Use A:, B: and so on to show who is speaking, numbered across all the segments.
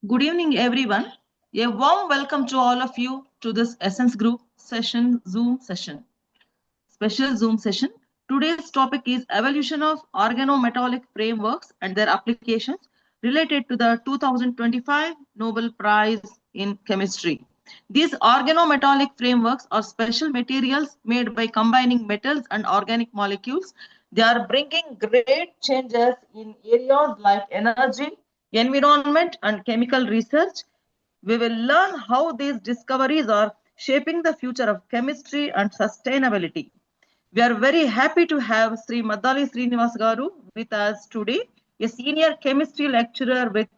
A: Good evening, everyone. A warm welcome to all of you to this Essence Group Zoom session, special Zoom session. Today's topic is evolution of organometallic frameworks and their applications related to the 2025 Nobel Prize in Chemistry. These organometallic frameworks are special materials made by combining metals and organic molecules. They are bringing great changes in areas like energy, environment, and chemical research. We will learn how these discoveries are shaping the future of chemistry and sustainability. We are very happy to have Sri Maddali Srinivas garu with us today, a senior chemistry lecturer with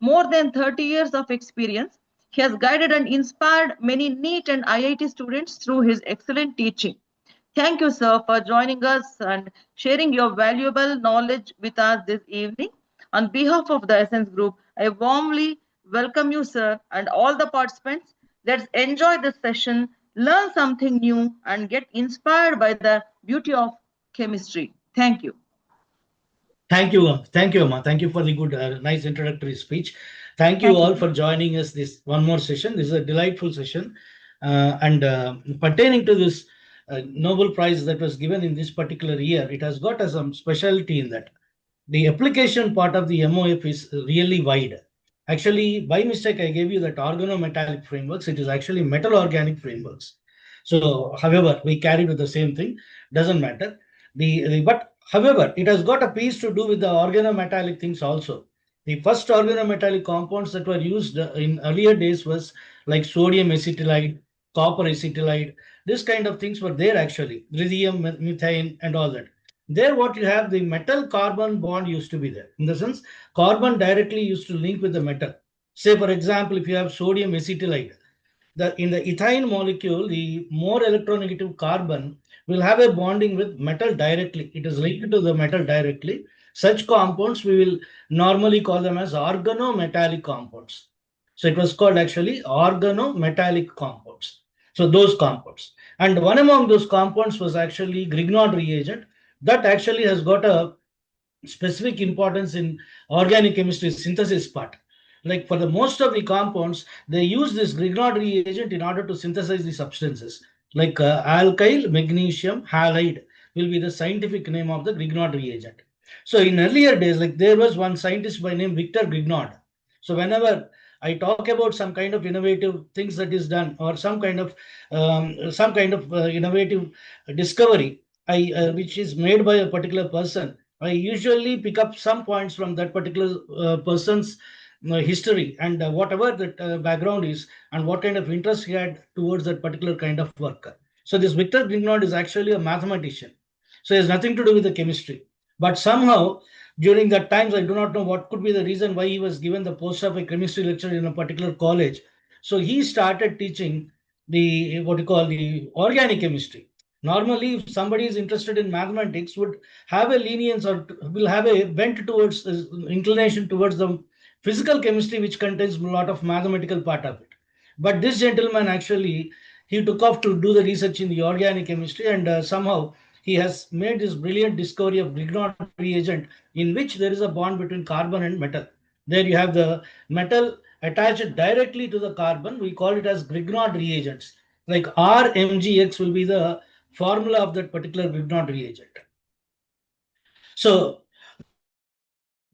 A: more than 30 years of experience. He has guided and inspired many NEET and IIT students through his excellent teaching. Thank you, sir, for joining us and sharing your valuable knowledge with us this evening. On behalf of the Essence Group, I warmly welcome you, sir, and all the participants. Let's enjoy this session, learn something new, and get inspired by the beauty of chemistry. Thank you.
B: Thank you. Thank you, Amma. Thank you for the good, nice introductory speech. Thank you all for joining us this one more session. This is a delightful session. And pertaining to this Nobel Prize that was given in this particular year, it has got some specialty in that. The application part of the MOF is really wide. Actually, by mistake, I gave you that organometallic frameworks. It is actually metal organic frameworks. So, however, we carried with the same thing. Doesn't matter. But however, it has got a piece to do with the organometallic things also. The first organometallic compounds that were used in earlier days was like sodium acetylide, copper acetylide. This kind of things were there actually. Lithium, methane, and all that. There, what you have, the metal carbon bond used to be there. In the sense, carbon directly used to link with the metal. Say, for example, if you have sodium acetylide, in the ethyne molecule, the more electronegative carbon will have a bonding with metal directly. It is linked to the metal directly. Such compounds we will normally call them as organometallic compounds. So it was called actually organometallic compounds. So those compounds. And one among those compounds was actually Grignard reagent that actually has got a specific importance in organic chemistry synthesis part. Like for the most of the compounds, they use this Grignard reagent in order to synthesize the substances. Like alkyl magnesium halide will be the scientific name of the Grignard reagent. So in earlier days, like there was one scientist by name Victor Grignard. So whenever I talk about some kind of innovative things that is done or some kind of innovative discovery, which is made by a particular person, I usually pick up some points from that particular person's history and whatever that background is and what kind of interest he had towards that particular kind of work. So this Victor Grignard is actually a mathematician. So it has nothing to do with the chemistry. But somehow during that times, I do not know what could be the reason why he was given the post of a chemistry lecturer in a particular college. So he started teaching the what you call the organic chemistry. Normally, if somebody is interested in mathematics, would have a lenience or will have a bent towards inclination towards the physical chemistry, which contains a lot of mathematical part of it. But this gentleman actually he took off to do the research in the organic chemistry, and somehow he has made this brilliant discovery of Grignard reagent, in which there is a bond between carbon and metal. There you have the metal attached directly to the carbon. We call it as Grignard reagents. Like RMgX will be the formula of that particular Grignard reagent. So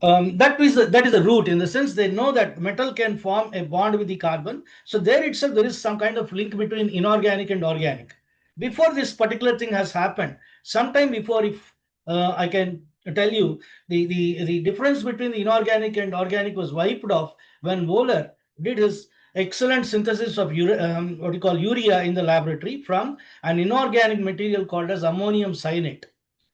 B: that is the root. In the sense, they know that metal can form a bond with the carbon. So there itself there is some kind of link between inorganic and organic. Before this particular thing has happened, sometime before, if I can tell you, the difference between the inorganic and organic was wiped off when Wohler did his excellent synthesis of what you call urea in the laboratory from an inorganic material called as ammonium cyanate.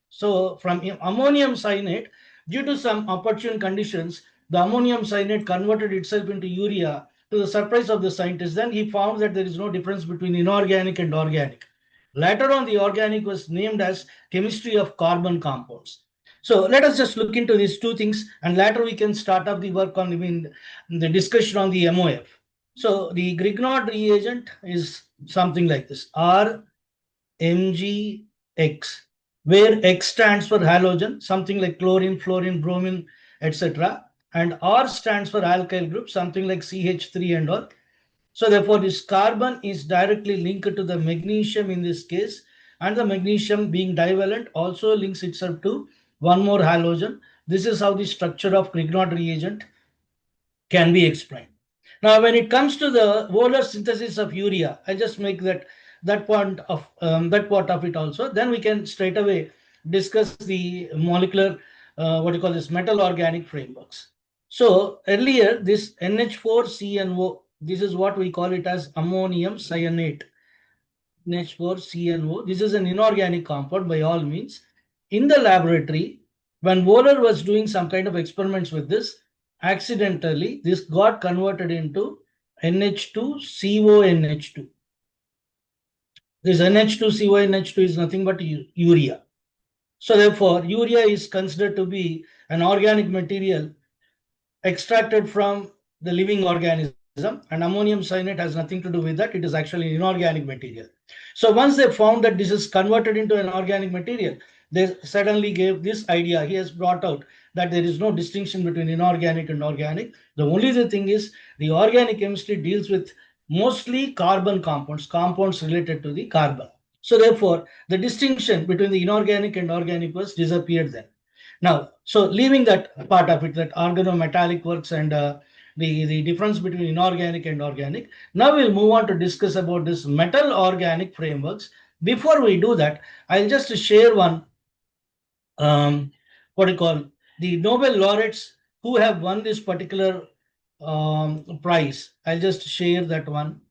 B: So from ammonium cyanate, due to some opportune conditions, the ammonium cyanate converted itself into urea to the surprise of the scientists. Then he found that there is no difference between inorganic and organic. Later on, the organic was named as chemistry of carbon compounds. So let us just look into these two things, and later we can start up the work on the discussion on the MOF. So the Grignard reagent is something like this: RMgX, where X stands for halogen, something like chlorine, fluorine, bromine, etc. and R stands for alkyl group, something like CH3 and all. So therefore, this carbon is directly linked to the magnesium in this case, and the magnesium being divalent also links itself to one more halogen. This is how the structure of Grignard reagent can be explained. Now, when it comes to the Wohler synthesis of urea, I just make that part of it also. Then we can straight away discuss the molecular, what you call this, metal organic frameworks. So earlier, this NH4CNO, this is what we call it as ammonium cyanate. NH4CNO. This is an inorganic compound by all means. In the laboratory, when Wohler was doing some kind of experiments with this, accidentally this got converted into NH2CONH2. This NH2CONH2 is nothing but urea. So therefore, urea is considered to be an organic material extracted from the living organism, and ammonium cyanate has nothing to do with that. It is actually inorganic material. So once they found that this is converted into an organic material, they suddenly gave this idea. He has brought out that there is no distinction between inorganic and organic. The only thing is the organic chemistry deals with mostly carbon compounds, compounds related to the carbon. So therefore, the distinction between the inorganic and organic was disappeared then. Now, so leaving that part of it, that organometallic works and the difference between inorganic and organic, now we'll move on to discuss about this metal organic frameworks. Before we do that, I'll just share one, what do you call, the Nobel laureates who have won this particular prize. I'll just share that one.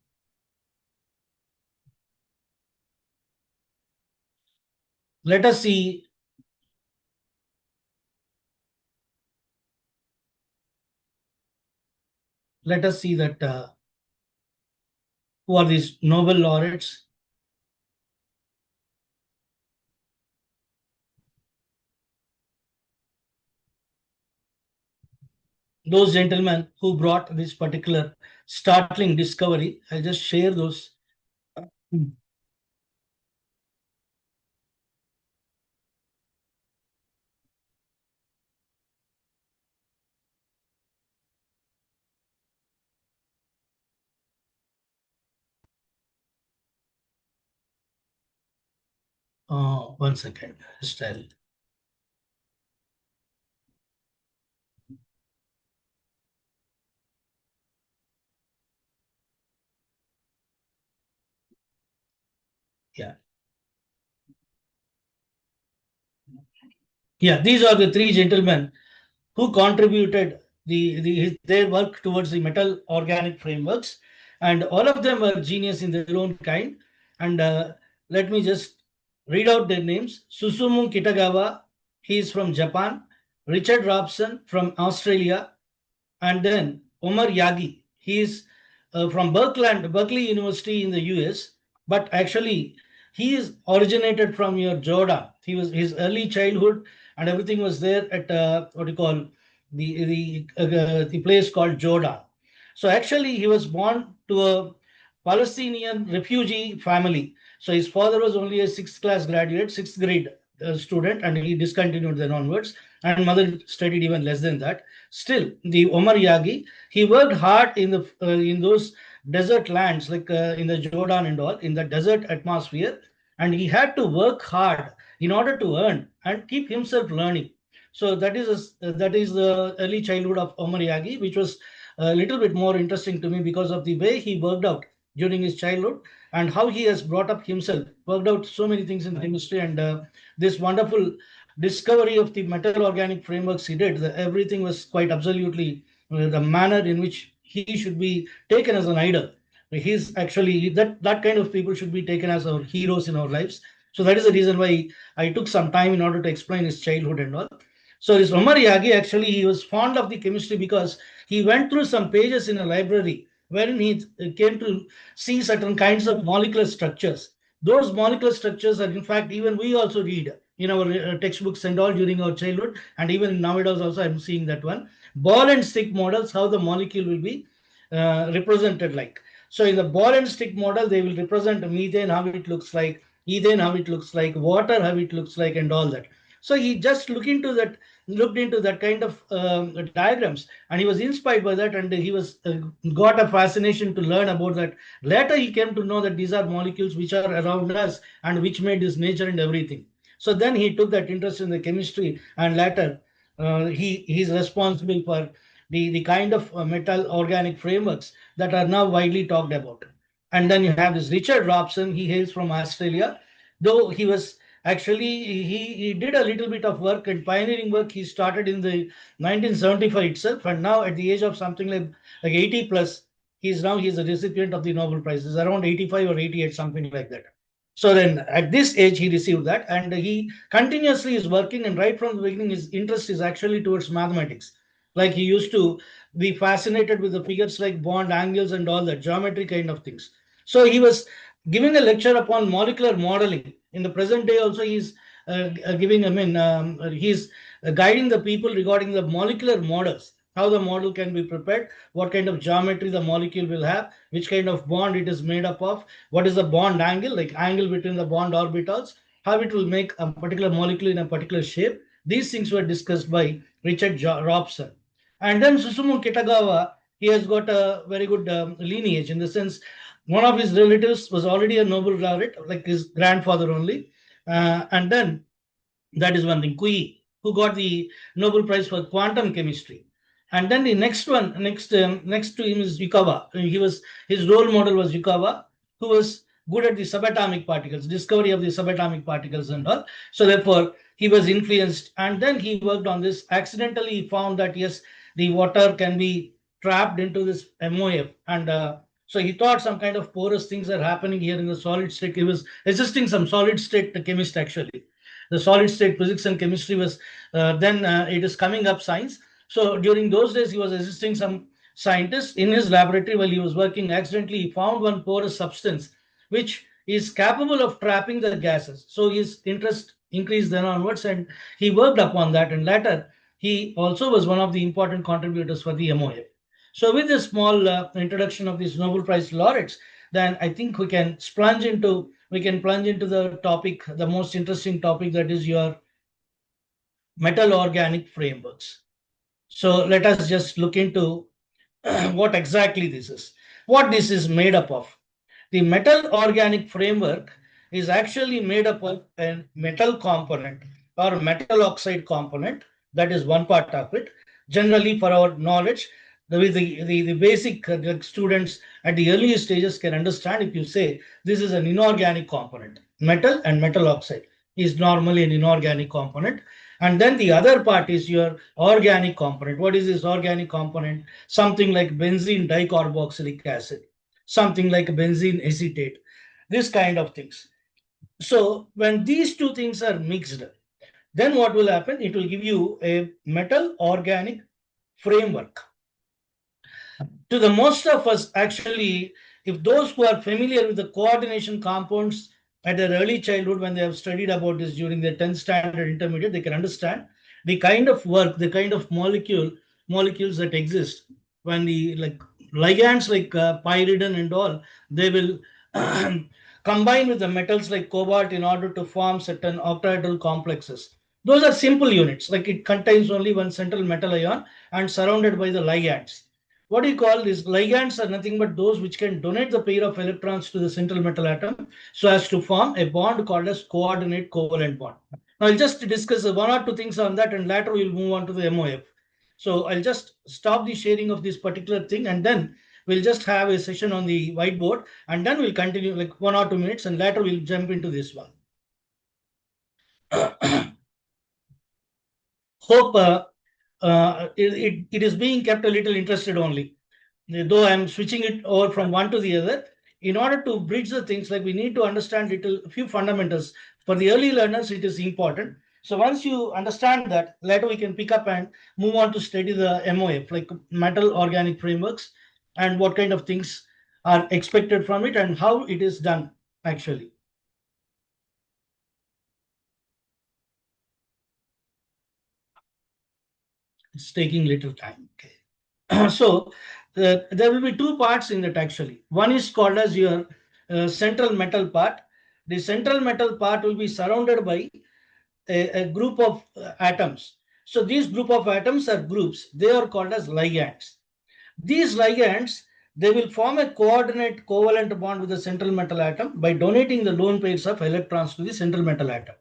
B: Let us see. Let us see that who are these Nobel laureates. Those gentlemen who brought this particular startling discovery. I'll just share those. One second. Just yeah. Yeah, these are the three gentlemen who contributed their work towards the metal organic frameworks, and all of them were genius in their own kind. And let me just read out their names. Susumu Kitagawa, he is from Japan. Richard Robson from Australia, and then Omar Yagi. He is from Berkeley University in the US, but actually he is originated from your Jordan. He was his early childhood and everything was there at what do you call the place called Jordan. So actually he was born to a Palestinian refugee family. So his father was only a sixth class graduate, sixth grade student, and he discontinued then onwards. And mother studied even less than that. Still, the Omar Yagi, he worked hard in those desert lands like in the Jordan and all, in the desert atmosphere, and he had to work hard in order to earn and keep himself learning. So that is the early childhood of Omar Yagi, which was a little bit more interesting to me because of the way he worked out during his childhood and how he has brought up himself, worked out so many things in chemistry, and this wonderful discovery of the metal organic frameworks he did. Everything was quite absolutely the manner in which he should be taken as an idol. He's actually that kind of people should be taken as our heroes in our lives. So that is the reason why I took some time in order to explain his childhood and all. So this Omar Yagi, actually, he was fond of the chemistry because he went through some pages in a library wherein he came to see certain kinds of molecular structures. Those molecular structures are, in fact, even we also read in our textbooks and all during our childhood, and even nowadays also I'm seeing that one. Ball and stick models, how the molecule will be represented like. So in the ball and stick model, they will represent methane, how it looks like, ethane, how it looks like, water, how it looks like, and all that. So he just looked into that kind of diagrams, and he was inspired by that, and he was got a fascination to learn about that. Later, he came to know that these are molecules which are around us and which made this nature and everything. So then he took that interest in the chemistry, and later he's responsible for the kind of metal organic frameworks that are now widely talked about. And then you have this Richard Robson. He hails from Australia, though he was actually he did a little bit of work and pioneering work. He started in the 1975 itself, and now at the age of something like 80 plus, he's a recipient of the Nobel Prize. He's around 85 or 88, something like that. So then at this age he received that, and he continuously is working, and right from the beginning his interest is actually towards mathematics. Like he used to be fascinated with the figures like bond angles and all that geometry kind of things. So he was giving a lecture upon molecular modeling. In the present day also he's he's guiding the people regarding the molecular models, how the model can be prepared, what kind of geometry the molecule will have, which kind of bond it is made up of, what is the bond angle, like angle between the bond orbitals, how it will make a particular molecule in a particular shape. These things were discussed by Richard Robson. And then Susumu Kitagawa, he has got a very good lineage, in the sense one of his relatives was already a Nobel laureate, like his grandfather only. And then that is one thing. Kui, who got the Nobel Prize for quantum chemistry. And then the next one, next to him is Yukawa. His role model was Yukawa, who was good at the subatomic particles, discovery of the subatomic particles and all. So therefore, he was influenced, and then he worked on this. Accidentally, he found that yes, the water can be trapped into this MOF, and so he thought some kind of porous things are happening here in the solid state. He was assisting some solid state chemist actually. The solid state physics and chemistry was then it is coming up science. So during those days he was assisting some scientists in his laboratory. While he was working, accidentally he found one porous substance which is capable of trapping the gases. So his interest increased then onwards, and he worked upon that, and later he also was one of the important contributors for the MOF. So with this small introduction of these Nobel Prize laureates, then I think we can plunge into the topic, the most interesting topic, that is your metal organic frameworks. So let us just look into what exactly this is, what this is made up of. The metal organic framework is actually made up of a metal component or metal oxide component. That is one part of it. Generally, for our knowledge, the basic students at the earliest stages can understand. If you say this is an inorganic component, metal and metal oxide is normally an inorganic component. And then the other part is your organic component. What is this organic component? Something like benzene dicarboxylic acid, something like benzene acetate, this kind of things. So when these two things are mixed, then what will happen? It will give you a metal organic framework. To the most of us, actually, if those who are familiar with the coordination compounds at their early childhood, when they have studied about this during their 10th standard intermediate, they can understand the kind of work, the kind of molecules that exist when the like ligands like pyridine and all, they will combine with the metals like cobalt in order to form certain octahedral complexes. Those are simple units, like it contains only one central metal ion and surrounded by the ligands. What do you call these ligands? Are nothing but those which can donate the pair of electrons to the central metal atom so as to form a bond called as coordinate covalent bond. Now I'll just discuss one or two things on that, and later we'll move on to the MOF. So I'll just stop the sharing of this particular thing, and then we'll just have a session on the whiteboard, and then we'll continue like 1 or 2 minutes, and later we'll jump into this one. Hope it is being kept a little interested only. Though I'm switching it over from one to the other, in order to bridge the things, like we need to understand a few fundamentals. For the early learners, it is important. So once you understand that, later we can pick up and move on to study the MOF, like metal organic frameworks, and what kind of things are expected from it and how it is done actually. It's taking little time. Okay. So there will be two parts in it actually. One is called as your central metal part. The central metal part will be surrounded by a group of atoms. So these group of atoms are groups. They are called as ligands. These ligands, they will form a coordinate covalent bond with the central metal atom by donating the lone pairs of electrons to the central metal atom.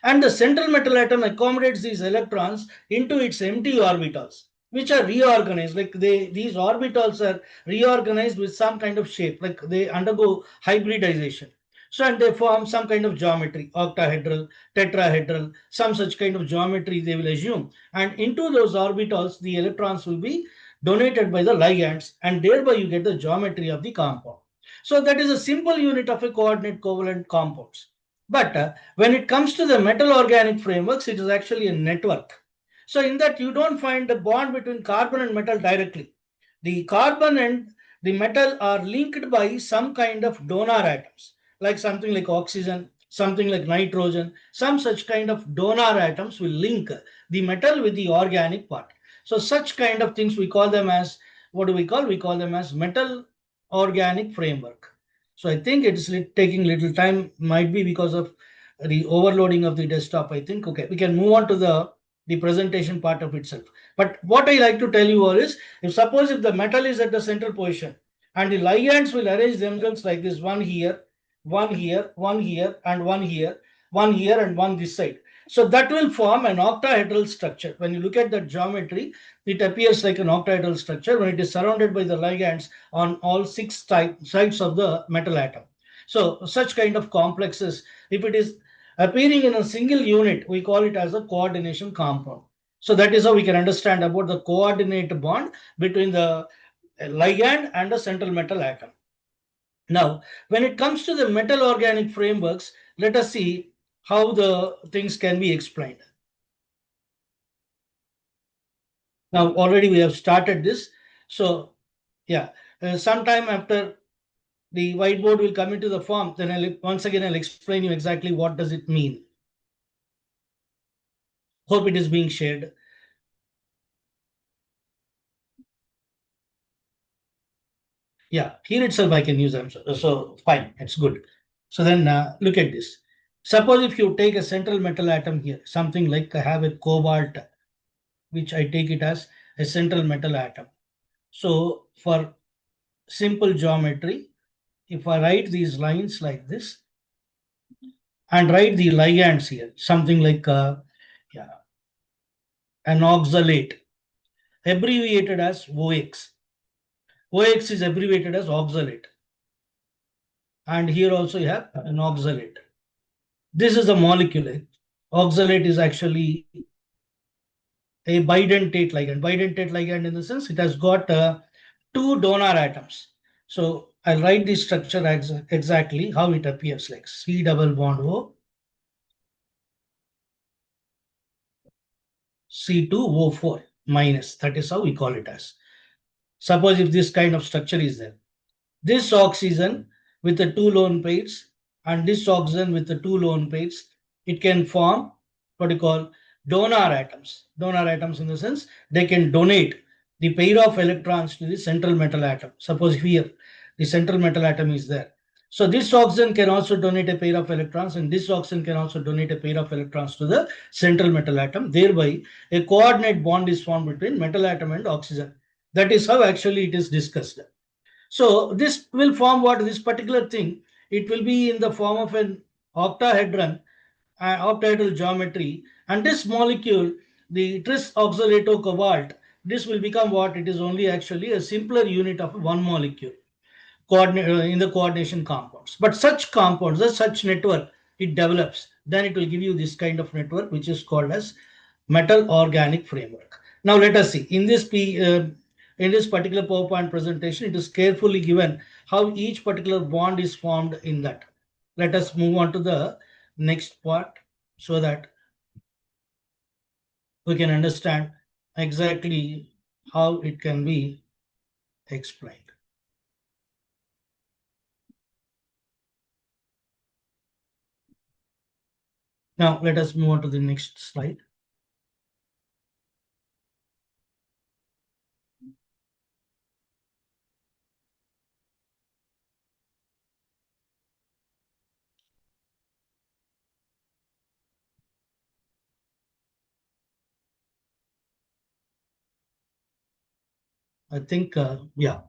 B: And the central metal atom accommodates these electrons into its empty orbitals, which are reorganized. Like these orbitals are reorganized with some kind of shape, like they undergo hybridization. So, and they form some kind of geometry, octahedral, tetrahedral, some such kind of geometry they will assume. And into those orbitals, the electrons will be donated by the ligands, and thereby you get the geometry of the compound. So that is a simple unit of a coordinate covalent compounds. But when it comes to the metal organic frameworks, it is actually a network. So in that you don't find the bond between carbon and metal directly. The carbon and the metal are linked by some kind of donor atoms, like something like oxygen, something like nitrogen, some such kind of donor atoms will link the metal with the organic part. So such kind of things we call them as, what do we call? We call them as metal organic framework. So I think it's taking little time, might be because of the overloading of the desktop, I think. Okay, we can move on to the presentation part of itself. But what I like to tell you all is, if suppose if the metal is at the central position and the ligands will arrange themselves like this, one here, one here, one here, and one here, one here, and one this side. So that will form an octahedral structure. When you look at that geometry, it appears like an octahedral structure when it is surrounded by the ligands on all six sides of the metal atom. So such kind of complexes, if it is appearing in a single unit, we call it as a coordination compound. So that is how we can understand about the coordinate bond between the ligand and the central metal atom. Now, when it comes to the metal organic frameworks, let us see how the things can be explained. Now, already we have started this. So, yeah, sometime after the whiteboard will come into the form, then once again I'll explain you exactly what does it mean. Hope it is being shared. Yeah, here itself I can use them. So fine, it's good. So then look at this. Suppose if you take a central metal atom here, something like I have a cobalt, which I take it as a central metal atom. So for simple geometry, if I write these lines like this and write the ligands here, something like yeah, an oxalate, abbreviated as OX. OX is abbreviated as oxalate. And here also you have an oxalate. This is the molecule. Oxalate is actually a bidentate ligand. Bidentate ligand in the sense it has got two donor atoms. So I'll write the structure exactly how it appears, like C double bond O, C2O4 minus. That is how we call it as. Suppose if this kind of structure is there. This oxygen with the two lone pairs and this oxygen with the two lone pairs, it can form what you call donor atoms. Donor atoms in the sense they can donate the pair of electrons to the central metal atom. Suppose here the central metal atom is there. So this oxygen can also donate a pair of electrons and this oxygen can also donate a pair of electrons to the central metal atom. Thereby a coordinate bond is formed between metal atom and oxygen. That is how actually it is discussed. So this will form what this particular thing, it will be in the form of an octahedron, octahedral geometry, and this molecule, the tris oxalato cobalt, this will become what it is only actually a simpler unit of one molecule in the coordination compounds. But such compounds, such network, it develops, then it will give you this kind of network, which is called as metal organic framework. Now let us see in this particular PowerPoint presentation, it is carefully given how each particular bond is formed in that. Let us move on to the next part so that we can understand exactly how it can be explained. Now let us move on to the next slide. I think, yeah.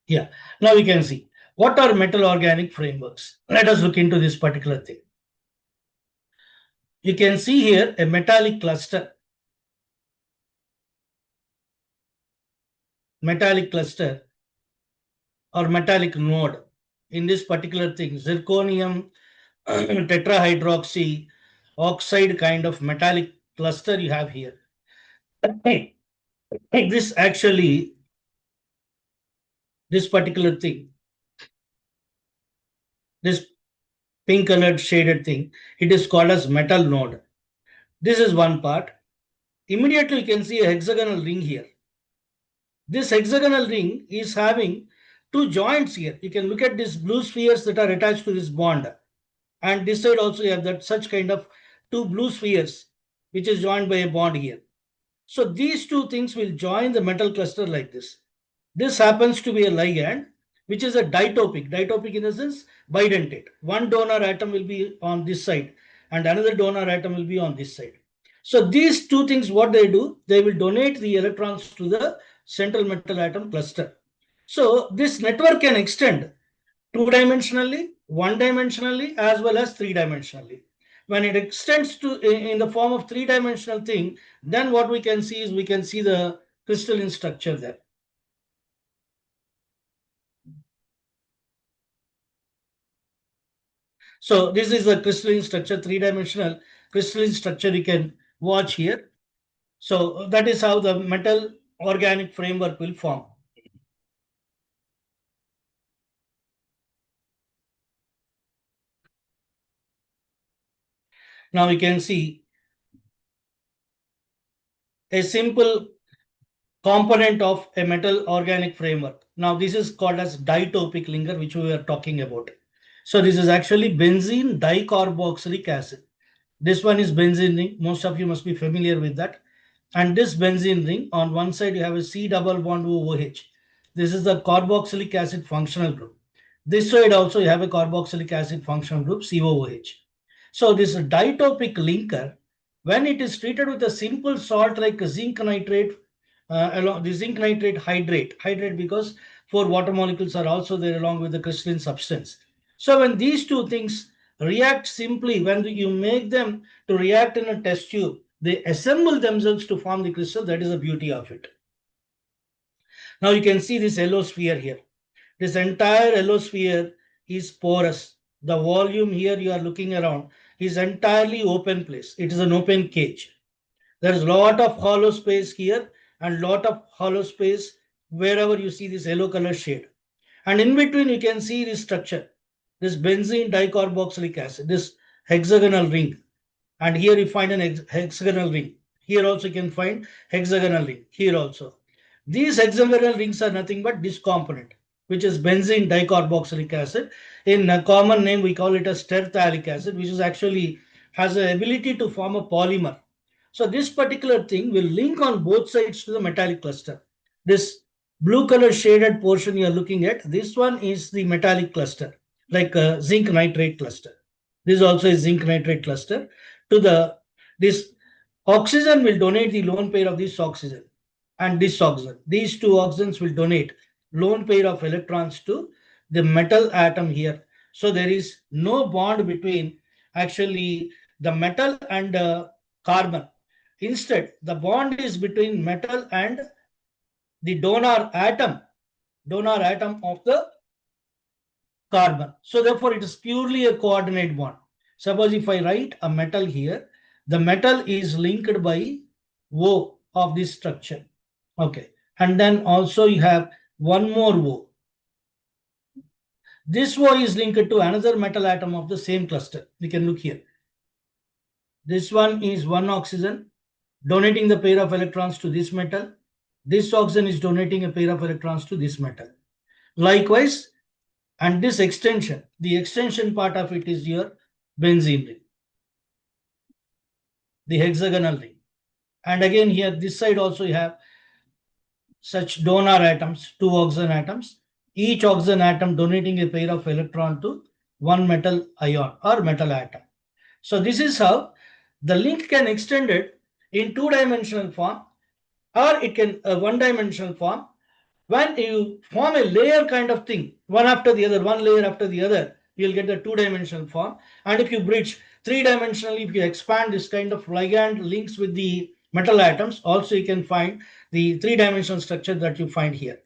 B: Yeah. Now we can see what are metal organic frameworks. Let us look into this particular thing. You can see here a metallic cluster. Metallic cluster or metallic node in this particular thing. Zirconium tetrahydroxy oxide kind of metallic cluster you have here. This actually, this particular thing, this pink colored shaded thing, it is called as metal node. This is one part. Immediately you can see a hexagonal ring here. This hexagonal ring is having two joints here. You can look at these blue spheres that are attached to this bond. And this side also you have that such kind of two blue spheres which is joined by a bond here. So these two things will join the metal cluster like this. This happens to be a ligand which is a ditopic. Ditopic in the sense bidentate. One donor atom will be on this side and another donor atom will be on this side. So these two things, what they do, they will donate the electrons to the central metal atom cluster. So this network can extend two-dimensionally, one-dimensionally, as well as three-dimensionally. When it extends to in the form of three-dimensional thing, then what we can see is we can see the crystalline structure there. So this is the crystalline structure, three-dimensional crystalline structure you can watch here. So that is how the metal organic framework will form. Now we can see a simple component of a metal organic framework. Now this is called as ditopic linker, which we were talking about. So this is actually benzene dicarboxylic acid. This one is benzene ring. Most of you must be familiar with that. And this benzene ring, on one side you have a C double bond OH. This is the carboxylic acid functional group. This side also you have a carboxylic acid functional group COOH. So this ditopic linker, when it is treated with a simple salt like zinc nitrate, along the zinc nitrate hydrate because four water molecules are also there along with the crystalline substance. So when these two things react simply, when you make them to react in a test tube, they assemble themselves to form the crystal. That is the beauty of it. Now you can see this yellow sphere here. This entire yellow sphere is porous. The volume here you are looking around is entirely open place. It is an open cage. There is a lot of hollow space here and lot of hollow space wherever you see this yellow color shade. And in between you can see this structure, this benzene dicarboxylic acid, this hexagonal ring. And here you find an hexagonal ring. Here also you can find hexagonal ring. Here also. These hexagonal rings are nothing but this component, which is benzene dicarboxylic acid. In a common name, we call it as terphthalic acid, which is actually has the ability to form a polymer. So this particular thing will link on both sides to the metallic cluster. This blue color shaded portion you are looking at, this one is the metallic cluster, like a zinc nitrate cluster. This is also a zinc nitrate cluster. To the this oxygen will donate the lone pair of this oxygen and this oxygen. These two oxygens will donate lone pair of electrons to the metal atom here. So there is no bond between actually the metal and carbon. Instead, the bond is between metal and the donor atom of the carbon. So therefore, it is purely a coordinate bond. Suppose if I write a metal here, the metal is linked by O of this structure. Okay. And then also you have one more O. This O is linked to another metal atom of the same cluster. We can look here. This one is one oxygen donating the pair of electrons to this metal. This oxygen is donating a pair of electrons to this metal. Likewise, and this extension, the extension part of it is your benzene ring, the hexagonal ring. And again here, this side also you have such donor atoms, 2 oxygen atoms, each oxygen atom donating a pair of electron to one metal ion or metal atom. So this is how the link can extend it in two-dimensional form, or it can one-dimensional form. When you form a layer kind of thing, one after the other, one layer after the other, you'll get the two-dimensional form. And if you bridge three-dimensionally, if you expand this kind of ligand links with the metal atoms, also you can find the three-dimensional structure that you find here.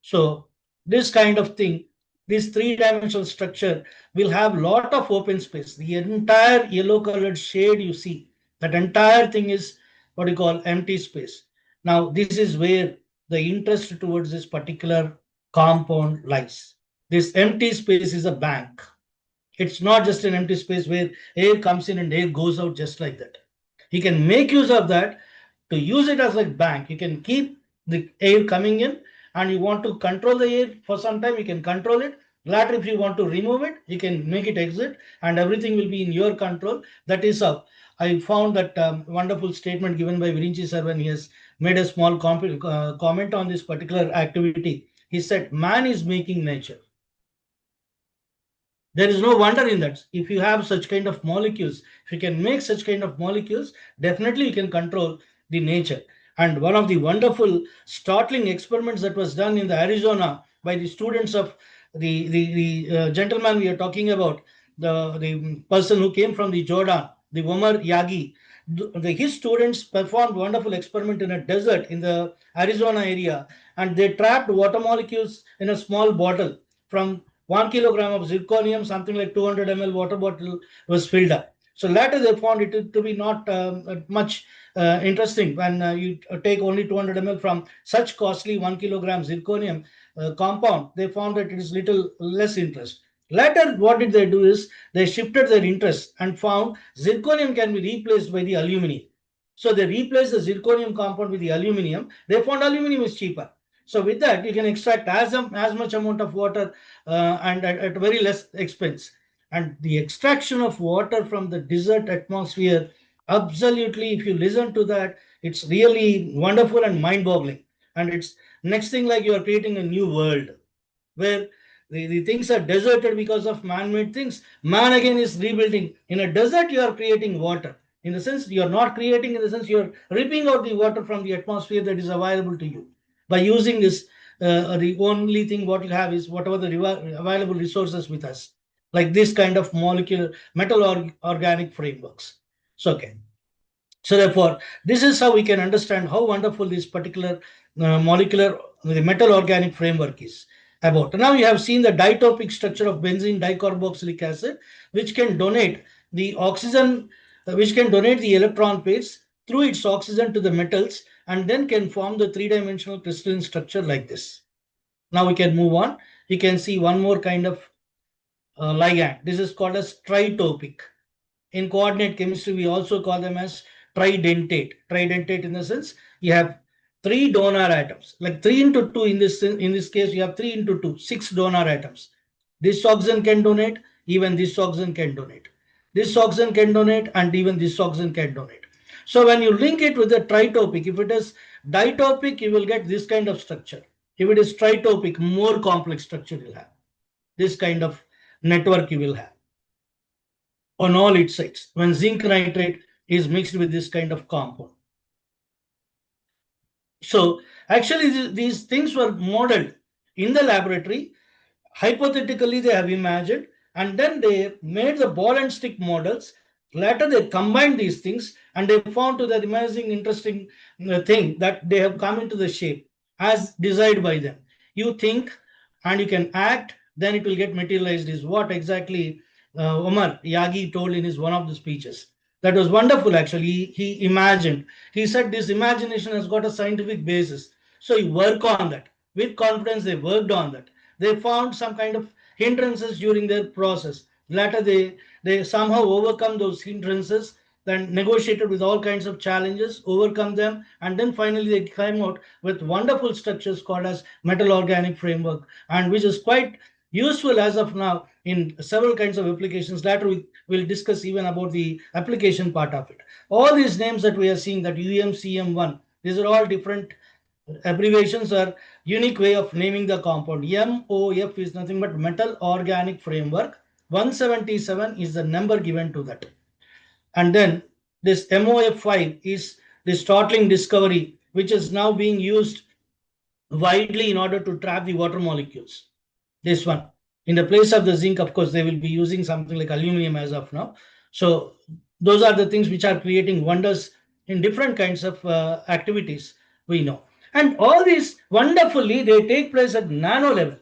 B: So this kind of thing, this three-dimensional structure will have lot of open space. The entire yellow colored shade you see, that entire thing is what you call empty space. Now this is where the interest towards this particular compound lies. This empty space is a bank. It's not just an empty space where air comes in and air goes out just like that. He can make use of that to use it as a bank. You can keep the air coming in, and you want to control the air for some time, you can control it. Later, if you want to remove it, you can make it exit, and everything will be in your control. That is how I found that wonderful statement given by Virinchi sir when he has made a small comment on this particular activity. He said, man is making nature. There is no wonder in that. If you have such kind of molecules, if you can make such kind of molecules, definitely you can control the nature. And one of the wonderful, startling experiments that was done in the Arizona by the students of the gentleman we are talking about, the person who came from the Jordan, the Omar Yagi, his students performed wonderful experiment in a desert in the Arizona area, and they trapped water molecules in a small bottle. From 1 kilogram of zirconium, something like 200 ml water bottle was filled up. So later they found it to be not much interesting when you take only 200 ml from such costly 1 kilogram zirconium compound. They found that it is little less interest. Later, what did they do is they shifted their interest and found zirconium can be replaced by the aluminum. So they replaced the zirconium compound with the aluminum. They found aluminum is cheaper. So with that, you can extract as much amount of water and at very less expense. And the extraction of water from the desert atmosphere, absolutely, if you listen to that, it's really wonderful and mind-boggling. And it's next thing like you are creating a new world where the things are deserted because of man-made things. Man again is rebuilding. In a desert, you are creating water. In the sense, you are not creating, in the sense, you are ripping out the water from the atmosphere that is available to you. By using this, the only thing what you have is whatever the available resources with us, like this kind of molecular metal organic frameworks. So, okay. So therefore, this is how we can understand how wonderful this particular the metal organic framework is about. Now you have seen the ditopic structure of benzene dicarboxylic acid, which can donate the oxygen, which can donate the electron pairs through its oxygen to the metals, and then can form the three-dimensional crystalline structure like this. Now we can move on. You can see one more kind of ligand. This is called as tritopic. In coordinate chemistry, we also call them as tridentate. Tridentate in the sense you have 3 donor atoms, like 3 into 2 in this case, you have 3 into 2, 6 donor atoms. This oxygen can donate, even this oxygen can donate. This oxygen can donate, and even this oxygen can donate. So when you link it with the tritopic, if it is ditopic, you will get this kind of structure. If it is tritopic, more complex structure you will have. This kind of network you will have on all its sides when zinc nitrate is mixed with this kind of compound. So actually these things were modeled in the laboratory. Hypothetically, they have imagined, and then they made the ball and stick models. Later, they combined these things, and they found to that amazing, interesting thing that they have come into the shape as desired by them. You think and you can act, then it will get materialized, is what exactly Omar Yagi told in his one of the speeches. That was wonderful, actually. He imagined. He said this imagination has got a scientific basis. So you work on that. With confidence, they worked on that. They found some kind of hindrances during their process. Later, they somehow overcome those hindrances, then negotiated with all kinds of challenges, overcome them, and then finally they came out with wonderful structures called as metal organic framework, and which is quite useful as of now in several kinds of applications. Later, we will discuss even about the application part of it. All these names that we are seeing, that UMCM1, these are all different abbreviations are unique way of naming the compound. MOF is nothing but metal organic framework. 177 is the number given to that. And then this MOF5 is the startling discovery, which is now being used widely in order to trap the water molecules. This one. In the place of the zinc, of course, they will be using something like aluminum as of now. So those are the things which are creating wonders in different kinds of activities we know. And all these wonderfully, they take place at nano level.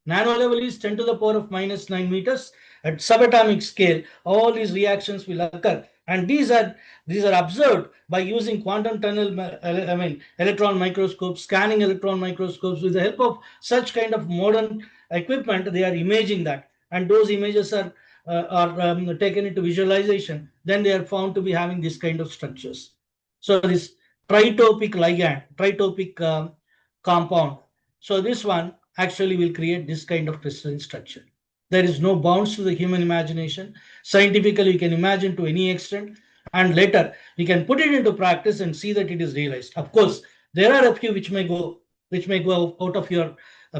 B: Nano level is 10 to the power of minus 9 meters. At subatomic scale, all these reactions will occur. And these are observed by using quantum tunnel, electron microscopes, scanning electron microscopes. With the help of such kind of modern equipment, they are imaging that, and those images are taken into visualization. Then they are found to be having this kind of structures. So this tritopic ligand, tritopic compound. So this one actually will create this kind of crystalline structure. There is no bounds to the human imagination. Scientifically, you can imagine to any extent, and later we can put it into practice and see that it is realized. Of course, there are a few which may go out of your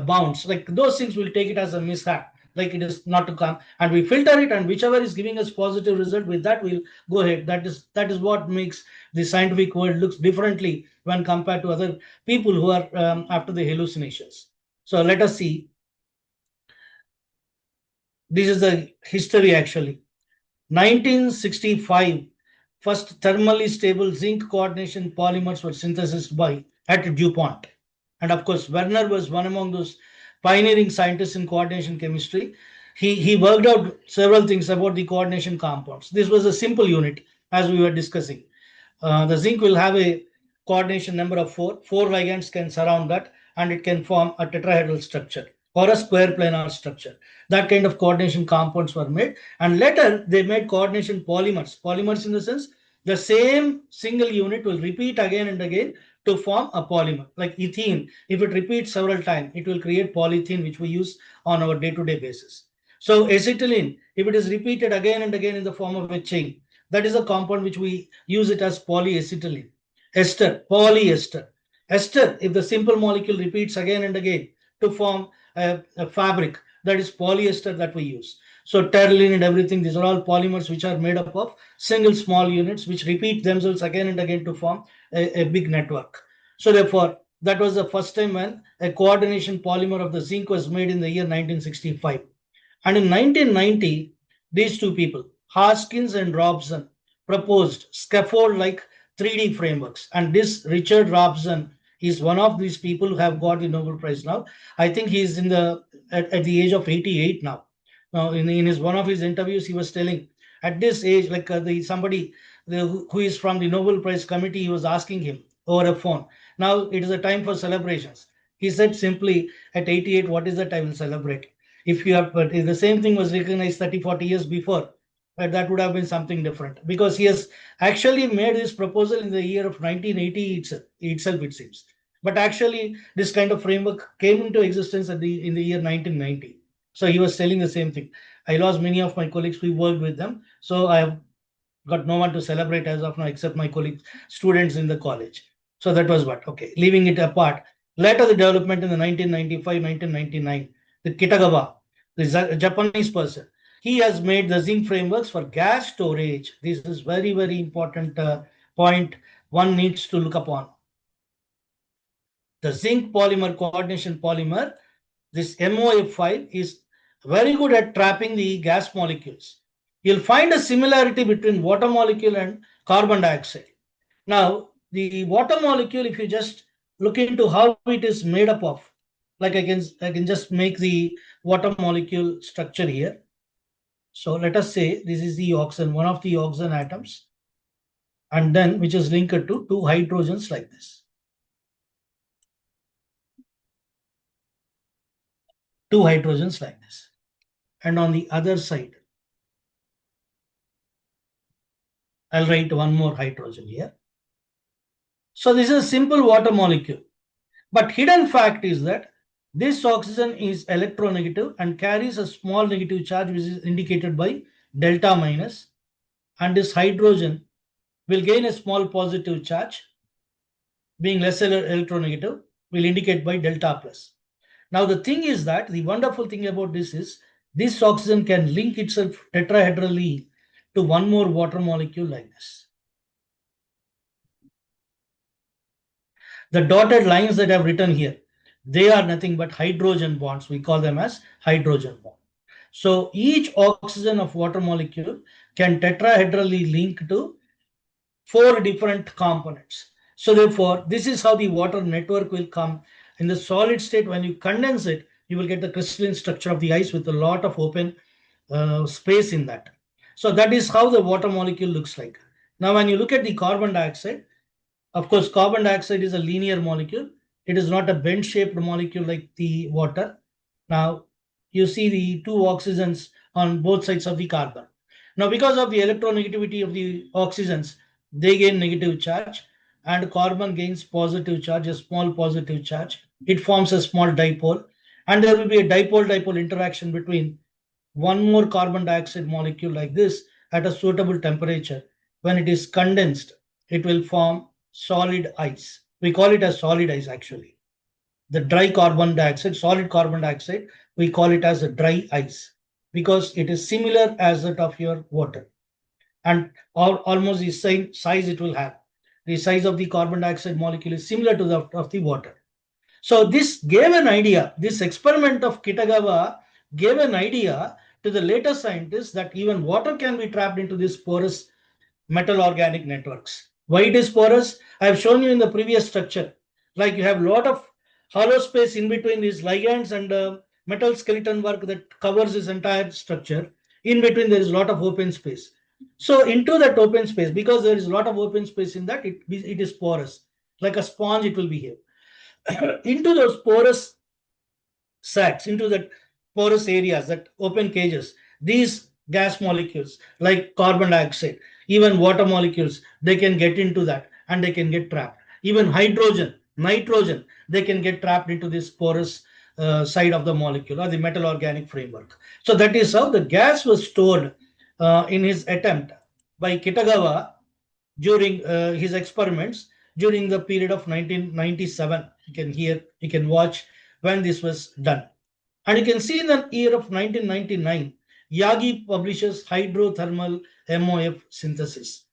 B: bounds. Like those things, will take it as a mishap, like it is not to come, and we filter it, and whichever is giving us positive result, with that we'll go ahead. That is what makes the scientific world looks differently when compared to other people who are after the hallucinations. So let us see. This is the history actually. 1965, first thermally stable zinc coordination polymers were synthesized by at DuPont. And of course, Werner was one among those pioneering scientists in coordination chemistry. He worked out several things about the coordination compounds. This was a simple unit, as we were discussing. The zinc will have a coordination number of 4. 4 ligands can surround that, and it can form a tetrahedral structure or a square planar structure. That kind of coordination compounds were made, and later they made coordination polymers. Polymers in the sense the same single unit will repeat again and again to form a polymer. Like ethene, if it repeats several times, it will create polyethene, which we use on our day-to-day basis. So acetylene, if it is repeated again and again in the form of a chain, that is a compound which we use it as polyacetylene. Ester, polyester. Ester, if the simple molecule repeats again and again to form a fabric, that is polyester that we use. So terylene and everything, these are all polymers which are made up of single small units which repeat themselves again and again to form a big network. So therefore, that was the first time when a coordination polymer of the zinc was made in the year 1965. And in 1990, these two people, Hoskins and Robson, proposed scaffold-like 3D frameworks. And this Richard Robson is one of these people who have got the Nobel Prize now. I think he's at the age of 88 now. Now, in his one of his interviews, he was telling at this age, like somebody who is from the Nobel Prize committee, he was asking him over a phone. Now it is a time for celebrations. He said simply, at 88, what is that I will celebrate? If you have, but if the same thing was recognized 30, 40 years before, but that would have been something different, because he has actually made this proposal in the year of 1980 itself, it seems. But actually, this kind of framework came into existence in the year 1990. So he was telling the same thing. I lost many of my colleagues. We worked with them, so I have got no one to celebrate as of now except my colleagues, students in the college. So that was what. Okay, leaving it apart. Later, the development in the 1995, 1999, the Kitagawa, the Japanese person, he has made the zinc frameworks for gas storage. This is very, very important point one needs to look upon. The zinc polymer coordination polymer, this MOF5 is very good at trapping the gas molecules. You'll find a similarity between water molecule and carbon dioxide. Now, the water molecule, if you just look into how it is made up of, like I can just make the water molecule structure here. So let us say this is the oxygen, one of the oxygen atoms, and then which is linked to two hydrogens like this. Two hydrogens like this. And on the other side, I'll write one more hydrogen here. So this is a simple water molecule. But hidden fact is that this oxygen is electronegative and carries a small negative charge, which is indicated by delta minus. And this hydrogen will gain a small positive charge, being less electronegative. will indicate by delta plus. Now the thing is that the wonderful thing about this is this oxygen can link itself tetrahedrally to one more water molecule like this. The dotted lines that I've written here, they are nothing but hydrogen bonds. We call them as hydrogen bond. So each oxygen of water molecule can tetrahedrally link to 4 different components. So therefore, this is how the water network will come. In the solid state, when you condense it, you will get the crystalline structure of the ice with a lot of open space in that. So that is how the water molecule looks like. Now, when you look at the carbon dioxide, of course, carbon dioxide is a linear molecule. It is not a bend-shaped molecule like the water. Now, you see the 2 oxygens on both sides of the carbon. Now, because of the electronegativity of the oxygens, they gain negative charge, and carbon gains positive charge, a small positive charge. It forms a small dipole, and there will be a dipole-dipole interaction between one more carbon dioxide molecule like this at a suitable temperature. When it is condensed, it will form solid ice. We call it as solid ice actually. The dry carbon dioxide, solid carbon dioxide, we call it as a dry ice because it is similar as that of your water, and almost the same size it will have. The size of the carbon dioxide molecule is similar to that of the water. So this gave an idea, this experiment of Kitagawa gave an idea to the later scientists that even water can be trapped into these porous metal organic networks. Why it is porous? I have shown you in the previous structure. Like you have a lot of hollow space in between these ligands and metal skeleton work that covers this entire structure. In between there is a lot of open space. So into that open space, because there is a lot of open space in that, it is porous. Like a sponge it will behave. Into those porous sacs, into that porous areas, that open cages, these gas molecules like carbon dioxide, even water molecules, they can get into that and they can get trapped. Even hydrogen, nitrogen, they can get trapped into this porous side of the molecule or the metal organic framework. So that is how the gas was stored in his attempt by Kitagawa during his experiments during the period of 1997. You can watch when this was done. And you can see in the year of 1999, Yagi publishes hydrothermal MOF synthesis.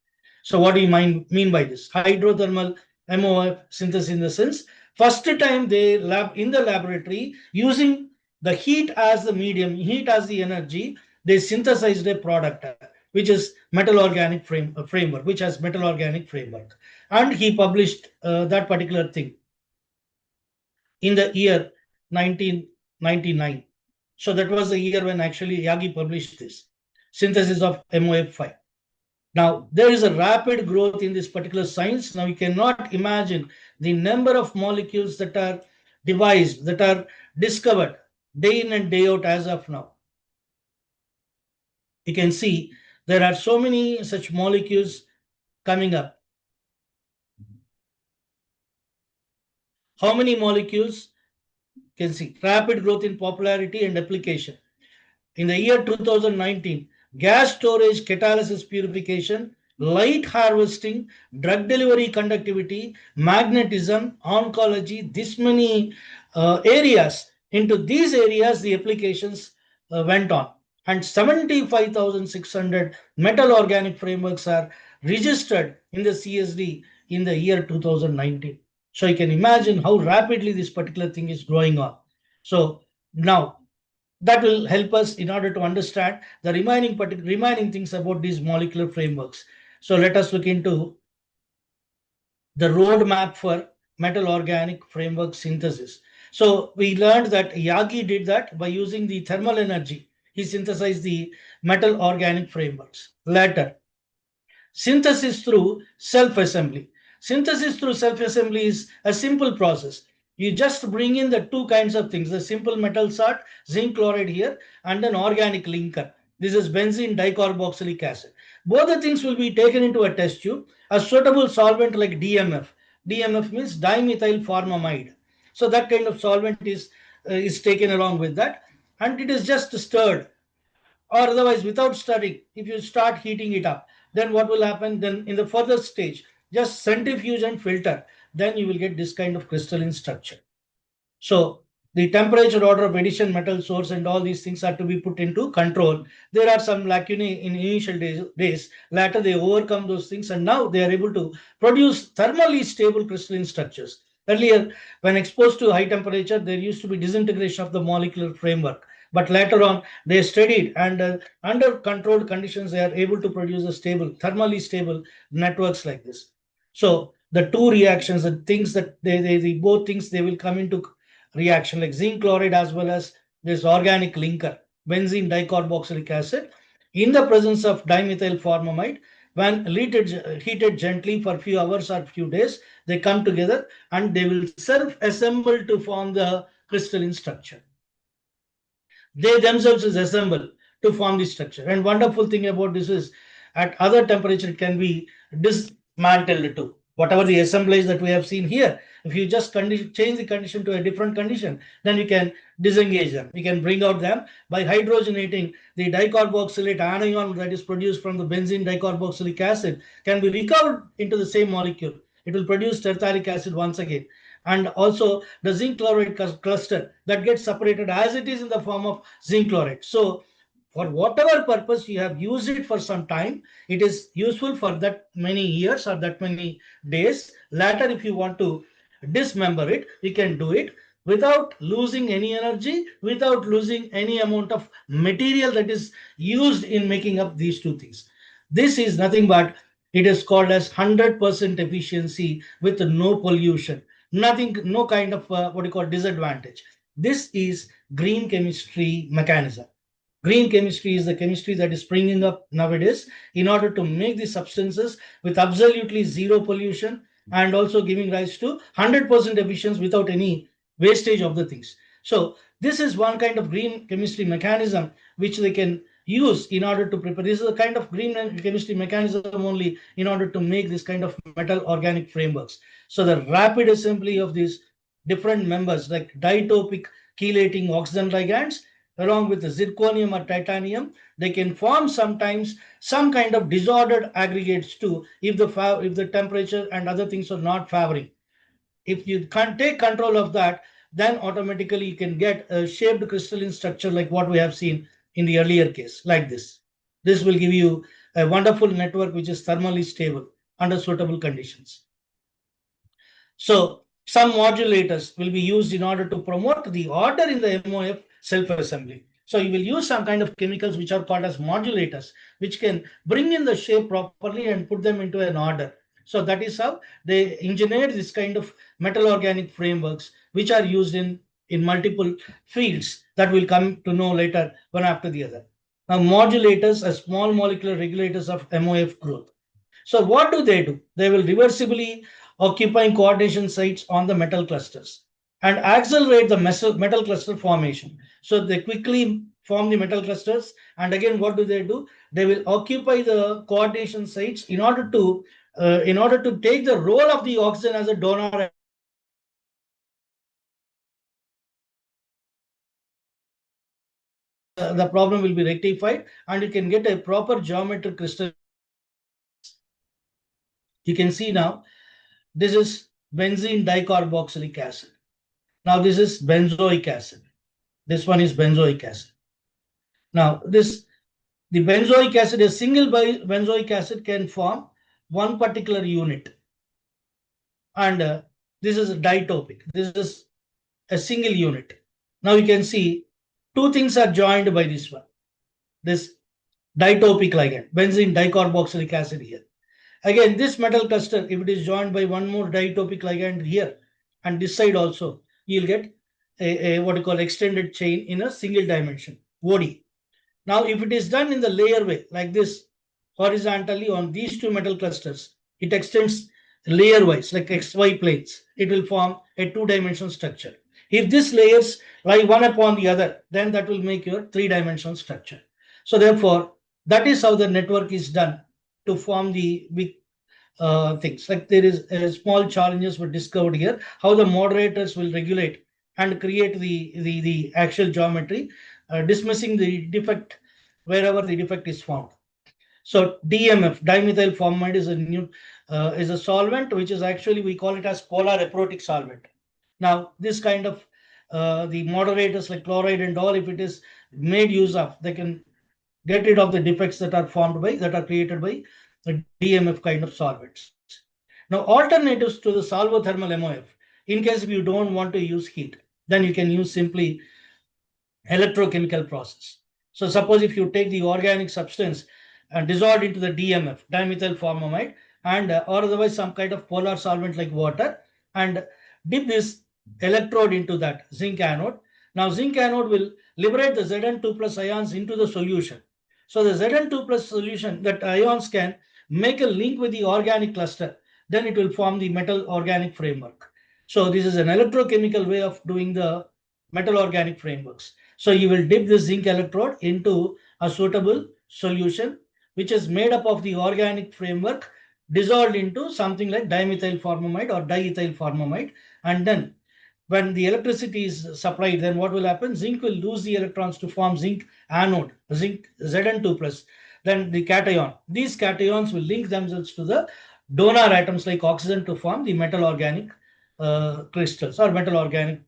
B: So what do you mean by this? Hydrothermal MOF synthesis in the sense, first time they lab in the laboratory using the heat as the medium, heat as the energy, they synthesized a product which is metal organic framework, which has metal organic framework. And he published that particular thing in the year 1999. So that was the year when actually Yagi published this synthesis of MOF5. Now, there is a rapid growth in this particular science. Now, you cannot imagine the number of molecules that are devised, that are discovered day in and day out as of now. You can see there are so many such molecules coming up. How many molecules? You can see rapid growth in popularity and application. In the year 2019, gas storage, catalysis purification, light harvesting, drug delivery conductivity, magnetism, oncology, this many areas. Into these areas, the applications went on. And 75,600 metal organic frameworks are registered in the CSD in the year 2019. So you can imagine how rapidly this particular thing is growing on. So now that will help us in order to understand the remaining things about these molecular frameworks. So let us look into the roadmap for metal organic framework synthesis. So we learned that Yagi did that by using the thermal energy. He synthesized the metal organic frameworks. Later, synthesis through self-assembly. Synthesis through self-assembly is a simple process. You just bring in the 2 kinds of things, the simple metal salt, zinc chloride here, and an organic linker. This is benzene dicarboxylic acid. Both the things will be taken into a test tube. A suitable solvent like DMF. DMF means dimethyl formamide. So that kind of solvent is taken along with that, and it is just stirred, or otherwise without stirring. If you start heating it up, then what will happen? Then in the further stage, just centrifuge and filter, then you will get this kind of crystalline structure. So the temperature, order of addition, metal source, and all these things are to be put into control. There are some lacunae in initial days. Later they overcome those things, and now they are able to produce thermally stable crystalline structures. Earlier, when exposed to high temperature, there used to be disintegration of the molecular framework. But later on, they studied, and under controlled conditions, they are able to produce a stable, thermally stable networks like this. So the two reactions, the things that they both things, they will come into reaction, like zinc chloride as well as this organic linker, benzene dicarboxylic acid, in the presence of dimethyl formamide. When heated gently for a few hours or few days, they come together and they will self-assemble to form the crystalline structure. They themselves is assemble to form the structure. And wonderful thing about this is, at other temperature it can be dismantled too. Whatever the assemblage that we have seen here, if you just change the condition to a different condition, then you can disengage them. You can bring out them by hydrogenating the dicarboxylate anion that is produced from the benzene dicarboxylic acid can be recovered into the same molecule. It will produce terephthalic acid once again. And also the zinc chloride cluster that gets separated as it is in the form of zinc chloride. So for whatever purpose you have used it for some time, it is useful for that many years or that many days. Later, if you want to dismember it, you can do it without losing any energy, without losing any amount of material that is used in making up these two things. This is nothing but, it is called as 100% efficiency with no pollution, nothing, no kind of what you call disadvantage. This is green chemistry mechanism. Green chemistry is the chemistry that is springing up nowadays in order to make the substances with absolutely zero pollution, and also giving rise to 100% efficiency without any wastage of the things. So this is one kind of green chemistry mechanism which they can use in order to prepare. This is a kind of green chemistry mechanism only in order to make this kind of metal organic frameworks. So the rapid assembly of these different members like ditopic chelating oxygen ligands along with the zirconium or titanium, they can form sometimes some kind of disordered aggregates too if the temperature and other things are not favoring. If you can't take control of that, then automatically you can get a shaped crystalline structure like what we have seen in the earlier case, like this. This will give you a wonderful network which is thermally stable under suitable conditions. So some modulators will be used in order to promote the order in the MOF self-assembly. So you will use some kind of chemicals which are called as modulators, which can bring in the shape properly and put them into an order. So that is how they engineer this kind of metal organic frameworks, which are used in multiple fields that we'll come to know later, one after the other. Now, modulators are small molecular regulators of MOF growth. So what do? They will reversibly occupying coordination sites on the metal clusters and accelerate the metal cluster formation. So they quickly form the metal clusters, and again what do? They will occupy the coordination sites in order to take the role of the oxygen as a donor. The problem will be rectified and you can get a proper geometric crystal. You can see now this is benzene dicarboxylic acid. Now this is benzoic acid. This one is benzoic acid. Now the benzoic acid, a single benzoic acid can form one particular unit. And this is a ditopic. This is a single unit. Now you can see two things are joined by this one. This ditopic ligand, benzene dicarboxylic acid here. Again, this metal cluster, if it is joined by one more ditopic ligand here, and this side also, you'll get a what you call extended chain in a single dimension, OD. Now, if it is done in the layer way, like this, horizontally on these two metal clusters, it extends layer wise, like XY planes. It will form a two-dimensional structure. If these layers lie one upon the other, then that will make your three-dimensional structure. So therefore, that is how the network is done to form the big things. Like there is small challenges were discovered here, how the moderators will regulate and create the actual geometry, dismissing the defect wherever the defect is found. So DMF, dimethyl formamide, is a solvent which is actually, we call it as polar aprotic solvent. Now this kind of the moderators like chloride and all, if it is made use of, they can get rid of the defects that are created by the DMF kind of solvents. Now, alternatives to the solvothermal MOF, in case if you don't want to use heat, then you can use simply electrochemical process. So suppose if you take the organic substance and dissolve into the DMF, dimethyl formamide, and or otherwise some kind of polar solvent like water, and dip this electrode into that zinc anode. Now zinc anode will liberate the Zn2 plus ions into the solution. So the Zn2 plus solution, that ions can make a link with the organic cluster, then it will form the metal organic framework. So this is an electrochemical way of doing the metal organic frameworks. So you will dip the zinc electrode into a suitable solution, which is made up of the organic framework dissolved into something like dimethyl formamide or diethyl formamide. And then when the electricity is supplied, then what will happen? Zinc will lose the electrons to form zinc anode, zinc Zn2 plus. Then the cation. These cations will link themselves to the donor atoms like oxygen to form the metal organic crystals or metal organic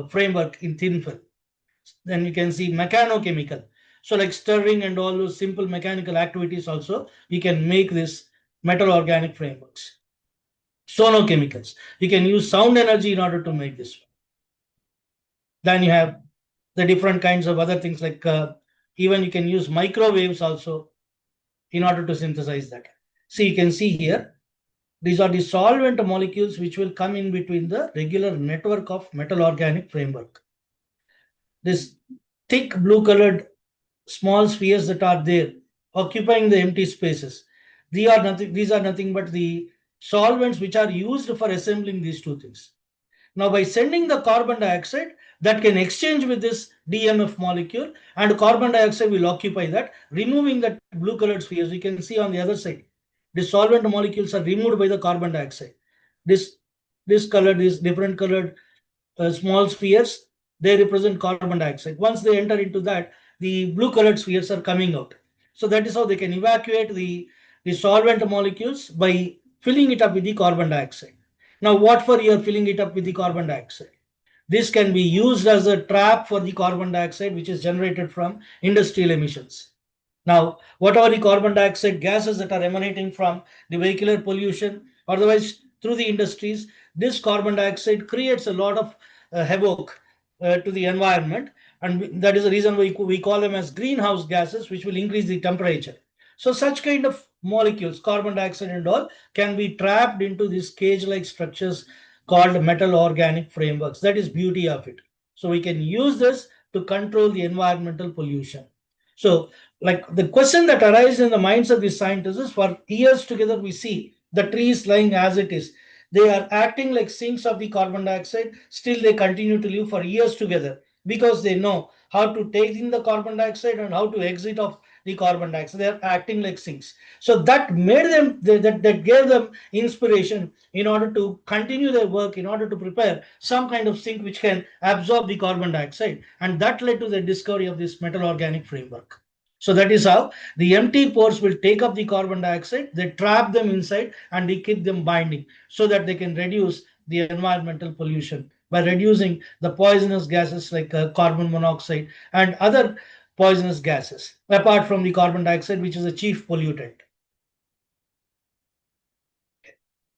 B: framework in thin film. Then you can see mechanochemical. So like stirring and all those simple mechanical activities also, you can make this metal organic frameworks. Sonochemicals. You can use sound energy in order to make this. Then you have the different kinds of other things like even you can use microwaves also in order to synthesize that. So you can see here, these are the solvent molecules which will come in between the regular network of metal organic framework. This thick blue colored small spheres that are there occupying the empty spaces, these are nothing but the solvents which are used for assembling these two things. Now by sending the carbon dioxide, that can exchange with this DMF molecule, and carbon dioxide will occupy that, removing that blue colored spheres. You can see on the other side, the solvent molecules are removed by the carbon dioxide. This colored, these different colored small spheres, they represent carbon dioxide. Once they enter into that, the blue colored spheres are coming out. So that is how they can evacuate the solvent molecules by filling it up with the carbon dioxide. Now, what for you are filling it up with the carbon dioxide? This can be used as a trap for the carbon dioxide which is generated from industrial emissions. Now, whatever the carbon dioxide gases that are emanating from the vehicular pollution, otherwise through the industries, this carbon dioxide creates a lot of havoc to the environment, and that is the reason we call them as greenhouse gases, which will increase the temperature. So such kind of molecules, carbon dioxide and all, can be trapped into these cage-like structures called metal organic frameworks. That is beauty of it. So we can use this to control the environmental pollution. So like the question that arises in the minds of these scientists is, for years together we see the trees lying as it is. They are acting like sinks of the carbon dioxide. Still they continue to live for years together because they know how to take in the carbon dioxide and how to exit of the carbon dioxide. They are acting like sinks. So that made them, that gave them inspiration in order to continue their work, in order to prepare some kind of sink which can absorb the carbon dioxide. And that led to the discovery of this metal organic framework. So that is how the empty pores will take up the carbon dioxide, they trap them inside, and they keep them binding so that they can reduce the environmental pollution by reducing the poisonous gases like carbon monoxide and other poisonous gases, apart from the carbon dioxide, which is a chief pollutant.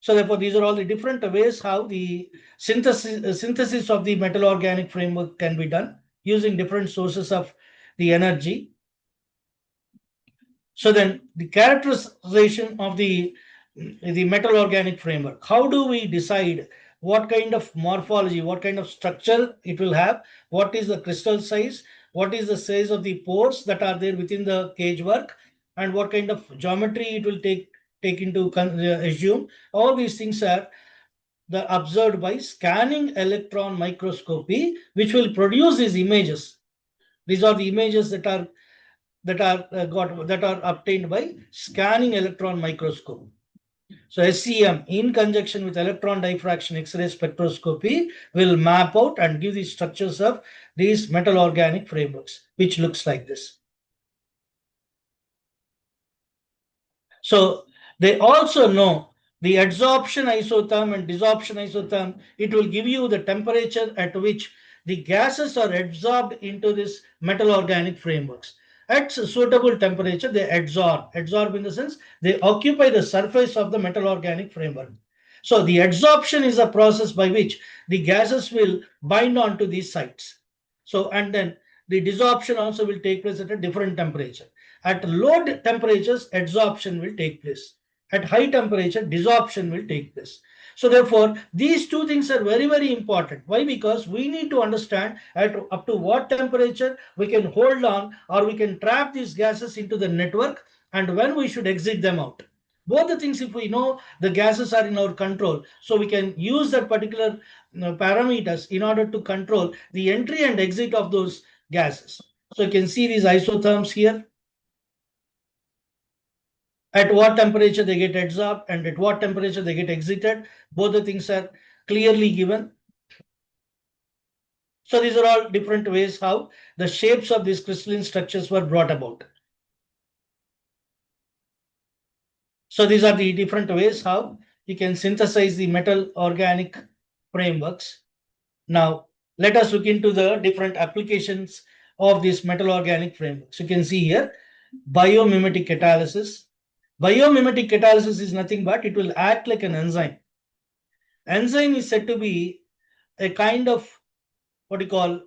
B: So therefore, these are all the different ways how the synthesis of the metal organic framework can be done using different sources of the energy. So then the characterization of the metal organic framework. How do we decide what kind of morphology, what kind of structure it will have? What is the crystal size? What is the size of the pores that are there within the cage work? And what kind of geometry it will take into assume? All these things are observed by scanning electron microscopy, which will produce these images. These are the images that are obtained by scanning electron microscope. So SEM, in conjunction with electron diffraction X-ray spectroscopy, will map out and give the structures of these metal organic frameworks, which looks like this. So they also know the adsorption isotherm and desorption isotherm, it will give you the temperature at which the gases are adsorbed into this metal organic frameworks. At suitable temperature, they adsorb. Adsorb in the sense they occupy the surface of the metal organic framework. So the adsorption is a process by which the gases will bind onto these sites. So, and then the desorption also will take place at a different temperature. At low temperatures, adsorption will take place. At high temperature, desorption will take place. So therefore, these two things are very, very important. Why? Because we need to understand at up to what temperature we can hold on or we can trap these gases into the network and when we should exit them out. Both the things, if we know the gases are in our control, so we can use that particular parameters in order to control the entry and exit of those gases. So you can see these isotherms here. At what temperature they get adsorbed and at what temperature they get exited. Both the things are clearly given. So these are all different ways how the shapes of these crystalline structures were brought about. So these are the different ways how you can synthesize the metal organic frameworks. Now, let us look into the different applications of this metal organic frameworks. You can see here biomimetic catalysis. Biomimetic catalysis is nothing but it will act like an enzyme. Enzyme is said to be a kind of what you call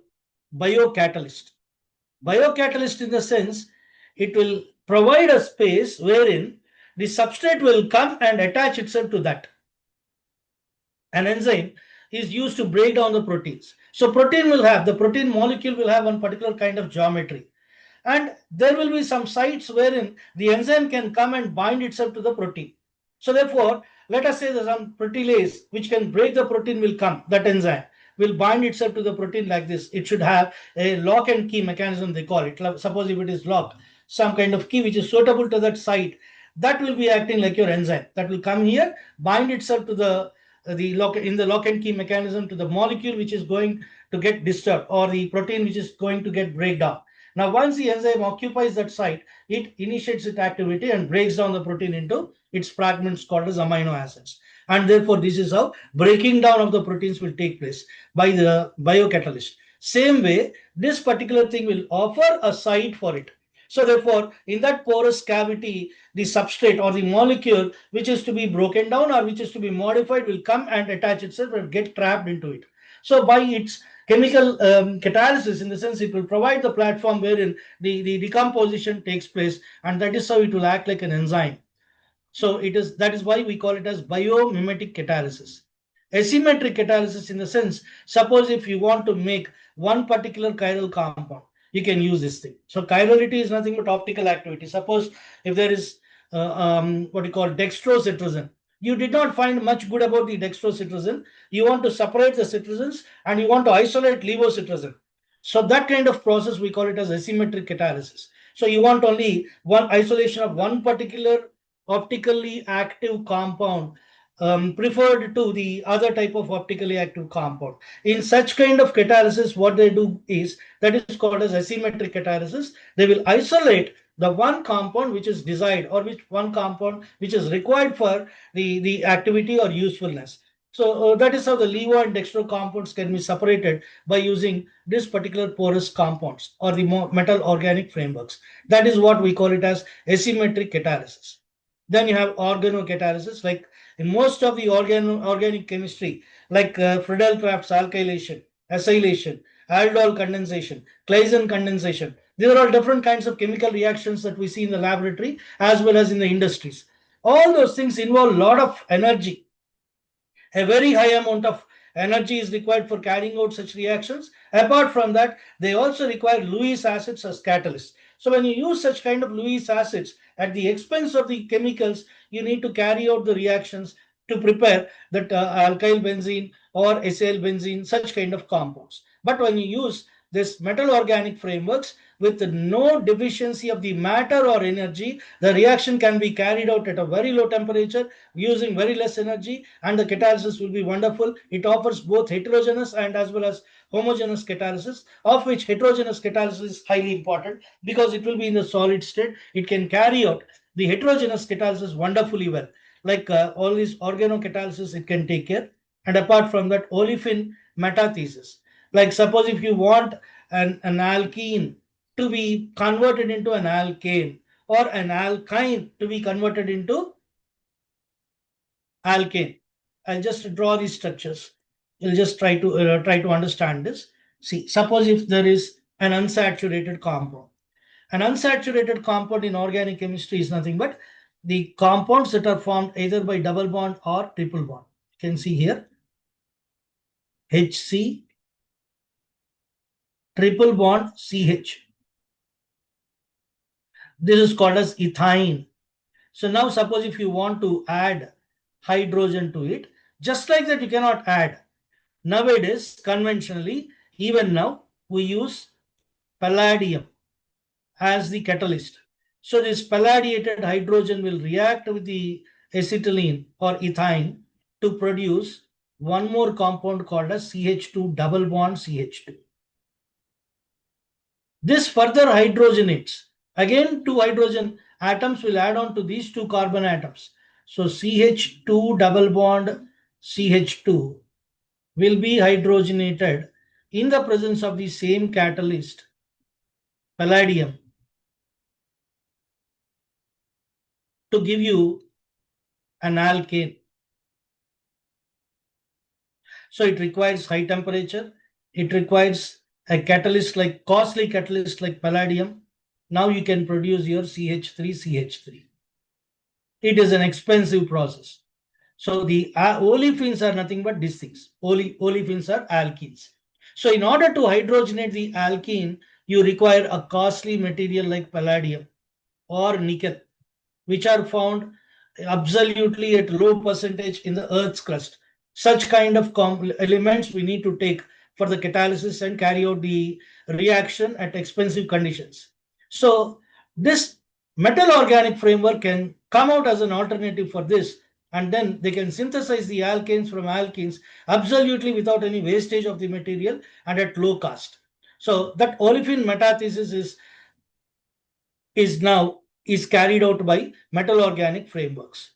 B: biocatalyst. Biocatalyst in the sense it will provide a space wherein the substrate will come and attach itself to that. An enzyme is used to break down the proteins. So the protein molecule will have one particular kind of geometry. And there will be some sites wherein the enzyme can come and bind itself to the protein. So therefore, let us say that some protease which can break the protein will come, that enzyme will bind itself to the protein like this. It should have a lock and key mechanism, they call it. Suppose if it is locked, some kind of key which is suitable to that site, that will be acting like your enzyme. That will come here, bind itself to the lock and key mechanism to the molecule which is going to get disturbed or the protein which is going to get break down. Now, once the enzyme occupies that site, it initiates its activity and breaks down the protein into its fragments called as amino acids. And therefore, this is how breaking down of the proteins will take place by the biocatalyst. Same way, this particular thing will offer a site for it. So therefore, in that porous cavity, the substrate or the molecule which is to be broken down or which is to be modified will come and attach itself and get trapped into it. So by its chemical catalysis, in the sense it will provide the platform wherein the decomposition takes place, and that is how it will act like an enzyme. So that is why we call it as biomimetic catalysis. Asymmetric catalysis in the sense, suppose if you want to make one particular chiral compound, you can use this thing. So chirality is nothing but optical activity. Suppose if there is what you call dextrocitrazine, you did not find much good about the dextrocitrazine. You want to separate the citrazines and you want to isolate levocitrazine. So that kind of process we call it as asymmetric catalysis. So you want only one isolation of one particular optically active compound preferred to the other type of optically active compound. In such kind of catalysis, what they do is that is called as asymmetric catalysis. They will isolate the one compound which is desired or which one compound which is required for the activity or usefulness. So that is how the levo and dextro compounds can be separated by using this particular porous compounds or the metal organic frameworks. That is what we call it as asymmetric catalysis. Then you have organocatalysis, like in most of the organic chemistry, like Friedel-Crafts alkylation, acylation, aldol condensation, Claisen condensation. These are all different kinds of chemical reactions that we see in the laboratory as well as in the industries. All those things involve a lot of energy. A very high amount of energy is required for carrying out such reactions. Apart from that, they also require Lewis acids as catalysts. So when you use such kind of Lewis acids at the expense of the chemicals, you need to carry out the reactions to prepare that alkyl benzene or acyl benzene, such kind of compounds. But when you use this metal organic frameworks with no deficiency of the matter or energy, the reaction can be carried out at a very low temperature using very less energy, and the catalysis will be wonderful. It offers both heterogeneous and as well as homogeneous catalysis, of which heterogeneous catalysis is highly important because it will be in the solid state. It can carry out the heterogeneous catalysis wonderfully well. like all these organocatalysis it can take care. And apart from that, olefin metathesis. Like suppose if you want an alkene to be converted into an alkane, or an alkyne to be converted into alkane. I'll just draw these structures. You'll just try to understand this. See, suppose if there is an unsaturated compound. An unsaturated compound in organic chemistry is nothing but the compounds that are formed either by double bond or triple bond. You can see here HC, triple bond CH. This is called as ethyne. So now suppose if you want to add hydrogen to it, just like that you cannot add. Nowadays, conventionally, even now, we use palladium as the catalyst. So this palladiated hydrogen will react with the acetylene or ethyne to produce one more compound called as CH2 double bond CH2. This further hydrogenates. Again, two hydrogen atoms will add on to these two carbon atoms. So CH2 double bond CH2 will be hydrogenated in the presence of the same catalyst, palladium, to give you an alkane. So it requires high temperature. It requires a catalyst like costly catalyst like palladium. Now you can produce your CH3CH3. It is an expensive process. So the olefins are nothing but these things. Olefins are alkenes. So in order to hydrogenate the alkene, you require a costly material like palladium or nickel, which are found absolutely at low percentage in the Earth's crust. Such kind of elements we need to take for the catalysis and carry out the reaction at expensive conditions. So this metal organic framework can come out as an alternative for this, and then they can synthesize the alkanes from alkenes absolutely without any wastage of the material and at low cost. So that olefin metathesis is carried out by metal organic frameworks.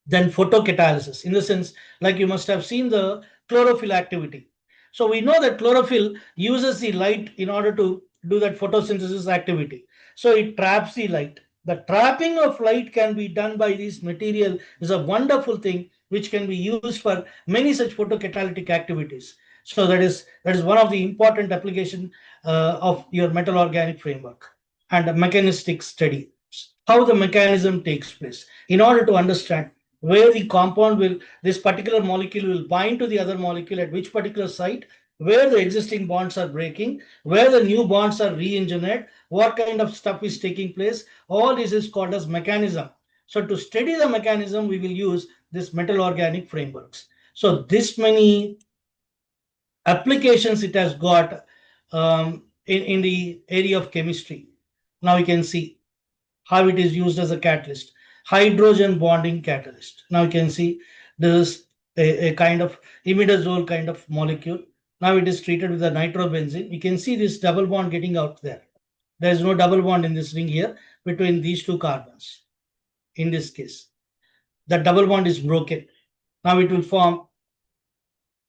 B: Then photocatalysis, in the sense, like you must have seen the chlorophyll activity. So we know that chlorophyll uses the light in order to do that photosynthesis activity. So it traps the light. The trapping of light can be done by this material is a wonderful thing which can be used for many such photocatalytic activities. So that is one of the important application of your metal organic framework. And a mechanistic study, how the mechanism takes place in order to understand where the compound will, this particular molecule will bind to the other molecule at which particular site, where the existing bonds are breaking, where the new bonds are re-engineered, what kind of stuff is taking place. All this is called as mechanism. So to study the mechanism, we will use this metal organic frameworks. So this many applications it has got in the area of chemistry. Now you can see how it is used as a catalyst. Hydrogen bonding catalyst. Now you can see this is a kind of imidazole kind of molecule. Now it is treated with a nitrobenzene. You can see this double bond getting out there. There is no double bond in this ring here between these two carbons. In this case, the double bond is broken. Now it will form,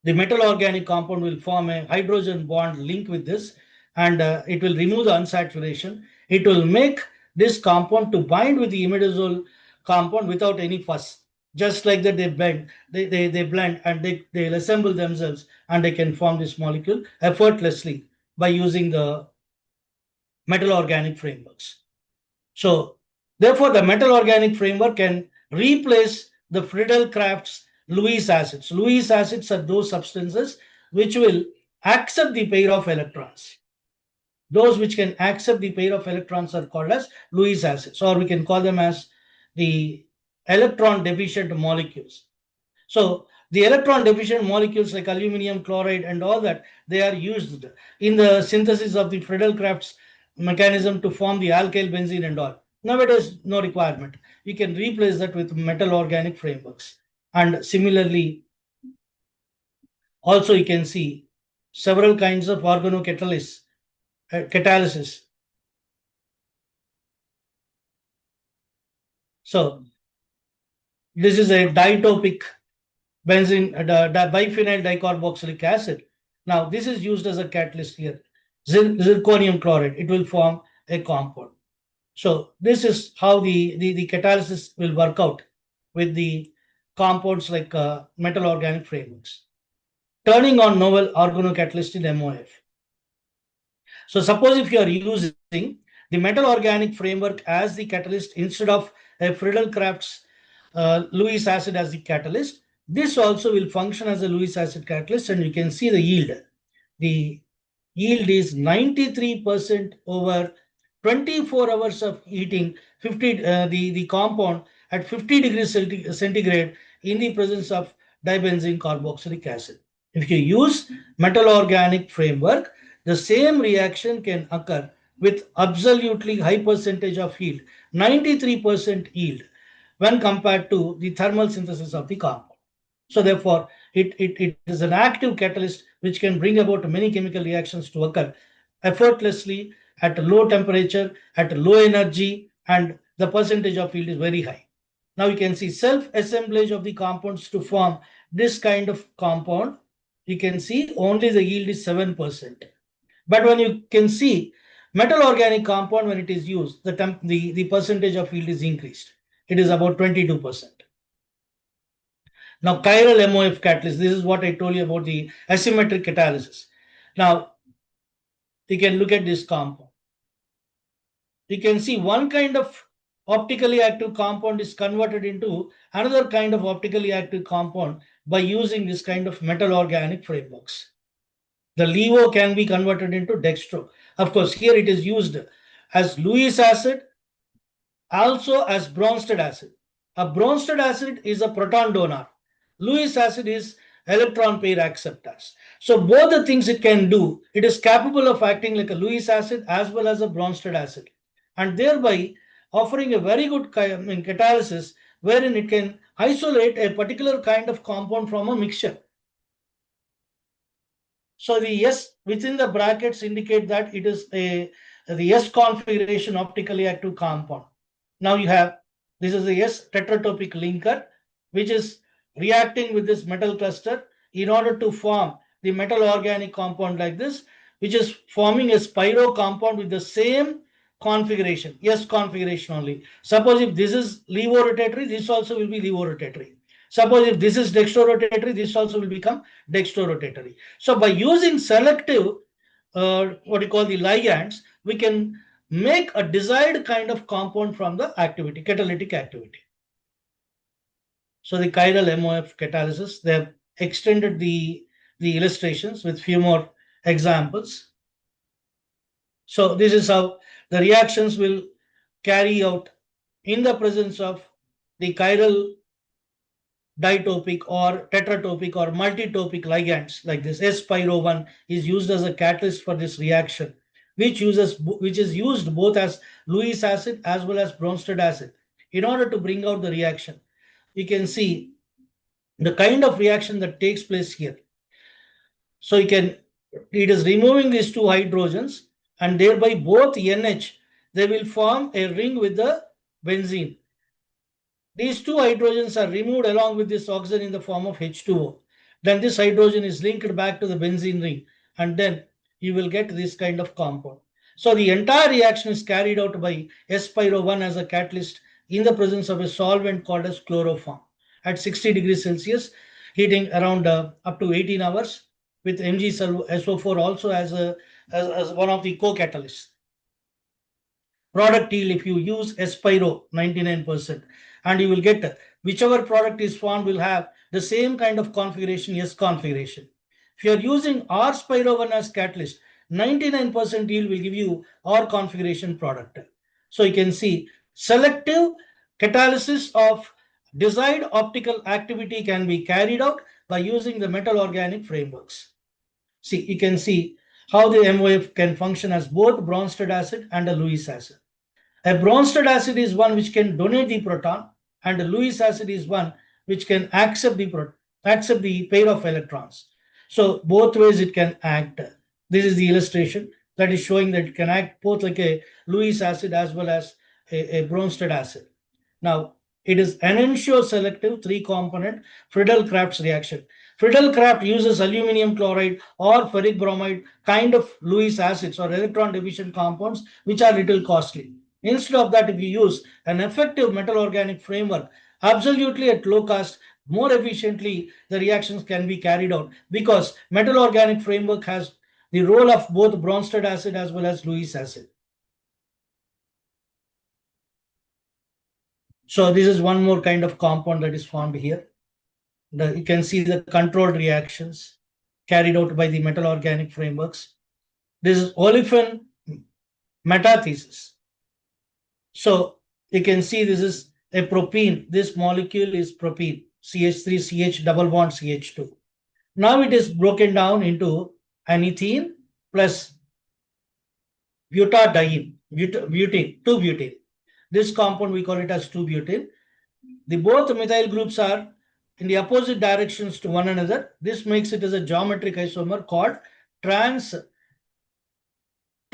B: the metal organic compound will form a hydrogen bond link with this, and it will remove the unsaturation. It will make this compound to bind with the imidazole compound without any fuss. Just like that, they blend and they'll assemble themselves and they can form this molecule effortlessly by using the metal organic frameworks. So, therefore, the metal organic framework can replace the Friedel-Crafts Lewis acids. Lewis acids are those substances which will accept the pair of electrons. Those which can accept the pair of electrons are called as Lewis acids, or we can call them as the electron deficient molecules. So the electron deficient molecules like aluminum chloride and all that, they are used in the synthesis of the Friedel-Crafts mechanism to form the alkyl benzene and all. Nowadays, no requirement. You can replace that with metal organic frameworks. And similarly, also you can see several kinds of organocatalysis. Catalysis. So This is a ditopic benzene, biphenyl dicarboxylic acid. Now, this is used as a catalyst here. Zirconium chloride, it will form a compound. So, this is how the catalysis will work out with the compounds like metal organic frameworks. Turning on novel organocatalyst in MOF. So, suppose if you are using the metal organic framework as the catalyst instead of a Friedel-Crafts Lewis acid as the catalyst, this also will function as a Lewis acid catalyst, and you can see the yield. The yield is 93% over 24 hours of heating 50 the compound at 50 degrees centigrade in the presence of dibenzene carboxylic acid. If you use metal organic framework, the same reaction can occur with absolutely high percentage of yield, 93% yield, when compared to the thermal synthesis of the compound. So therefore, it is an active catalyst which can bring about many chemical reactions to occur effortlessly at a low temperature, at a low energy, and the percentage of yield is very high. Now you can see self-assemblage of the compounds to form this kind of compound. You can see only the yield is 7%. But when you can see metal organic compound, when it is used, the percentage of yield is increased. It is about 22%. Now, chiral MOF catalyst, this is what I told you about the asymmetric catalysis. Now, you can look at this compound. You can see one kind of optically active compound is converted into another kind of optically active compound by using this kind of metal organic frameworks. The LEVO can be converted into dextro. Of course, here it is used as Lewis acid, also as Bronsted acid. A Bronsted acid is a proton donor. Lewis acid is electron pair acceptors. So both the things it can do, it is capable of acting like a Lewis acid as well as a Bronsted acid, and thereby offering a very good catalysis wherein it can isolate a particular kind of compound from a mixture. So the S within the brackets indicate that it is the S configuration optically active compound. Now you have, this is the S tetratopic linker, which is reacting with this metal cluster in order to form the metal organic compound like this, which is forming a spiro compound with the same configuration, S configuration only. Suppose if this is levorotatory, this also will be levorotatory. Suppose if this is dextrorotatory, this also will become dextrorotatory. So by using selective, what you call the ligands, we can make a desired kind of compound from the activity, catalytic activity. So the chiral MOF catalysis, they have extended the illustrations with few more examples. So this is how the reactions will carry out in the presence of the chiral ditopic or tetratopic or multitopic ligands like this. S-pyro1 is used as a catalyst for this reaction, which is used both as Lewis acid as well as Bronsted acid in order to bring out the reaction. You can see the kind of reaction that takes place here. So it is removing these two hydrogens, and thereby both NH, they will form a ring with the benzene. These two hydrogens are removed along with this oxygen in the form of H2O. Then this hydrogen is linked back to the benzene ring, and then you will get this kind of compound. So the entire reaction is carried out by S-pyro1 as a catalyst in the presence of a solvent called as chloroform at 60 degrees Celsius, heating around up to 18 hours, with MgSO4 also as one of the co-catalysts. Product yield, if you use S-pyro 99%, and you will get whichever product is formed will have the same kind of configuration, S configuration. If you are using R-pyro1 as catalyst, 99% yield will give you R configuration product. So you can see selective catalysis of desired optical activity can be carried out by using the metal organic frameworks. See, you can see how the MOF can function as both Bronsted acid and a Lewis acid. A Bronsted acid is one which can donate the proton, and a Lewis acid is one which can accept the pair of electrons. So both ways it can act. This is the illustration that is showing that it can act both like a Lewis acid as well as a Bronsted acid. Now, It is enantioselective three-component Friedel-Crafts reaction. Friedel-Crafts uses aluminum chloride or ferric bromide kind of Lewis acids or electron deficient compounds, which are little costly. Instead of that, if you use an effective metal organic framework, absolutely at low cost, more efficiently the reactions can be carried out, because metal organic framework has the role of both Bronsted acid as well as Lewis acid. So this is one more kind of compound that is formed here. You can see the controlled reactions carried out by the metal organic frameworks. This is olefin metathesis. So you can see this is a propene. This molecule is propene, CH3CH double bond CH2. Now it is broken down into an ethene plus butadiene, butane, 2-butane. This compound we call it as 2-butane. The both methyl groups are in the opposite directions to one another. This makes it as a geometric isomer called trans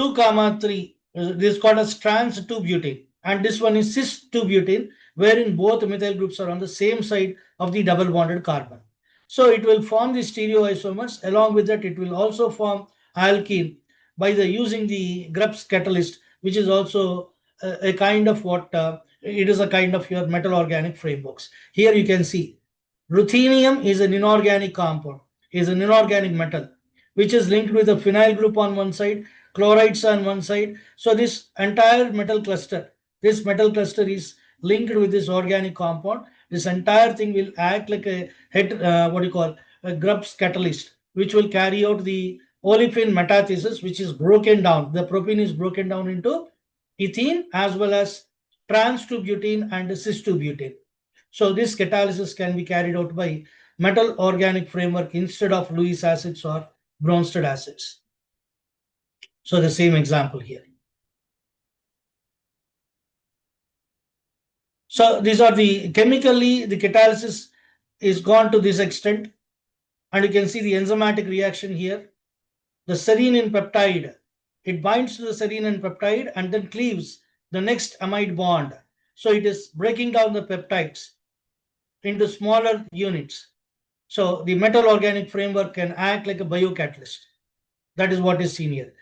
B: 2,3. This is called as trans 2-butane. And this one is cis 2-butane, wherein both methyl groups are on the same side of the double bonded carbon. So it will form the stereoisomers. Along with that, it will also form alkene by the using the Grubbs catalyst, which is also a kind of what it is a kind of your metal organic frameworks. Here you can see ruthenium is an inorganic compound, is an inorganic metal, which is linked with a phenyl group on one side, chlorides on one side. So this entire metal cluster is linked with this organic compound. This entire thing will act like a a Grubbs catalyst, which will carry out the olefin metathesis, which is broken down. The propene is broken down into ethene as well as trans 2-butane and cis 2-butane. So this catalysis can be carried out by metal organic framework instead of Lewis acids or Bronsted acids. So the same example here. So these are the chemically, the catalysis is gone to this extent, and you can see the enzymatic reaction here. The serine in peptide, it binds to the serine in peptide and then cleaves the next amide bond. So it is breaking down the peptides into smaller units. So the metal organic framework can act like a biocatalyst. That is what is seen here.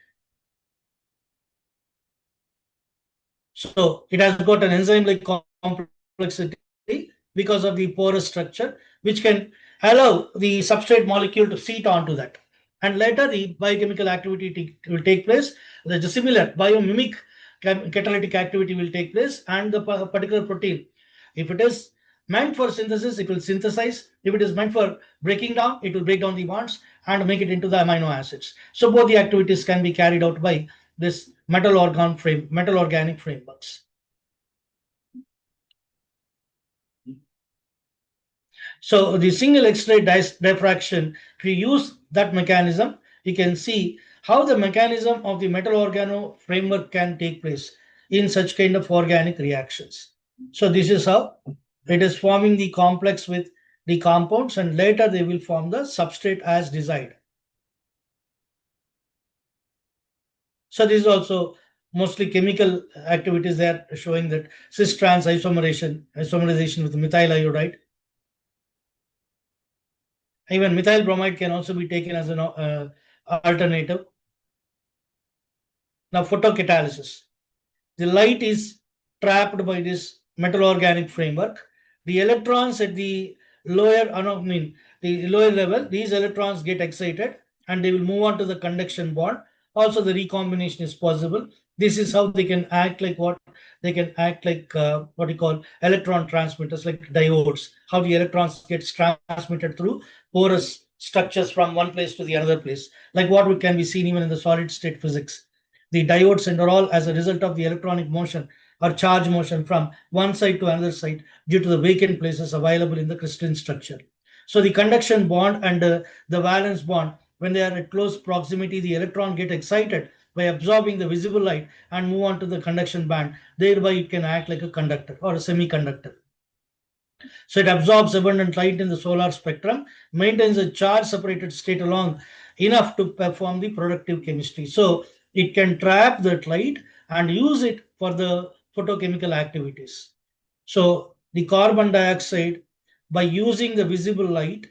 B: So it has got an enzyme-like complexity because of the porous structure, which can allow the substrate molecule to seat onto that. And later the biochemical activity will take place. The similar biomimic catalytic activity will take place, and the particular protein, if it is meant for synthesis, it will synthesize. If it is meant for breaking down, it will break down the bonds and make it into the amino acids. So both the activities can be carried out by this metal organic frameworks. So the single X-ray diffraction, if you use that mechanism, you can see how the mechanism of the metal organo framework can take place in such kind of organic reactions. So this is how it is forming the complex with the compounds, and later they will form the substrate as desired. So this is also mostly chemical activities. They are showing that cis trans isomerization with methyl iodide. Even methyl bromide can also be taken as an alternative. Now, photocatalysis. The light is trapped by this metal organic framework. The electrons at the lower level, these electrons get excited and they will move on to the conduction bond. Also, the recombination is possible. This is how they can act like what? They can act like what we call electron transmitters, like diodes. How the electrons gets transmitted through porous structures from one place to the other place, like what we can be seen even in the solid state physics. The diodes and all as a result of the electronic motion or charge motion from one side to another side due to the vacant places available in the crystalline structure. So the conduction bond and the valence bond, when they are at close proximity, the electron get excited by absorbing the visible light and move on to the conduction band. Thereby it can act like a conductor or a semiconductor. So it absorbs abundant light in the solar spectrum, maintains a charge separated state along enough to perform the productive chemistry. So it can trap that light and use it for the photochemical activities. So the carbon dioxide by using the visible light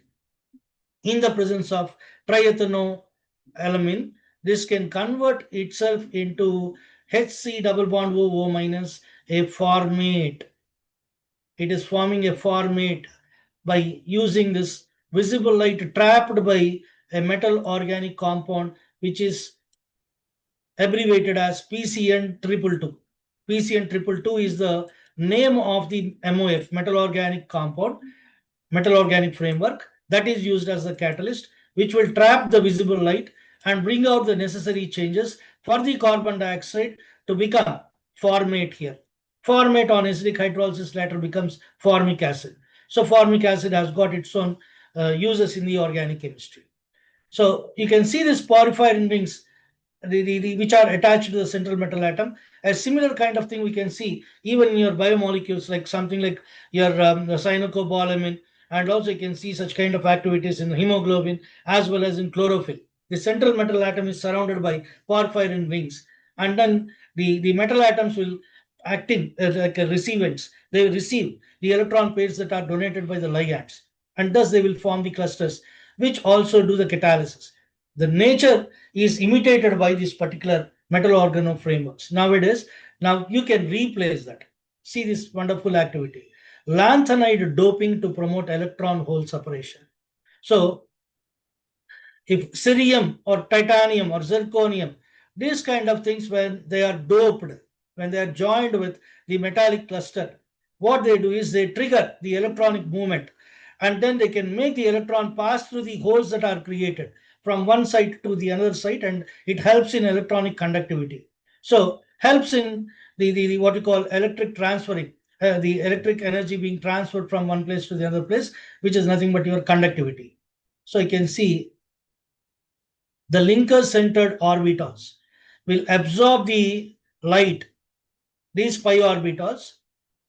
B: in the presence of triethanoalamine. This can convert itself into HC double bond O minus, a formate. It is forming a formate by using this visible light trapped by a metal organic compound, which is abbreviated as PCN triple two. PCN triple two is the name of the MOF, metal organic compound, metal organic framework, that is used as the catalyst, which will trap the visible light and bring out the necessary changes for the carbon dioxide to become formate here. Formate on acidic hydrolysis later becomes formic acid. So formic acid has got its own uses in the organic chemistry. So you can see these porphyrin rings, which are attached to the central metal atom. A similar kind of thing we can see even in your biomolecules, like something like your cyanocobalamin, and also you can see such kind of activities in hemoglobin as well as in chlorophyll. The central metal atom is surrounded by porphyrin rings, and then the metal atoms will acting as like a recipients. They receive the electron pairs that are donated by the ligands, and thus they will form the clusters, which also do the catalysis. The nature is imitated by this particular metal organo frameworks. Nowadays, now you can replace that. See this wonderful activity. Lanthanide doping to promote electron hole separation. So if cerium or titanium or zirconium, these kind of things, when they are doped, when they are joined with the metallic cluster, what they do is they trigger the electronic movement, and then they can make the electron pass through the holes that are created from one side to the other side, and it helps in electronic conductivity. So helps in the what we call electric transferring, the electric energy being transferred from one place to the other place, which is nothing but your conductivity. So you can see the linker-centered orbitals will absorb the light, these pi orbitals,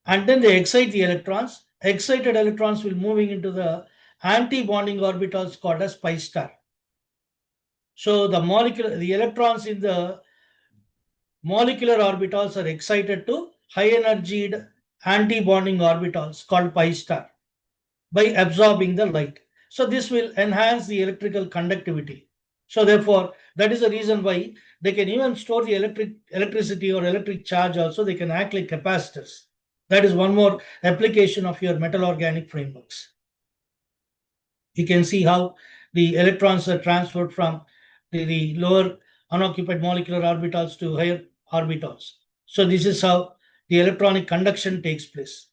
B: and then they excite the electrons. Excited electrons will moving into the anti-bonding orbitals called as pi star. So the electrons in the molecular orbitals are excited to high-energied anti-bonding orbitals called pi star by absorbing the light. So this will enhance the electrical conductivity. So therefore, that is the reason why they can even store the electricity or electric charge also. They can act like capacitors. That is one more application of your metal organic frameworks. You can see how the electrons are transferred from the lower unoccupied molecular orbitals to higher orbitals. So this is how the electronic conduction takes place.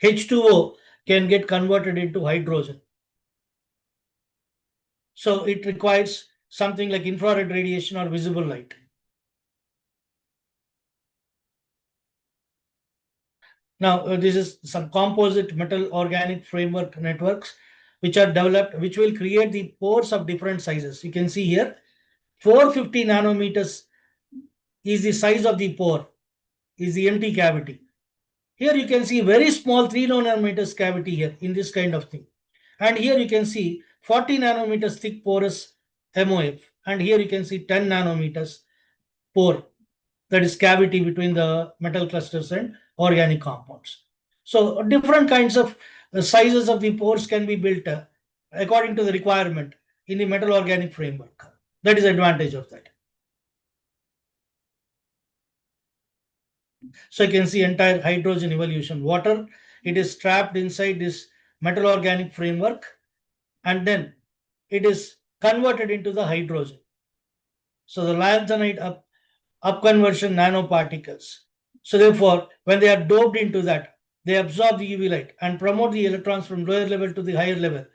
B: H2O can get converted into hydrogen. So it requires something like infrared radiation or visible light. Now, this is some composite metal organic framework networks which are developed, which will create the pores of different sizes. You can see here, 450 nanometers is the size of the pore, is the empty cavity. Here you can see very small 3 nanometers cavity here in this kind of thing. And here you can see 40 nanometers thick porous MOF. And here you can see 10 nanometers pore, that is cavity between the metal clusters and organic compounds. So different kinds of sizes of the pores can be built according to the requirement in the metal organic framework. That is the advantage of that. So you can see entire hydrogen evolution. Water, it is trapped inside this metal organic framework, and then it is converted into the hydrogen. So the lanthanide up conversion nanoparticles. So therefore, when they are doped into that, they absorb the UV light and promote the electrons from lower level to the higher level.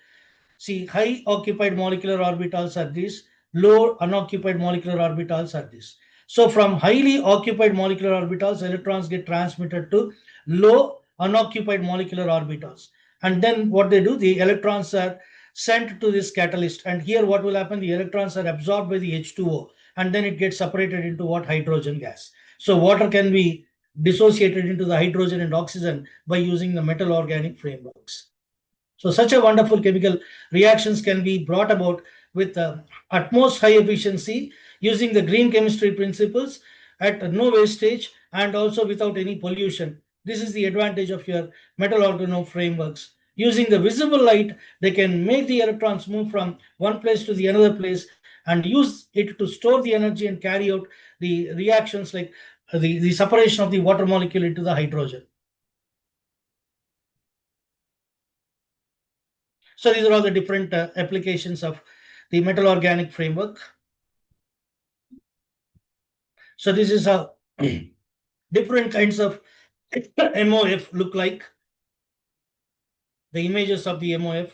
B: See, high occupied molecular orbitals are these, low unoccupied molecular orbitals are these. So from highly occupied molecular orbitals, electrons get transmitted to low unoccupied molecular orbitals. And then what they do, the electrons are sent to this catalyst. And here what will happen, the electrons are absorbed by the H2O, and then it gets separated into what, hydrogen gas. So water can be dissociated into the hydrogen and oxygen by using the metal organic frameworks. So such a wonderful chemical reactions can be brought about with utmost high efficiency using the green chemistry principles at no wastage and also without any pollution This is the advantage of your metal organo frameworks. Using the visible light, they can make the electrons move from one place to the another place and use it to store the energy and carry out the reactions like the separation of the water molecule into the hydrogen. So these are all the different applications of the metal organic framework. So this is how different kinds of MOF look like. The images of the MOF.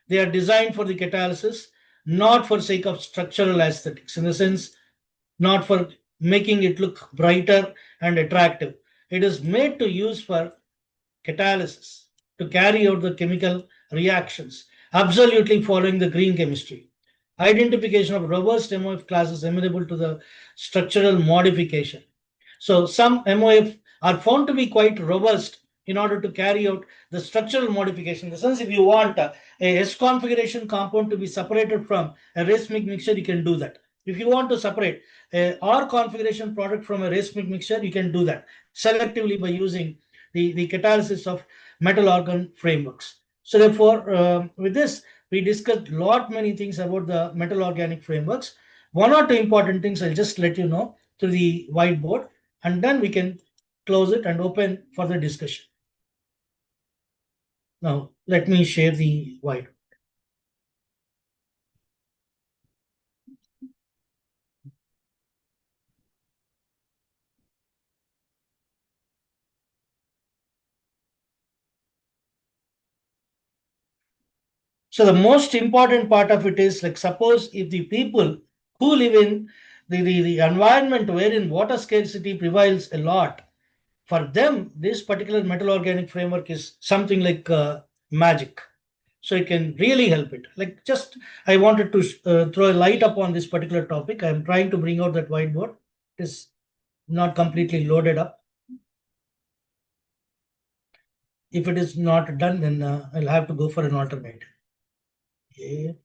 B: They are designed for the catalysis, not for sake of structural aesthetics, in the sense, not for making it look brighter and attractive. It is made to use for catalysis, to carry out the chemical reactions, absolutely following the green chemistry. Identification of robust MOF classes amenable to the structural modification. So some MOF are found to be quite robust in order to carry out the structural modification. In the sense, if you want a S configuration compound to be separated from a racemic mixture, you can do that. If you want to separate a R configuration product from a racemic mixture, you can do that selectively by using the catalysis of metal organ frameworks. So therefore, with this, we discussed lot many things about the metal organic frameworks. One or two important things I'll just let you know through the whiteboard, and then we can close it and open for the discussion. Now, let me share the whiteboard. So the most important part of it is, like, suppose if the people who live in the environment wherein water scarcity prevails a lot, for them, this particular metal organic framework is something like magic. So it can really help it. Like, just I wanted to throw a light upon this particular topic. I'm trying to bring out that whiteboard. It is not completely loaded up. If it is not done, then I'll have to go for an alternate. Okay.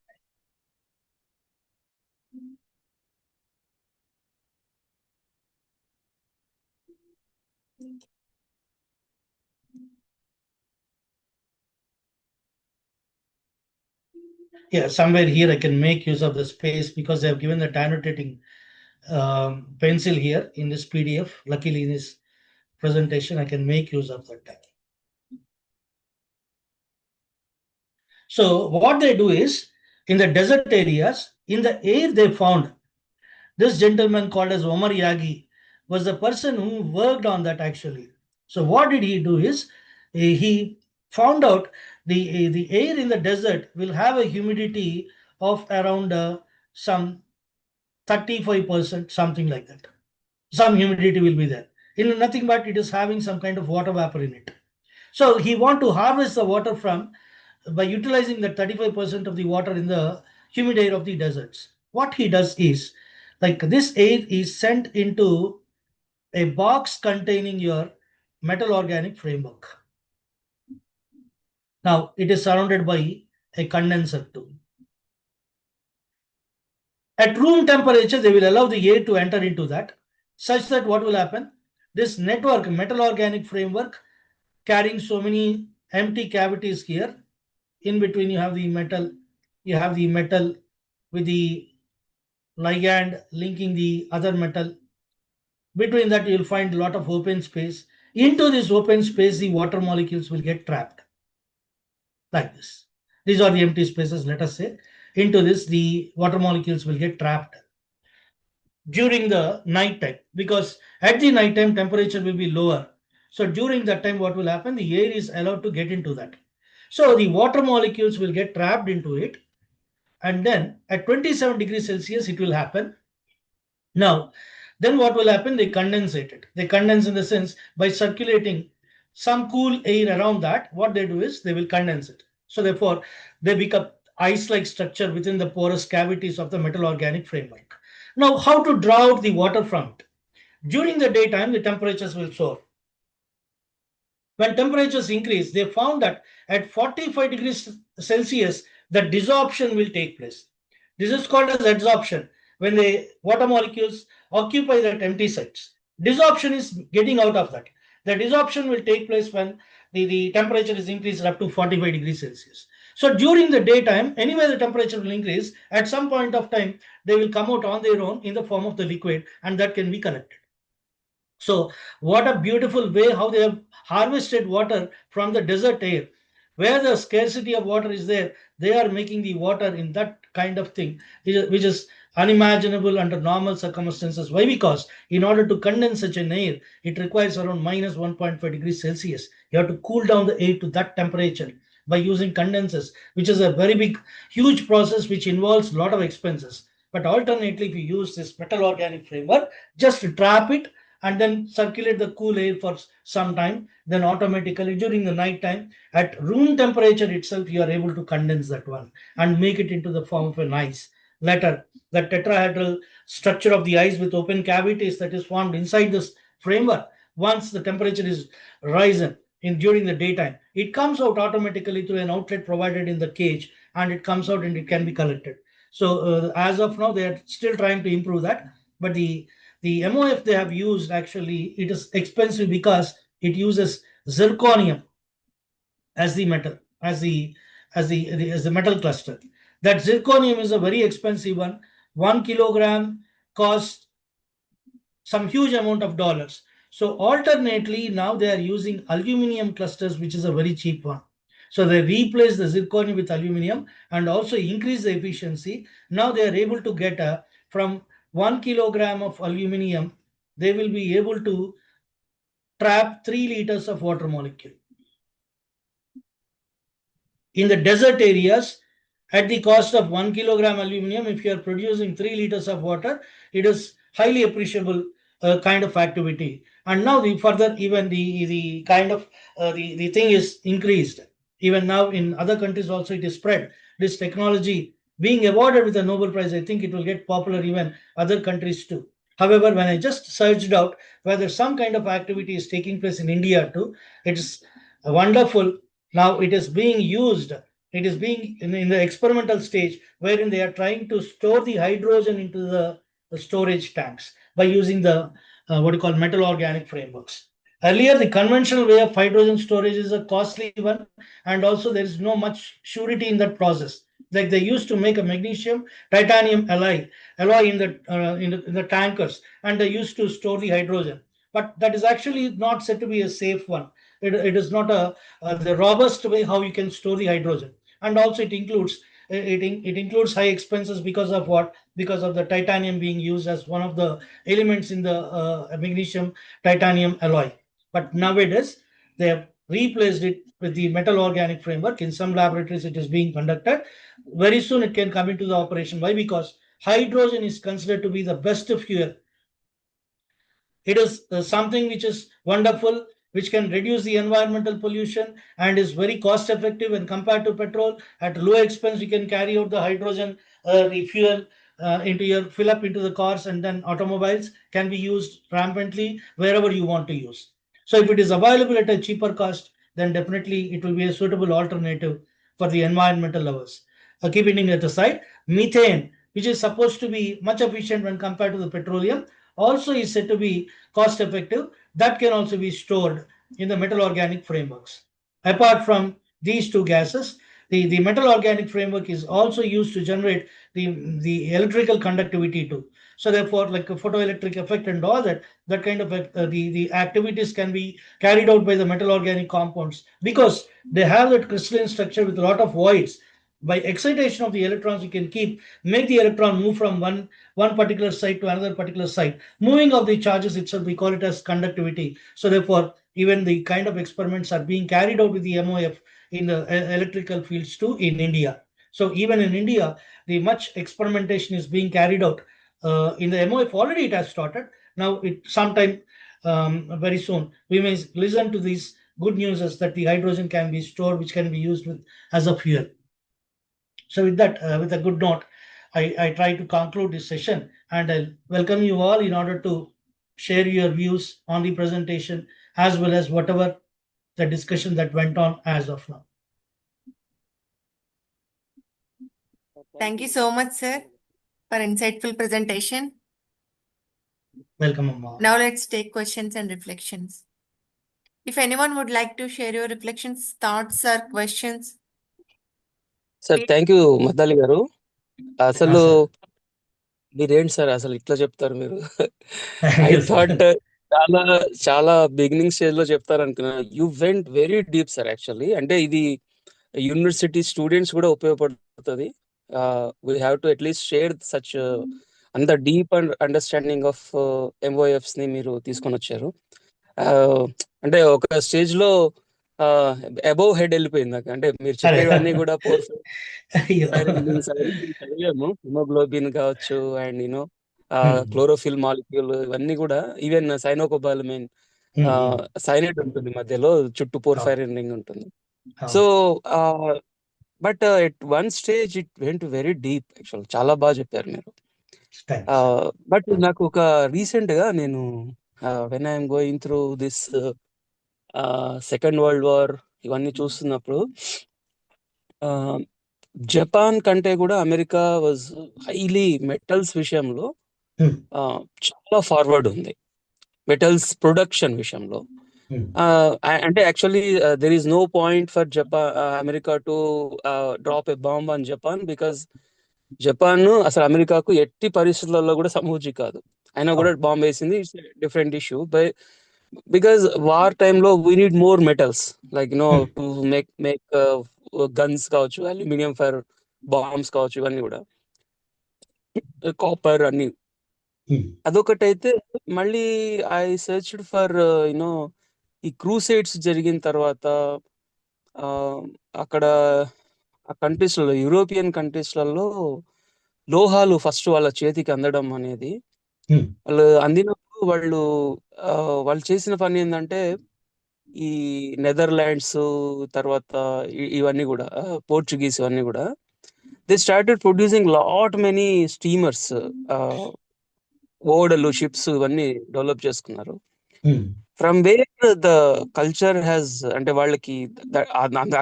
B: Yeah, somewhere here I can make use of the space because they have given that annotating pencil here in this PDF. Luckily, in this presentation, I can make use of that. So what they do is, in the desert areas, in the air they found this gentleman called as Omar Yagi was the person who worked on that actually. So what did he do is, he found out the air in the desert will have a humidity of around some 35%, something like that. Some humidity will be there. In nothing but it is having some kind of water vapor in it. So he want to harvest the water from by utilizing the 35% of the water in the humid air of the deserts. What he does is, like, this air is sent into a box containing your metal organic framework. Now it is surrounded by a condenser too. At room temperature, they will allow the air to enter into that, such that what will happen? This network, metal organic framework, carrying so many empty cavities here. In between, you have the metal, with the ligand linking the other metal. Between that, you'll find a lot of open space. Into this open space, the water molecules will get trapped like this. These are the empty spaces, let us say. Into this, the water molecules will get trapped during the night time, because at the night time temperature will be lower. So during that time, what will happen? The air is allowed to get into that. So the water molecules will get trapped into it, and then at 27 degrees Celsius it will happen. Now, then what will happen? They condensate it. They condense in the sense, by circulating some cool air around that, what they do is they will condense it. So therefore, they become ice-like structure within the porous cavities of the metal organic framework. Now, how to draw out the water from it? During the daytime, the temperatures will soar. When temperatures increase, they found that at 45 degrees Celsius, the desorption will take place. This is called as adsorption. When the water molecules occupy that empty sites, desorption is getting out of that. The desorption will take place when the temperature is increased up to 45 degrees Celsius. So during the daytime, anyway, the temperature will increase. At some point of time, they will come out on their own in the form of the liquid, and that can be collected. So what a beautiful way how they have harvested water from the desert air. Where the scarcity of water is there, they are making the water in that kind of thing, which is unimaginable under normal circumstances. Why? Because in order to condense such an air, it requires around minus 1.5 degrees Celsius. You have to cool down the air to that temperature by using condensers, which is a very big, huge process which involves a lot of expenses. But alternately, if you use this metal organic framework, just trap it and then circulate the cool air for some time, then automatically during the night time at room temperature itself you are able to condense that one and make it into the form of an ice. Later, the tetrahedral structure of the ice with open cavities that is formed inside this framework, once the temperature is risen in during the daytime, it comes out automatically through an outlet provided in the cage, and it comes out and it can be collected. So as of now they are still trying to improve that, but the MOF they have used, actually it is expensive because it uses zirconium as the metal, as the metal cluster. That zirconium is a very expensive one. 1 kilogram costs some huge amount of dollars. So alternately, now they are using aluminum clusters, which is a very cheap one. So they replace the zirconium with aluminum and also increase the efficiency. Now they are able to get from 1 kilogram of aluminum, they will be able to trap 3 liters of water molecule. In the desert areas, at the cost of 1 kilogram aluminum, if you are producing 3 liters of water, it is highly appreciable kind of activity. And now the further even the kind of the thing is increased. Even now in other countries also it is spread. This technology being awarded with a Nobel Prize, I think it will get popular even other countries too. However, when I just searched out whether some kind of activity is taking place in India too, it's wonderful. Now it is being used. It is being in the experimental stage wherein they are trying to store the hydrogen into the storage tanks by using the what you call metal organic frameworks. Earlier, the conventional way of hydrogen storage is a costly one, and also there is no much surety in that process. Like they used to make a magnesium titanium alloy in the tankers, and they used to store the hydrogen. But that is actually not said to be a safe one. It is not the robust way how you can store the hydrogen, and also it includes it includes high expenses because of what? Because of the titanium being used as one of the elements in the magnesium titanium alloy. But nowadays they have replaced it with the metal organic framework. In some laboratories it is being conducted. Very soon it can come into the operation. Why? Because hydrogen is considered to be the best fuel. It is something which is wonderful, which can reduce the environmental pollution and is very cost effective when compared to petrol. At low expense, you can carry out the hydrogen refuel into your fill up into the cars, and then automobiles can be used rampantly wherever you want to use. So if it is available at a cheaper cost, then definitely it will be a suitable alternative for the environmental lovers. Keeping it aside, methane, which is supposed to be much efficient when compared to the petroleum, also is said to be cost effective. That can also be stored in the metal organic frameworks. Apart from these two gases, the metal organic framework is also used to generate the electrical conductivity too. So therefore, like a photoelectric effect and all that, that kind of the activities can be carried out by the metal organic compounds because they have that crystalline structure with a lot of voids. By excitation of the electrons, you can make the electron move from one particular site to another particular site. Moving of the charges itself, we call it as conductivity. So therefore, even the kind of experiments are being carried out with the MOF in the electrical fields too in India. So even in India, the much experimentation is being carried out in the MOF. Already it has started. Now it sometime very soon we may listen to these good news is that the hydrogen can be stored, which can be used as a fuel. So with that, with a good note, I try to conclude this session, and I'll welcome you all in order to share your views on the presentation as well as whatever the discussion that went on as of now.
C: Thank you so much, sir, for insightful presentation.
B: Welcome, Amma.
C: Now let's take questions and reflections. If anyone would like to share your reflections, thoughts, or questions,
D: sir
C: please.
D: Thank you Maddali గారు. అసలు మీరేంటి sir అసలు ఇట్లా చెప్తారు మీరు? I thought చాలా చాలా beginning stage లో చెప్తారు అనుకున్నా. You went very deep sir. Actually అంటే ఇది యూనివర్సిటీ స్టూడెంట్స్ కూడా ఉపయోగపడుతుంది. We have to at least share such అంత డీప్ అండ్ అండర్స్టాండింగ్ ఆఫ్ ఎంఓఎఫ్స్ ని మీరు తీసుకొని వచ్చారు. అంటే ఒక స్టేజ్ లో అబౌవ్ హెడ్ వెళ్ళిపోయింది నాకు. అంటే మీరు చెప్పేవన్నీ కూడా చదివాము. హిమోగ్లోబిన్ కావచ్చు అండ్ యూనో క్లోరోఫిల్ మాలిక్యూల్ ఇవన్నీ కూడా, ఈవెన్ సైనోకోబాలమైన్ సైనైడ్ ఉంటుంది మధ్యలో, చుట్టూ పోర్ఫైరిన్ రింగ్ ఉంటుంది. So but at one stage it went very deep. Actual చాలా బాగా చెప్పారు మీరు. బట్ నాకు ఒక రీసెంట్ గా నేను when I'm going through this second world war ఇవన్నీ చూస్తున్నప్పుడు జపాన్ కంటే కూడా అమెరికా వాజ్ హైలీ మెటల్స్ విషయంలో చాలా ఫార్వర్డ్ ఉంది, మెటల్స్ ప్రొడక్షన్ విషయంలో. అంటే actually there is no point for America to drop a bomb on Japan, because Japan అసలు అమెరికాకు ఎట్టి పరిస్థితులలో కూడా సమూచి కాదు. అయినా కూడా బాంబ్ వేసింది. It's different issue. Because war టైంలో we need more metals, like to make guns కావచ్చు, అల్యూమినియం ఫర్ బాంబ్స్ కావచ్చు, ఇవన్నీ కూడా కాపర్ అన్ని. అదొకటైతే మళ్ళీ ఐ సర్చ్డ్ ఫర్ ఈ క్రూసైడ్స్ జరిగిన తర్వాత అక్కడ ఆ కంట్రీస్లలో, యూరోపియన్ కంట్రీస్లలో లోహాలు ఫస్ట్ వాళ్ళ చేతికి అందడం అనేది, వాళ్ళు అందినప్పుడు వాళ్ళు చేసిన పని ఏంటంటే, ఈ నెదర్లాండ్స్ తర్వాత ఇవన్నీ కూడా పోర్చుగీస్ ఇవన్నీ కూడా they started producing lot many steamers, ఓడలు, షిప్స్ ఇవన్నీ డెవలప్ చేసుకున్నారు. From where the culture has, అంటే వాళ్ళకి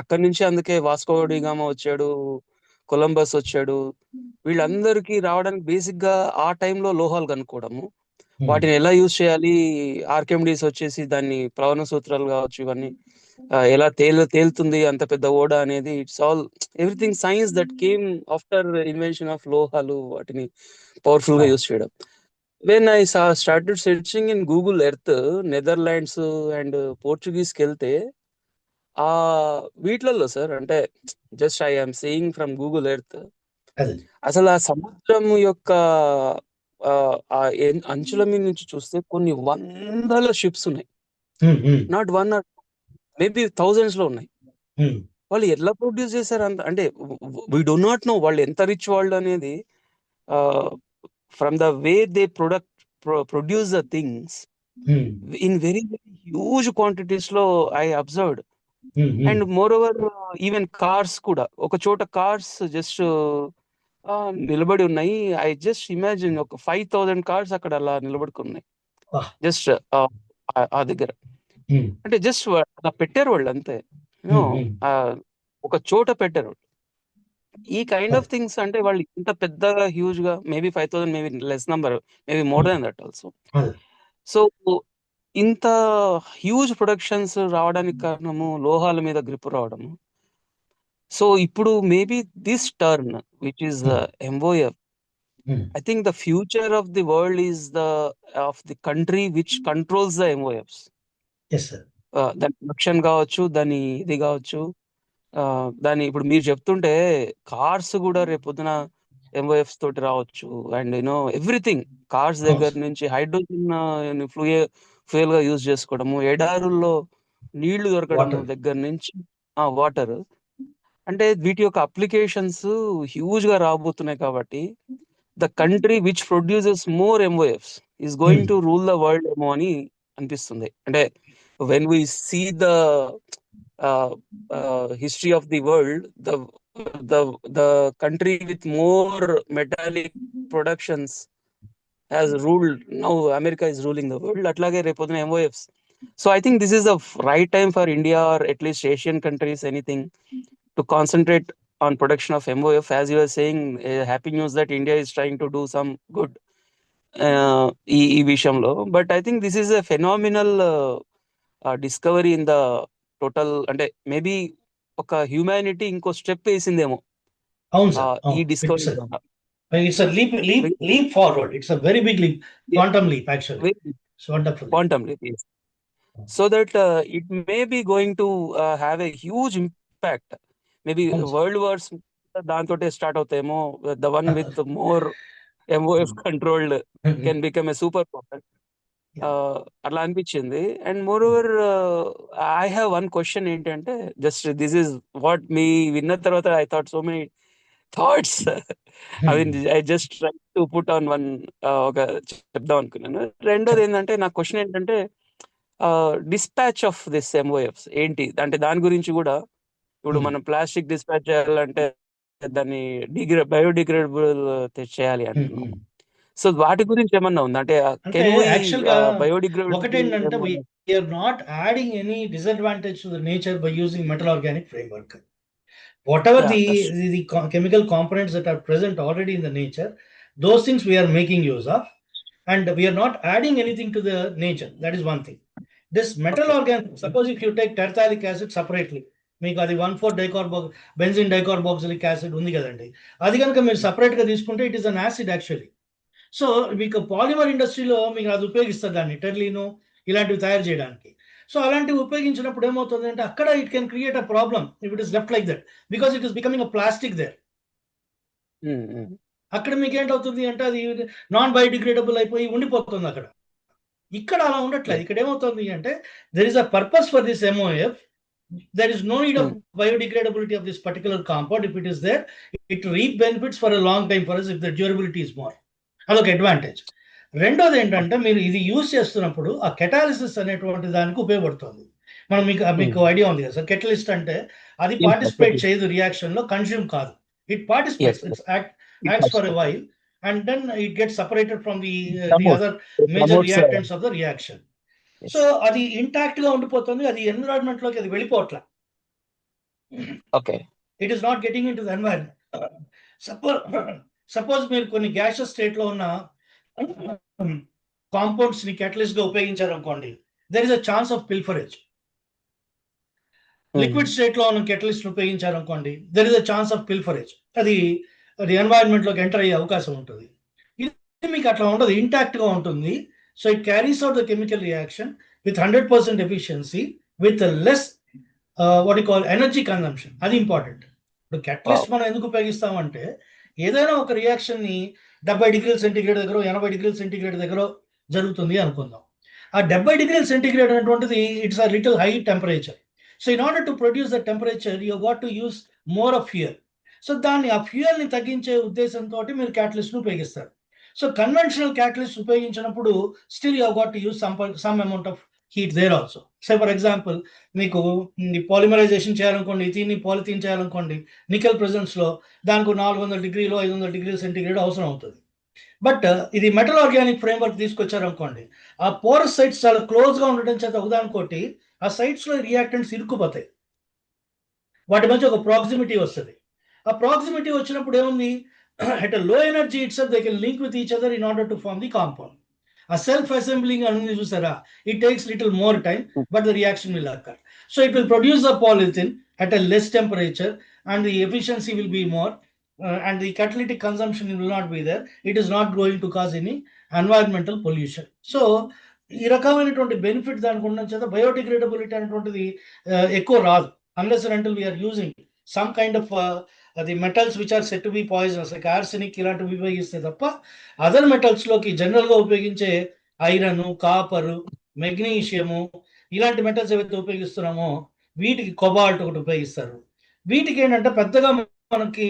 D: అక్కడి నుంచి, అందుకే వాస్కో డి గామా వచ్చాడు, కొలంబస్ వచ్చాడు, వీళ్ళందరికీ రావడానికి బేసిక్ గా ఆ టైంలో లోహాలు కనుక్కోవడము, వాటిని ఎలా యూజ్ చేయాలి, ఆర్కిమిడీస్ వచ్చేసి దాన్ని ప్లవన సూత్రాలు కావచ్చు ఇవన్నీ ఎలా తేలుతుంది అంత పెద్ద ఓడ అనేది, it's all everything science that came after invention of లోహాలు, వాటిని పవర్ఫుల్ గా యూజ్ చేయడం. When I started searching in Google Earth, Netherlands and పోర్చుగీస్కి వెళ్తే ఆ వీటిలలో సార్, అంటే just I'm saying from Google Earth, అసలు ఆ సముద్రం యొక్క అంచుల మీద నుంచి చూస్తే కొన్ని వందల షిప్స్ ఉన్నాయి. Not one or maybe thousands లో ఉన్నాయి. వాళ్ళు ఎట్లా ప్రొడ్యూస్ చేశారు అంత, అంటే వీ డో నాట్ నో వాళ్ళు ఎంత రిచ్ వాళ్ళు అనేది. From the way they produce the things in very very huge quantities లో I observed. And moreover even cars కూడా, ఒక చోట కార్స్ జస్ట్ నిలబడి ఉన్నాయి. ఐ జస్ట్ ఇమాజిన్ ఒక 5,000 కార్స్ అక్కడ అలా నిలబడుకున్నాయి జస్ట్ ఆ దగ్గర. అంటే జస్ట్ అలా పెట్టారు వాళ్ళు అంతే, ఒక చోట పెట్టారు. ఈ కైండ్ ఆఫ్ థింగ్స్ అంటే వాళ్ళు ఇంత పెద్దగా హ్యూజ్ గా, maybe 5,000, maybe less number, maybe more than that also. So ఇంత హ్యూజ్ ప్రొడక్షన్స్ రావడానికి కారణము లోహాల మీద గ్రిప్ రావడము. సో ఇప్పుడు maybe this turn which is MOF, I think the future of the world is of the country which controls the MOFs.
B: Yes, sir.
D: దాని production కావచ్చు, దాని ఇది కావచ్చు, దాని ఇప్పుడు మీరు చెప్తుంటే కార్స్ కూడా రేపొద్దున ఎంఓఎఫ్స్ తోటి రావచ్చు. అండ్ ఎవ్రీథింగ్, కార్స్ దగ్గర నుంచి హైడ్రోజన్ ఫ్యూయల్ గా యూజ్ చేసుకోవడము, ఎడారుల్లో నీళ్లు దొరకడం దగ్గర నుంచి వాటర్, అంటే వీటి యొక్క అప్లికేషన్స్ హ్యూజ్ గా రాబోతున్నాయి. కాబట్టి the country which produces more MOFs is going to rule the world ఏమో అని అనిపిస్తుంది. అంటే when we see the history of the world, the country with more metallic productions has ruled. Now America is ruling the world. అట్లాగే రేపొద్దున MOFs. So I think this is the right time for India, or at least Asian countries, anything, to concentrate on production of MOF. As you were saying, happy news that India is trying to do some good ఈ విషయంలో. But I think this is a phenomenal discovery in the total, అంటే maybe ఒక humanity ఇంకో step వేసిందేమో
B: అవును sir,
D: ఈ discovery
B: it's
D: ద్వారా.
B: a leap forward. It's a very big leap, quantum leap actually. It's wonderful.
D: Quantum leap, yes. So that it may be going to have a huge impact. Maybe
B: అవును సార్.
D: world wars దాంతోటే start అవుతాయేమో. The one with more M.O.F controlled can become a super power. అట్లా అనిపించింది. And more over I have one question ఏంటంటే, just this is what మీ విన్న తర్వాత I thought so many thoughts. I just try to put on one, ఒక చెప్దాం అనుకున్నాను. రెండోది ఏంటంటే, నా క్వశ్చన్ ఏంటంటే, డిస్పాచ్ ఆఫ్ దిస్ ఎంఓఎఫ్స్ ఏంటి అంటే దాని గురించి కూడా. ఇప్పుడు మనం ప్లాస్టిక్ డిస్పాచ్ చేయాలంటే దాన్ని బయోడిగ్రేడబుల్ చేయాలి అంటున్నాం. సో వాటి గురించి ఏమన్నా ఉందా అంటే
B: యాక్చువల్ గా
D: బయోడిగ్రేడబుల్
B: ఒకటేంటంటే we are not adding any disadvantage to the nature by using metal organic framework. Whatever the chemical components that are present already in the nature, those things we are making use of, and we are not adding anything to the nature. That is one thing. This metal organic, suppose if you take terephthalic acid separately, మీకు అది 1,4 benzene dicarboxylic acid ఉంది కదండి, అది కనుక మీరు సపరేట్గా తీసుకుంటే it is an acid actually. So మీకు పాలిమర్ ఇండస్ట్రీలో మీకు అది ఉపయోగిస్తారు, దాన్ని టెర్లీను ఇలాంటివి తయారు చేయడానికి. సో అలాంటివి ఉపయోగించినప్పుడు ఏమవుతుంది అంటే అక్కడ it can create a problem if it is left like that, because it is becoming a plastic there. అక్కడ మీకు ఏంటవుతుంది అంటే అది నాన్ బయోడిగ్రేడబుల్ అయిపోయి ఉండిపోతుంది అక్కడ. ఇక్కడ అలా ఉండట్లేదు. ఇక్కడ ఏమవుతుంది అంటే there is a purpose for this MOF. There is no need of biodegradability of this particular compound. If it is there, it reap benefits for a long time for us if the durability is more. అదొక advantage. రెండోది ఏంటంటే మీరు ఇది use చేస్తున్నప్పుడు ఆ catalysis అనేటువంటి దానికి ఉపయోగపడుతుంది. మనం మీకు ఐడియా ఉంది కదా సార్, కెటలిస్ట్ అంటే అది పార్టిసిపేట్ చేయదు రియాక్షన్ లో, కన్స్యూమ్ కాదు. It participates, it's acts for a while and then it gets separated from the other major reactants of the reaction. So అది ఇంటాక్ట్ గా ఉండిపోతుంది, అది ఎన్విరాన్మెంట్ లోకి అది వెళ్ళిపోవట్లా. It is not getting into the environment. Suppose మీరు కొన్ని gases state లో ఉన్న కాంపౌండ్స్ ని కెటలిస్ట్ గా ఉపయోగించారు అనుకోండి, there is a chance of pilferage. Liquid state లో ఉన్న కెటలిస్ట్ ఉపయోగించారు అనుకోండి, there is a chance of pilferage. అది ఎన్వైరన్మెంట్ లోకి ఎంటర్ అయ్యే అవకాశం ఉంటుంది. ఇది మీకు అట్లా ఉండదు, ఇంటాక్ట్ గా ఉంటుంది. So it carries out the chemical reaction with 100% efficiency with a less what you call energy consumption. అది ఇంపార్టెంట్. ఇప్పుడు కెటలిస్ట్ మనం ఎందుకు ఉపయోగిస్తామంటే ఏదైనా ఒక రియాక్షన్ ని 70 డిగ్రీల సెంటిగ్రేడ్ దగ్గర 80 డిగ్రీల సెంటిగ్రేడ్ దగ్గర జరుగుతుంది అనుకుందాం. ఆ 70 డిగ్రీల సెంటిగ్రేడ్ అనేటువంటిది it's a little high temperature. So in order to produce the temperature you got to use more of fuel. So దాన్ని ఆ ఫ్యూయల్ ని తగ్గించే ఉద్దేశంతో మీరు క్యాటలిస్ట్ ని ఉపయోగిస్తారు. సో కన్వెన్షనల్ క్యాటలిస్ట్ ఉపయోగించినప్పుడు still you got to use some amount of heat there also. So for example మీకు పాలిమరైజేషన్ చేయాలనుకోండి, ఇథీన్ని పాలిథీన్ చేయాలనుకోండి, నికెల్ ప్రెజెన్స్ లో దానికి 400 డిగ్రీలు 500 డిగ్రీల సెంటిగ్రేడ్ అవసరం అవుతుంది. బట్ ఇది మెటల్ ఆర్గానిక్ ఫ్రేమ్వర్క్ తీసుకొచ్చారనుకోండి, ఆ పోరస్ సైట్స్ చాలా క్లోజ్ గా ఉండడం చేత ఒకదానికోటి ఆ సైట్స్ లో రియాక్టెంట్స్ ఇరుక్కుపోతాయి, వాటి మధ్య ఒక ప్రాక్సిమిటీ వస్తుంది. ఆ ప్రాక్సిమిటీ వచ్చినప్పుడు ఏముంది, at a low energy itself they can link with each other in order to form the compound. A self-assembling it takes little more time, but the reaction will occur. So it will produce the polyethylene at a less temperature and the efficiency will be more and the catalytic consumption will not be there. It is not going to cause any environmental pollution. So ఈ రకమైనటువంటి benefit దానికి ఉండడం చేత biodegradability అనేటువంటిది ఎక్కువ రాదు, unless and until we are using some kind of the metals which are said to be poisonous like arsenic ఇలాంటివి ఉపయోగిస్తే తప్ప అదర్ మెటల్స్ లోకి జనరల్ గా ఉపయోగించే ఐరన్, కాపర్, మెగ్నీషియము ఇలాంటి మెటల్స్ ఏవైతే ఉపయోగిస్తున్నామో వీటికి కొబాల్ట్ ఒకటి ఉపయోగిస్తారు. వీటికి ఏంటంటే పెద్దగా మనకి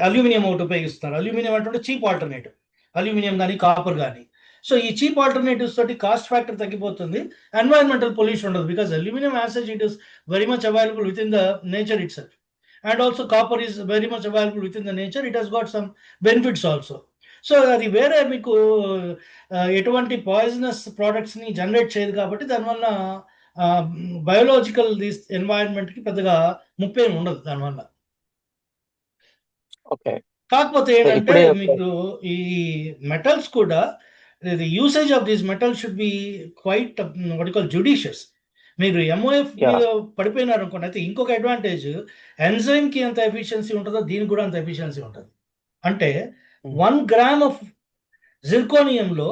B: అల్యూమినియం ఒకటి ఉపయోగిస్తారు. అల్యూమినియం అంటే చీప్ ఆల్టర్నేటివ్, అల్యూమినియం కానీ కాపర్ కానీ. సో ఈ చీప్ ఆల్టర్నేటివ్స్ తోటి కాస్ట్ ఫ్యాక్టర్ తగ్గిపోతుంది, ఎన్వైరన్మెంటల్ పొల్యూషన్ ఉండదు. Because aluminium as it is very much available with in the nature it self. And also copper is very much available within the nature. It has got some benefits also. So అది వేరే మీకు ఎటువంటి poisonous products ని generate చేయదు కాబట్టి దానివల్ల biological environment కి పెద్దగా ముప్పే ఉండదు దానివల్ల. కాకపోతే ఏంటంటే మీకు ఈ మెటల్స్ కూడా the usage of these metals should be quite what you call judicious. మీరు ఎంఓఎఫ్ మీద పడిపోయినారు అనుకోండి, అయితే ఇంకొక అడ్వాంటేజ్ ఎంజైమ్కి ఎంత ఎఫిషియన్సీ ఉంటుందో దీనికి కూడా అంత ఎఫిషియన్సీ ఉంటుంది. అంటే 1 గ్రామ్ ఆఫ్ జిర్కోనియంలో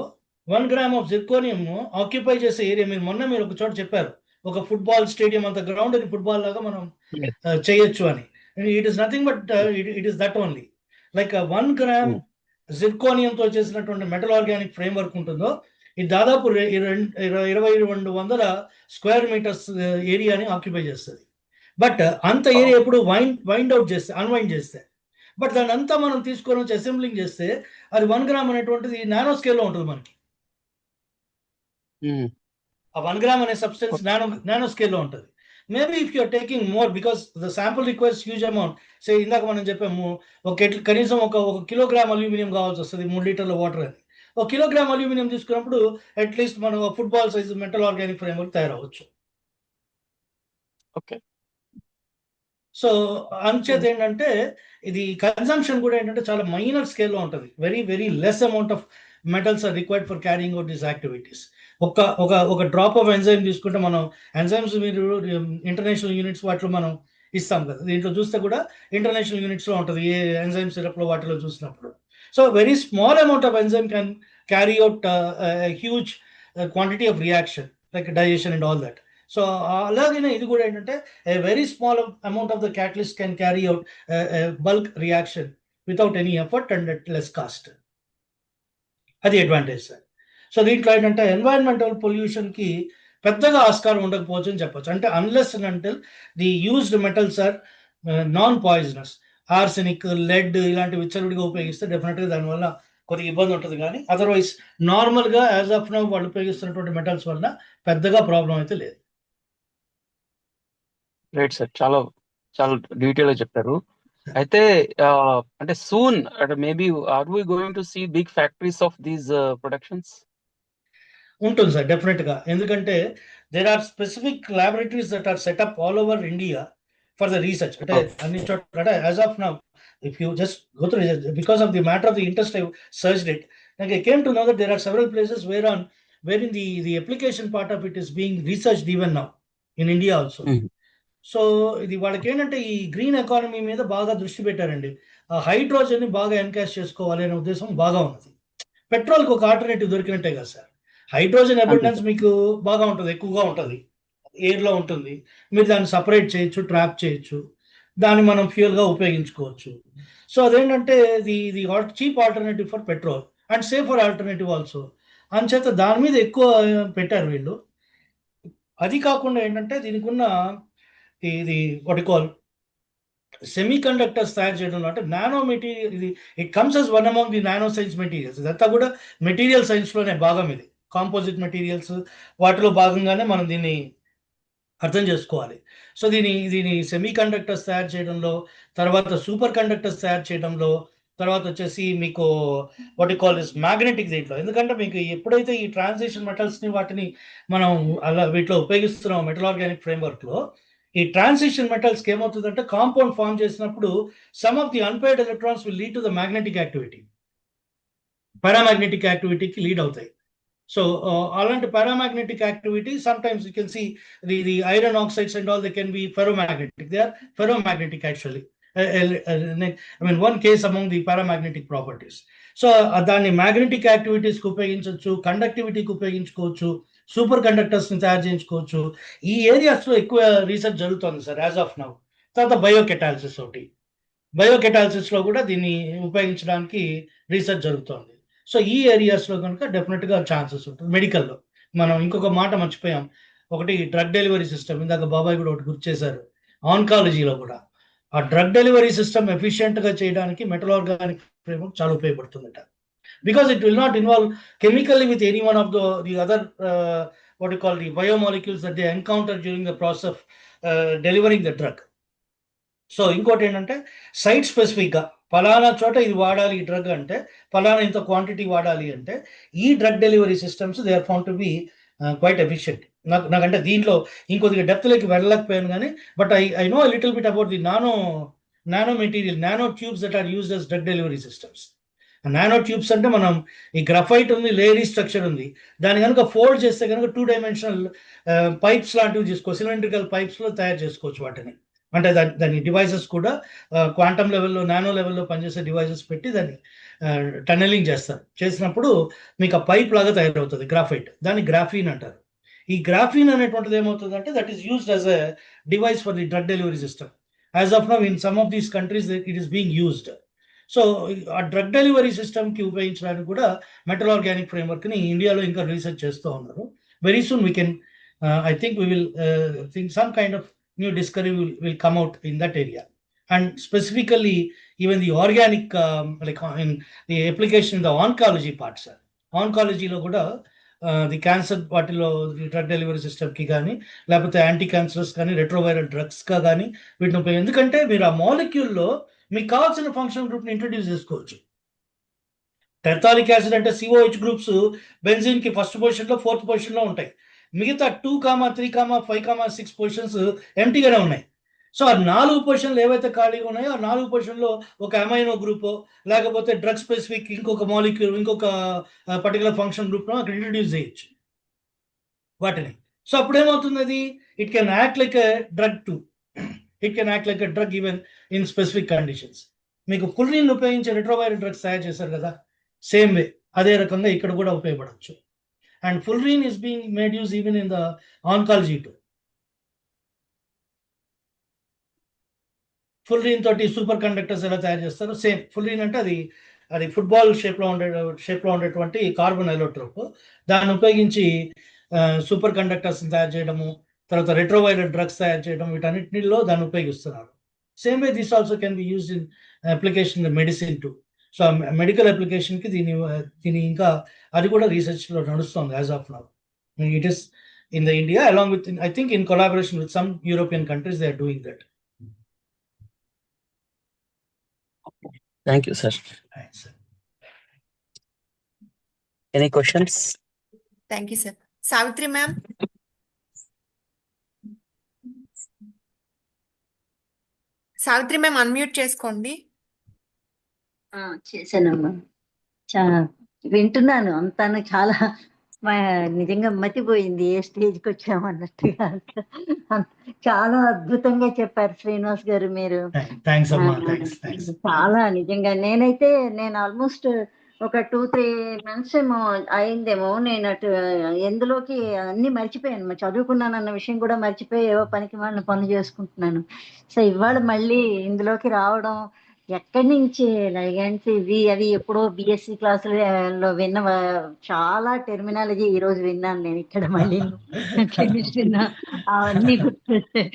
B: 1 గ్రామ్ ఆఫ్ జిర్కోనియం ఆక్యుపై చేసే ఏరియా, మీరు ఒక చోట చెప్పారు, ఒక ఫుట్బాల్ స్టేడియం అంత గ్రౌండ్ ఫుట్బాల్ లాగా మనం చేయొచ్చు అని. It is nothing but it is that only. Like 1 gram జిర్కోనియంతో చేసినటువంటి మెటల్ ఆర్గానిక్ ఫ్రేమ్వర్క్ ఉంటుందో ఇది దాదాపు 2200 స్క్వేర్ మీటర్స్ ఏరియాని ఆక్యుపై చేస్తుంది. బట్ అంత ఏరియా ఎప్పుడు వైండ్ అవుట్ చేస్తే, అన్వైండ్ చేస్తే, బట్ దాని అంతా మనం తీసుకొని వచ్చి అసెంబ్లింగ్ చేస్తే అది 1 గ్రామ్ అనేటువంటిది నానో స్కేల్లో ఉంటుంది మనకి. ఆ 1 గ్రామ్ అనే సబ్స్టెన్స్ నానో స్కేల్లో ఉంటుంది. Maybe if you are taking more, because the sample requires huge amount. So ఇందాక మనం చెప్పాము కనీసం ఒక కిలోగ్రామ్ అల్యూమినియం కావాల్సి వస్తుంది 3 లీటర్ల వాటర్ అని. 1 కిలోగ్రామ్ అల్యూమినియం తీసుకున్నప్పుడు అట్లీస్ట్ మనం football size metal organic framework తయారవచ్చు.
D: ఓకే.
B: సో అంచేత ఏంటంటే ఇది కన్సంప్షన్ కూడా ఏంటంటే చాలా మైనర్ స్కేల్లో ఉంటుంది. Very very less amount of metals are required for carrying out these activities. ఒక డ్రాప్ ఆఫ్ ఎంజైమ్ తీసుకుంటే, మనం ఎంజైమ్స్ మీరు ఇంటర్నేషనల్ యూనిట్స్ వాటిలో మనం ఇస్తాం కదా, దీంట్లో చూస్తే కూడా ఇంటర్నేషనల్ యూనిట్స్లో ఉంటుంది ఏ ఎంజైమ్ సిరప్లో వాటిలో చూసినప్పుడు. So very small amount of enzyme can carry out huge quantity of reaction like digestion and all that. So అలాగే ఇది కూడా ఏంటంటే very small amount of the catalyst can carry out bulk reaction without any effort and at less cost. అది advantage sir. So దీంట్లో ఏంటంటే environmental పొల్యూషన్కి పెద్దగా ఆస్కారం ఉండకపోవచ్చు అని చెప్పొచ్చు. అంటే unless and until the used metals are non poisonous. Arsenic, lead ఇలాంటి విచ్చలవిడిగా ఉపయోగిస్తే డెఫినెట్గా దానివల్ల కొద్దిగా ఇబ్బంది ఉంటుంది. కానీ అదర్వైజ్ నార్మల్గా యాజ్ ఆఫ్ నౌ వాళ్ళు ఉపయోగిస్తున్నటువంటి మెటల్స్ వల్ల పెద్దగా ప్రాబ్లం అయితే లేదు.
D: రైట్ సార్, చాలా చాలా డీటెయిల్ గా చెప్పారు. అయితే అంటే soon maybe are we going to see big factories of these productions?
B: ఉంటుంది సార్ డెఫినెట్గా. ఎందుకంటే there are specific laboratories that are set up all over India for the research. అంటే అన్ని చోట్ల as of now if you just go through it, because of the matter of the interest I searched it, like I came to know that there are several places wherein the application part of it is being researched even now in India also. So ఇది వాళ్ళకి ఏంటంటే ఈ green economy మీద బాగా దృష్టి పెట్టారండి. Hydrogen ని బాగా ఎన్కాష్ చేసుకోవాలి అనే ఉద్దేశం బాగా ఉన్నది. పెట్రోల్కి ఒక ఆల్టర్నేటివ్ దొరికినట్టే కదా సార్. హైడ్రోజన్ అబెండెన్స్ మీకు బాగా ఉంటుంది, ఎక్కువగా ఉంటుంది, ఎయిర్లో ఉంటుంది. మీరు దాన్ని సపరేట్ చేయొచ్చు, ట్రాప్ చేయొచ్చు, దాన్ని మనం ఫ్యూయల్గా ఉపయోగించుకోవచ్చు. సో అదేంటంటే the cheap alternative for petrol and safer alternative also. అంచేత దాని మీద ఎక్కువ పెట్టారు వీళ్ళు. అది కాకుండా ఏంటంటే దీనికి ఉన్న ఇది what you call semi conductors తయారు చేయడంలో అంటే నానో మెటీరియల్, ఇది it comes as one among the nano science materials. ఇదంతా కూడా మెటీరియల్ సైన్స్లోనే భాగం. ఇది కాంపోజిట్ మెటీరియల్స్ వాటిలో భాగంగానే మనం దీన్ని అర్థం చేసుకోవాలి. సో దీని సెమీ కండక్టర్స్ తయారు చేయడంలో, తర్వాత సూపర్ కండక్టర్స్ తయారు చేయడంలో, తర్వాత వచ్చేసి మీకు what you call is magnetic దీంట్లో. ఎందుకంటే మీకు ఎప్పుడైతే ఈ ట్రాన్సిషన్ మెటల్స్ని వాటిని మనం అలా వీటిలో ఉపయోగిస్తున్నాం మెటల్ ఆర్గానిక్ ఫ్రేమ్వర్క్లో, ఈ ట్రాన్సిషన్ మెటల్స్కి ఏమవుతుందంటే కాంపౌండ్ ఫామ్ చేసినప్పుడు some of the unpaired electrons will lead to the magnetic activity, paramagnetic యాక్టివిటీకి లీడ్ అవుతాయి. So అలాంటి paramagnetic activity, sometimes you can see the iron oxides and all, they can be ferromagnetic. They are ferromagnetic actually. I mean one case among the paramagnetic properties. So దాన్ని magnetic activities కి ఉపయోగించవచ్చు, కండక్టివిటీకి ఉపయోగించుకోవచ్చు, super conductors ని తయారు చేయించుకోవచ్చు. ఈ areas లో ఎక్కువ రీసెర్చ్ జరుగుతుంది సార్ యాజ్ ఆఫ్ నౌ. తర్వాత బయోకెటాలిసిస్ ఒకటి, బయోకెటాలిసిస్ లో కూడా దీన్ని ఉపయోగించడానికి రీసెర్చ్ జరుగుతుంది. సో ఈ ఏరియాస్లో కనుక డెఫినెట్గా ఛాన్సెస్ ఉంటుంది. మెడికల్లో మనం ఇంకొక మాట మర్చిపోయాం, ఒకటి డ్రగ్ డెలివరీ సిస్టమ్. ఇందాక బాబాయ్ కూడా ఒకటి గుర్తు చేశారు. ఆన్కాలజీలో కూడా ఆ డ్రగ్ డెలివరీ సిస్టమ్ ఎఫిషియెంట్గా చేయడానికి మెటల్ ఆర్గానిక్ ఫ్రేమ్వర్క్ చాలా ఉపయోగపడుతుందట. Because it will not involve chemically with any one of the other what you call the biomolecules that they encounter during the process of delivering the drug. So ఇంకోటి ఏంటంటే site స్పెసిఫిక్గా ఫలానా చోట ఇది వాడాలి ఈ డ్రగ్ అంటే, ఫలానా ఇంత క్వాంటిటీ వాడాలి అంటే, ఈ drug delivery systems they are found to be quite efficient. నాకంటే దీంట్లో ఇంకొద్దిగా డెప్త్లోకి వెళ్ళలేకపోయాను కానీ, but I know little bit about the nano material, nano tubes that are used as drug delivery systems. Nano tubes అంటే మనం ఈ గ్రఫైట్ ఉంది, లేయరీ స్ట్రక్చర్ ఉంది, దాని కనుక ఫోల్డ్ చేస్తే కనుక 2 డైమెన్షనల్ పైప్స్ లాంటివి చేసుకోవచ్చు, సిలిండ్రికల్ పైప్స్లో తయారు చేసుకోవచ్చు వాటిని. అంటే దాని డివైసెస్ కూడా క్వాంటమ్ లెవెల్లో, నానో లెవెల్లో పనిచేసే డివైసెస్ పెట్టి దాన్ని టనలింగ్ చేస్తారు. చేసినప్పుడు మీకు ఆ పైప్ లాగా తయారవుతుంది గ్రాఫైట్, దాన్ని గ్రాఫీన్ అంటారు. ఈ గ్రాఫీన్ అనేటువంటిది ఏమవుతుందంటే that is used as a device for the drug delivery system. As of now in some of these countries it is being used. So ఆ డ్రగ్ డెలివరీ సిస్టమ్కి ఉపయోగించడానికి కూడా మెటల్ ఆర్గానిక్ ఫ్రేమ్వర్క్ని ఇండియాలో ఇంకా రీసెర్చ్ చేస్తూ ఉన్నారు. Very soon we can, I think we will think some kind of new discovery will come out in that area. And specifically even the organic in the application in the oncology parts, oncology lo kuda the cancer వాటిలో drug delivery సిస్టమ్కి కానీ లేకపోతే anti cancers కానీ retroviral డ్రగ్స్గా కానీ వీటిని ఎందుకంటే మీరు ఆ మాలిక్యూల్లో మీకు కావాల్సిన ఫంక్షన్ గ్రూప్ని ఇంట్రడ్యూస్ చేసుకోవచ్చు. టెర్తాలిక్ యాసిడ్ అంటే COH గ్రూప్స్ బెంజిన్కి ఫస్ట్ పొజిషన్లో, ఫోర్త్ పొజిషన్లో ఉంటాయి. మిగతా 2, 3, 5, 6 పొజిషన్స్ ఎంటీగానే ఉన్నాయి. సో ఆ 4 పొజిషన్లు ఏవైతే ఖాళీగా ఉన్నాయో ఆ 4 పొజిషన్లో ఒక అమైనో గ్రూపో లేకపోతే డ్రగ్ స్పెసిఫిక్ ఇంకొక మాలిక్యూల్, ఇంకొక పర్టికులర్ ఫంక్షన్ గ్రూప్లో అక్కడ ఇంట్రడ్యూస్ చేయొచ్చు వాటిని. సో అప్పుడు ఏమవుతుంది, అది it can act like a drug to, it can act like a drug even in specific conditions. మీకు ఫుల్రీన్ ఉపయోగించే రెట్రోవైరల్ డ్రగ్స్ తయారు చేశారు కదా, సేమ్ వే అదే రకంగా ఇక్కడ కూడా ఉపయోగపడవచ్చు. And fullerene is being made use even in the oncology too. Fullerene తోటి సూపర్ కండక్టర్స్ ఎలా తయారు చేస్తారు, సేమ్ ఫుల్రీన్ అంటే అది ఫుట్బాల్ షేప్లో ఉండేటువంటి కార్బన్ ఎలోట్రోప్, దాన్ని ఉపయోగించి సూపర్ కండక్టర్స్ తయారు చేయడము, తర్వాత రెట్రోవైరల్ డ్రగ్స్ తయారు చేయడం, వీటన్నిటిలో దాన్ని ఉపయోగిస్తున్నారు. Same way this also can be used in application in medicine too. So medical అప్లికేషన్కి దీని ఇంకా అది కూడా రీసెర్చ్లో నడుస్తుంది as of now. It is in the India along with, I think in collaboration with some European countries they are doing that.
D: Thank you, sir. Any questions?
C: Thank you, sir. Savitri ma'am. Savitri ma'am, unmute చేసుకోండి.
E: చేశానమ్మా. వింటున్నాను అంతాను. చాలా నిజంగా మతిపోయింది ఏ స్టేజ్కి వచ్చామన్నట్టుగా. చాలా అద్భుతంగా చెప్పారు శ్రీనివాస్ గారు మీరు. చాలా నిజంగా నేను ఆల్మోస్ట్ ఒక 2-3 months ఏమో అయిందేమో నేను అటు ఎందులోకి అన్ని మర్చిపోయాను, చదువుకున్నానన్న విషయం కూడా మర్చిపోయి ఏవో పనికి వాళ్ళని పనులు చేసుకుంటున్నాను. సో ఇవాళ మళ్ళీ ఇందులోకి రావడం, ఎక్కడి నుంచి అవి ఎప్పుడో BSc క్లాసులో విన్న చాలా టెర్మినాలజీ ఈ రోజు విన్నాను నేను ఇక్కడ. మళ్ళీ కెమిస్ట్రీ అవన్నీ గుర్తొచ్చాయి.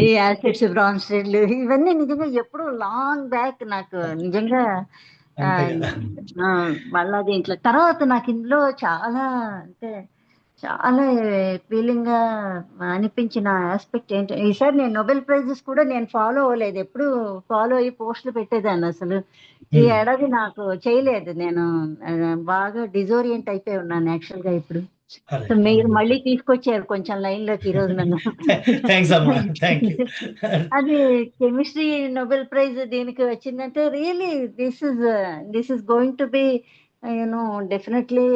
E: ఈ యాసిడ్స్, బ్రాన్స్టెడ్లు ఇవన్నీ నిజంగా ఎప్పుడో లాంగ్ బ్యాక్ నాకు నిజంగా మళ్ళా దీంట్లో తర్వాత నాకు ఇందులో చాలా చాలా ఫీలింగ్ గా అనిపించిన ఆస్పెక్ట్ ఏంటంటే, ఈసారి నేను నోబెల్ ప్రైజెస్ కూడా నేను ఫాలో అవ్వలేదు, ఎప్పుడు ఫాలో అయ్యి పోస్టులు పెట్టేదాన్ని. అసలు ఈ ఏడాది నాకు చేయలేదు, నేను బాగా డిజోరియంట్ అయిపోయి ఉన్నాను యాక్చువల్ గా ఇప్పుడు. సో మీరు మళ్ళీ తీసుకొచ్చారు కొంచెం లైన్ లోకి ఈ రోజు నన్ను. అది కెమిస్ట్రీ నోబెల్ ప్రైజ్ దీనికి వచ్చిందంటే really this is going to be definitely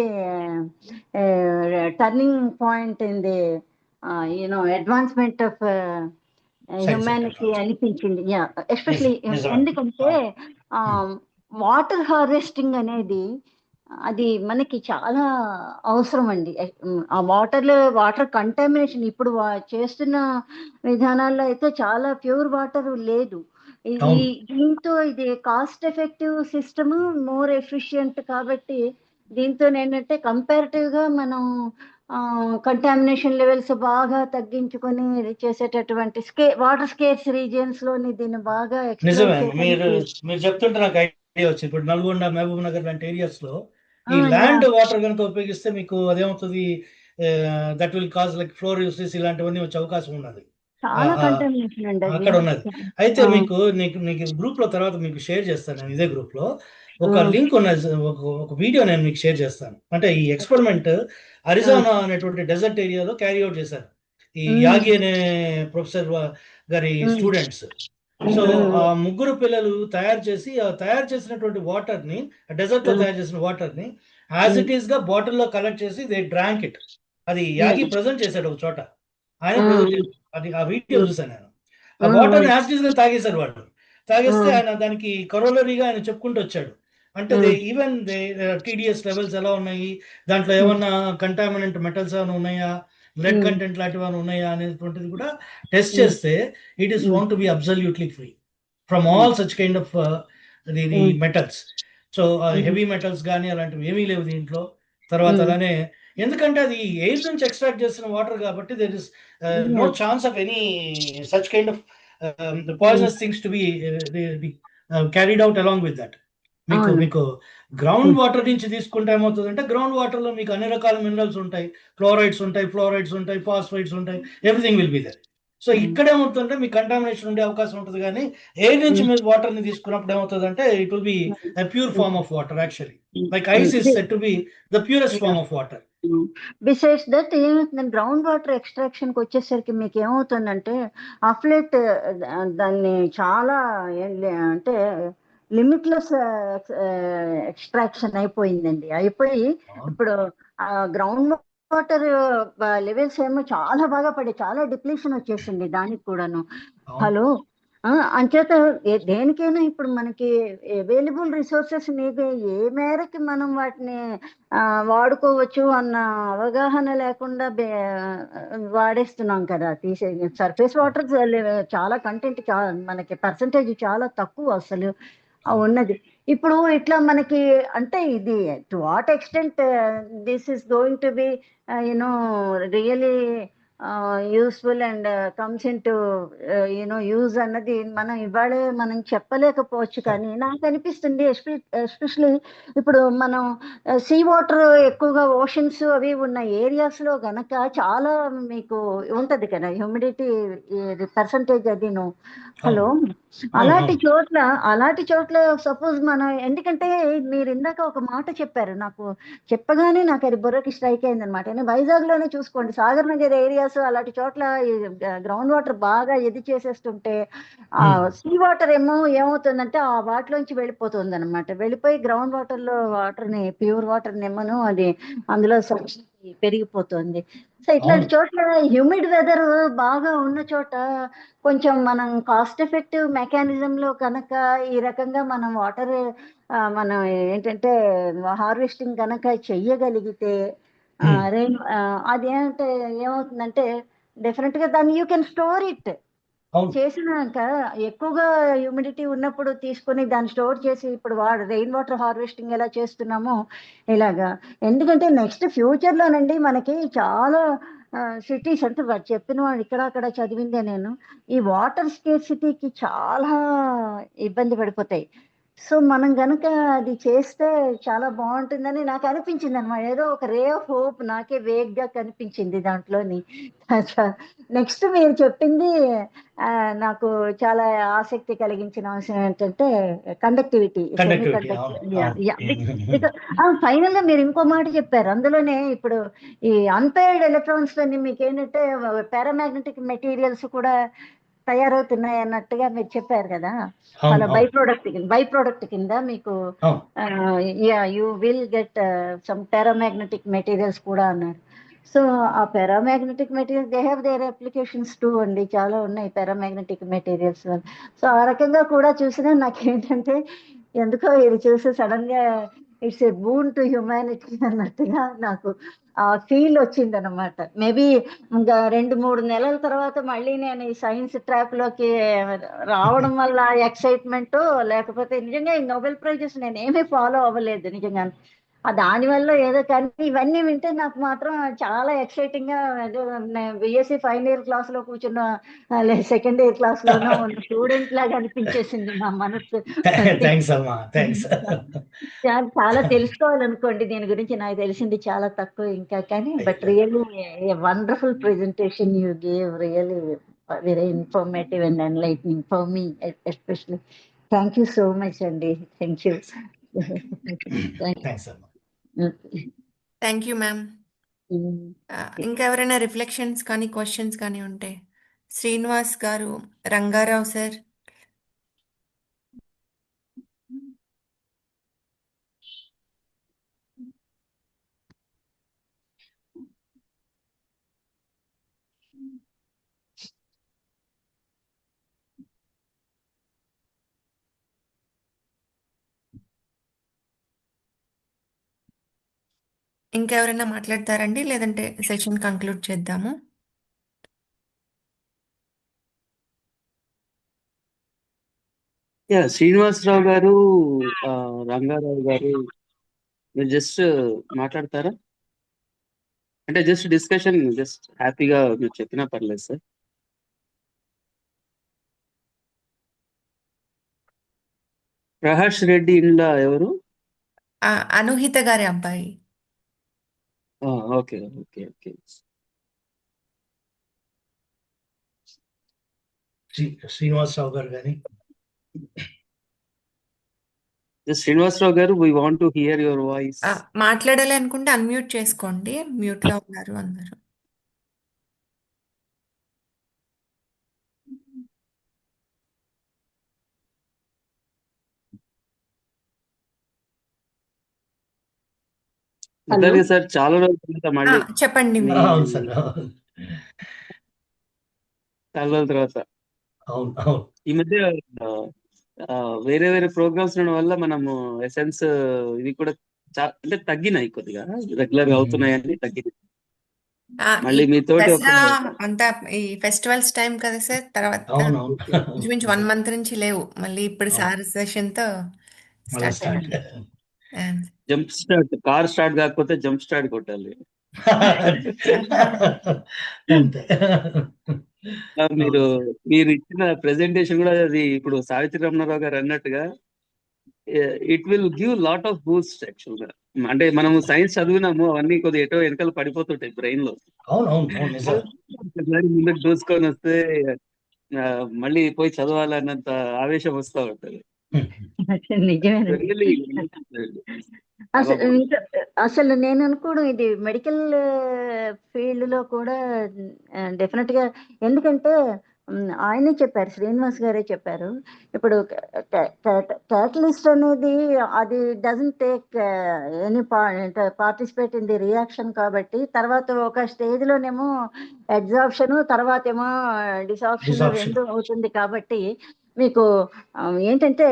E: turning point in the advancement of humanity అనిపించింది. ఎస్పెషలీ ఎందుకంటే వాటర్ హార్వెస్టింగ్ అనేది అది మనకి చాలా అవసరం అండి. ఆ వాటర్ కంటామినేషన్ ఇప్పుడు చేస్తున్న విధానాల్లో అయితే చాలా ప్యూర్ వాటర్ లేదు. దీంతో ఇది cost effective system, more efficient కాబట్టి దీంతో ఏంటంటే కంపారిటివ్ గా మనం కంటామినేషన్ లెవెల్స్ బాగా తగ్గించుకొని చేసేటటువంటి వాటర్ స్కేర్స్ రీజియన్స్ లోని దీన్ని బాగా
B: మీరు చెప్తుంటే నాకు ఐడియా వచ్చింది. ఇప్పుడు నల్గొండ, మహబూబ్ నగర్ లాంటి ఏరియాస్ లో ఈ ల్యాండ్ వాటర్ కనుక ఉపయోగిస్తే మీకు అదేమవుతుంది, that will cause like fluorosis ఇలాంటివన్నీ వచ్చే అవకాశం ఉన్నది అక్కడ ఉన్నది. అయితే నీకు గ్రూప్ లో తర్వాత మీకు షేర్ చేస్తాను నేను, ఇదే గ్రూప్ లో ఒక లింక్ ఉన్నది, ఒక వీడియో నేను మీకు షేర్ చేస్తాను. అంటే ఈ ఎక్స్పెరిమెంట్ అరిజోనా అనేటువంటి డెజర్ట్ ఏరియాలో క్యారీ అవుట్ చేశారు ఈ యాగి అనే ప్రొఫెసర్ గారి స్టూడెంట్స్. సో ఆ ముగ్గురు పిల్లలు తయారు చేసినటువంటి వాటర్ ని, డెజర్ట్ లో తయారు చేసిన వాటర్ ని యాజ్ ఇట్ ఈస్ గా బాటిల్ లో కలెక్ట్ చేసి దే డ్రాంక్ ఇట్. అది యాగి ప్రజెంట్ చేశాడు ఒక చోట, ఆయన ప్రజెంట్ చేశాడు, అది ఆ వీడియో చూసాను నేను. ఆ వాటర్ ని యాజ్ ఇట్ ఈస్ గా తాగేశారు వాళ్ళు. తాగేస్తే ఆయన దానికి కరోలరీగా ఆయన చెప్పుకుంటూ వచ్చాడు. అంటే ఈవెన్ టీడీఎస్ లెవెల్స్ ఎలా ఉన్నాయి, దాంట్లో ఏమన్నా కంటామినెంట్ మెటల్స్ ఏమైనా ఉన్నాయా, లెడ్ కంటెంట్ లాంటివి ఏమైనా ఉన్నాయా అనేటువంటిది కూడా టెస్ట్ చేస్తే it is found to be absolutely free from all such kind of the metals. So heavy metals కానీ అలాంటివి ఏమీ లేవు దీంట్లో. తర్వాత అలానే ఎందుకంటే అది ఎయిర్ నుంచి ఎక్స్ట్రాక్ట్ చేసిన వాటర్ కాబట్టి there is no chance of any such kind of poisonous things to be carried out along with that. మీకు గ్రౌండ్ వాటర్ నుంచి తీసుకుంటే ఏమవుతుందంటే, గ్రౌండ్ వాటర్ లో మీకు అన్ని రకాల మినరల్స్ ఉంటాయి, క్లోరైడ్స్ ఉంటాయి, ఫ్లోరైడ్స్ ఉంటాయి, ఫాస్ఫైడ్స్ ఉంటాయి, everything will be there. So ఇక్కడ ఏమవుతుందంటే మీకు కంటామినేషన్ ఉండే అవకాశం ఉంటుంది. కానీ ఎయిర్ నుంచి మీరు వాటర్ ని తీసుకున్నప్పుడు ఏమవుతుందంటే it will be a pure form of water actually, like ice is said to be the purest form of water.
E: Besides that ఏమవుతుందంటే గ్రౌండ్ వాటర్ ఎక్స్ట్రాక్షన్ కి వచ్చేసరికి మీకు ఏమవుతుందంటే అఫ్లెట్ దాన్ని చాలా అంటే లిమిట్లెస్ ఎక్స్ట్రాక్షన్ అయిపోయిందండి. అయిపోయి ఇప్పుడు గ్రౌండ్ వాటర్ లెవెల్స్ ఏమో చాలా బాగా పడి చాలా డిప్లీషన్ వచ్చేసింది దానికి కూడాను. హలో అంచేత దేనికైనా ఇప్పుడు మనకి అవైలబుల్ రిసోర్సెస్ మీకు ఏ మేరకి మనం వాటిని వాడుకోవచ్చు అన్న అవగాహన లేకుండా వాడేస్తున్నాం కదా. సర్ఫేస్ వాటర్ చాలా కంటెంట్ మనకి పర్సంటేజ్ చాలా తక్కువ అసలు ఉన్నది. ఇప్పుడు ఇట్లా మనకి అంటే ఇది to what extent this is going to be you know really useful and comes in to use అన్నది మనం ఇవాళ మనం చెప్పలేకపోవచ్చు. కానీ నాకు అనిపిస్తుంది ఎస్పెషలీ ఇప్పుడు మనం సీ వాటర్ ఎక్కువగా ఓషన్స్ అవి ఉన్న ఏరియాస్ లో గనక చాలా మీకు ఉంటది కదా హ్యూమిడిటీ పర్సంటేజ్ అదిను. హలో అలాంటి చోట్ల సపోజ్ మనం ఎందుకంటే మీరు ఇందాక ఒక మాట చెప్పారు, నాకు చెప్పగానే నాకు అది బుర్రకి స్ట్రైక్ అయింది అనమాట. వైజాగ్ లోనే చూసుకోండి, సాగర్ నగర్ ఏరియాస్ అలాంటి చోట్ల గ్రౌండ్ వాటర్ బాగా ఎది చేసేస్తుంటే ఆ సీ వాటర్ ఏమవుతుందంటే ఆ వాటిలోంచి వెళ్ళిపోతుంది అనమాట. వెళ్ళిపోయి గ్రౌండ్ వాటర్ లో ప్యూర్ వాటర్ నిమ్మను అది అందులో పెరిగిపోతుంది. సో ఇట్లాంటి చోట్ల హ్యూమిడ్ వెదర్ బాగా ఉన్న చోట కొంచెం మనం కాస్ట్ ఎఫెక్టివ్ మెకానిజం లో కనుక ఈ రకంగా మనం వాటర్ మనం ఏంటంటే హార్వెస్టింగ్ కనుక చెయ్యగలిగితే అదేంటే ఏమవుతుందంటే డెఫినెట్ గా దాన్ని యూ కెన్ స్టోర్ ఇట్. చేసినాక ఎక్కువగా హ్యూమిడిటీ ఉన్నప్పుడు తీసుకొని దాన్ని స్టోర్ చేసి ఇప్పుడు రెయిన్ వాటర్ హార్వెస్టింగ్ ఎలా చేస్తున్నామో ఇలాగా. ఎందుకంటే నెక్స్ట్ ఫ్యూచర్ లోనండి మనకి చాలా సిటీస్ అంటే చెప్పిన వాడు ఇక్కడ అక్కడ చదివిందే నేను, ఈ వాటర్ స్కేర్సిటీకి చాలా ఇబ్బంది పడిపోతాయి. సో మనం గనక అది చేస్తే చాలా బాగుంటుందని నాకు అనిపించింది అనమాట. ఏదో ఒక రే ఆఫ్ హోప్ నాకే వేగ్ గా కనిపించింది దాంట్లోని. నెక్స్ట్ మీరు చెప్పింది నాకు చాలా ఆసక్తి కలిగించిన అంశం ఏంటంటే కండక్టివిటీ, సెమీ కండక్టివిటీ. ఫైనల్ గా మీరు ఇంకో మాట చెప్పారు అందులోనే, ఇప్పుడు ఈ అన్పేర్డ్ ఎలక్ట్రాన్స్ లోని మీకు ఏంటంటే పారామాగ్నెటిక్ మెటీరియల్స్ కూడా తయారవుతున్నాయి అన్నట్టుగా మీరు చెప్పారు కదా. వాళ్ళ బై ప్రోడక్ట్ కింద మీకు you will get some paramagnetic materials కూడా అన్నారు. సో ఆ paramagnetic materials they have their applications two అండి, చాలా ఉన్నాయి పారామాగ్నెటిక్ మెటీరియల్స్. సో ఆ రకంగా కూడా చూసినా నాకేంటంటే ఎందుకో ఇది చూసి సడన్ గా it's a boon to humanity అన్నట్టుగా నాకు ఆ ఫీల్ వచ్చింది అనమాట. మేబీ ఇంకా 2-3 నెలల తర్వాత మళ్ళీ నేను ఈ సైన్స్ ట్రాప్ లోకి రావడం వల్ల ఎక్సైట్మెంట్, లేకపోతే నిజంగా ఈ నోబెల్ ప్రైజెస్ నేను ఏమీ ఫాలో అవ్వలేదు నిజంగా, దానివల్ల ఏదో. కానీ ఇవన్నీ వింటే నాకు మాత్రం చాలా ఎక్సైటింగ్ గా బిఎస్సి ఫైనల్ ఇయర్ క్లాస్ లో కూర్చున్న సెకండ్ ఇయర్ క్లాస్ లోనో ఉన్న స్టూడెంట్ లాగా అనిపించేసింది నా మనసు. చాలా తెలుసుకోవాలనుకోండి దీని గురించి, నాకు తెలిసింది చాలా తక్కువ ఇంకా. కానీ but really wonderful presentation you gave, really very informative and enlightening for me especially. Thank you so much అండి. Thank you.
C: Thank you ma'am. ఇంకా ఎవరైనా రిఫ్లెక్షన్స్ కానీ క్వశ్చన్స్ కానీ ఉంటే శ్రీనివాస్ గారు, రంగారావు సార్, ఇంకా ఎవరైనా మాట్లాడతారండి, లేదంటే సెషన్ కంక్లూడ్ చేద్దాము?
D: శ్రీనివాసరావు గారు, రంగారావు గారు, మీరు జస్ట్ మాట్లాడతారా? అంటే జస్ట్ డిస్కషన్, జస్ట్ హ్యాపీగా మీరు చెప్పినా పర్లేదు సార్. ప్రహర్ష్ రెడ్డి ఇండ్ల ఎవరు?
C: అనుహిత గారి అబ్బాయి.
D: Okay okay okay.
B: శ్రీనివాసరావు గారు కానీ
D: శ్రీనివాసరావు గారు, we want to hear your voice.
C: మాట్లాడాలి అనుకుంటే అన్మ్యూట్ చేసుకోండి, మ్యూట్ లో ఉన్నారు అందరు.
D: అలాగే సార్, చాలా రోజుల మళ్ళీ
C: చెప్పండి.
B: అవును సార్,
D: చాలా రోజుల తర్వాత
B: అవును అవును.
D: ఈ మధ్య వేరే వేరే ప్రోగ్రామ్స్ ఉండడం వల్ల మనము ఎసెన్స్ ఇవి కూడా అంటే తగ్గినాయి, కొద్దిగా రెగ్యులర్ గా అవుతున్నాయని తగ్గినాయి. మళ్ళీ మీతోటి
C: దసరా అంతా ఈ ఫెస్టివల్స్ టైం కదా సార్, తర్వాత
B: అవునవును.
C: ఇంచుమించు 1 month నుంచి లేవు, మళ్ళీ ఇప్పుడు సార్ సెషన్ తో స్టార్ట్ అయ్యింది.
D: జంప్ స్టార్ట్, కార్ స్టార్ట్ కాకపోతే జంప్ స్టార్ట్ కొట్టాలి.
B: అంతే.
D: మీరు ఇచ్చిన ప్రెజెంటేషన్ కూడా అది ఇప్పుడు సావిత్రి రమణారావు గారు అన్నట్టుగా it will give lot of Boost actual గా. అంటే మనము సైన్స్ చదివినాము, అవన్నీ కొద్దిగా ఎటో వెనకాల పడిపోతుంటాయి బ్రెయిన్ లో. ముందుకు దూసుకొని వస్తే మళ్ళీ పోయి చదవాలన్నంత ఆవేశం వస్తూ ఉంటది.
E: నిజమేనండి. అసలు నేను అనుకోవడం ఇది మెడికల్ ఫీల్డ్ లో కూడా డెఫినెట్ గా, ఎందుకంటే ఆయనే చెప్పారు, శ్రీనివాస్ గారే చెప్పారు, ఇప్పుడు క్యాటలిస్ట్ అనేది అది doesn't take any participate in the reaction, కాబట్టి తర్వాత ఒక స్టేజ్ లోనేమో ఎగ్జాప్షన్, తర్వాత ఏమో డిసాప్షన్ రెండు అవుతుంది. కాబట్టి మీకు ఏంటంటే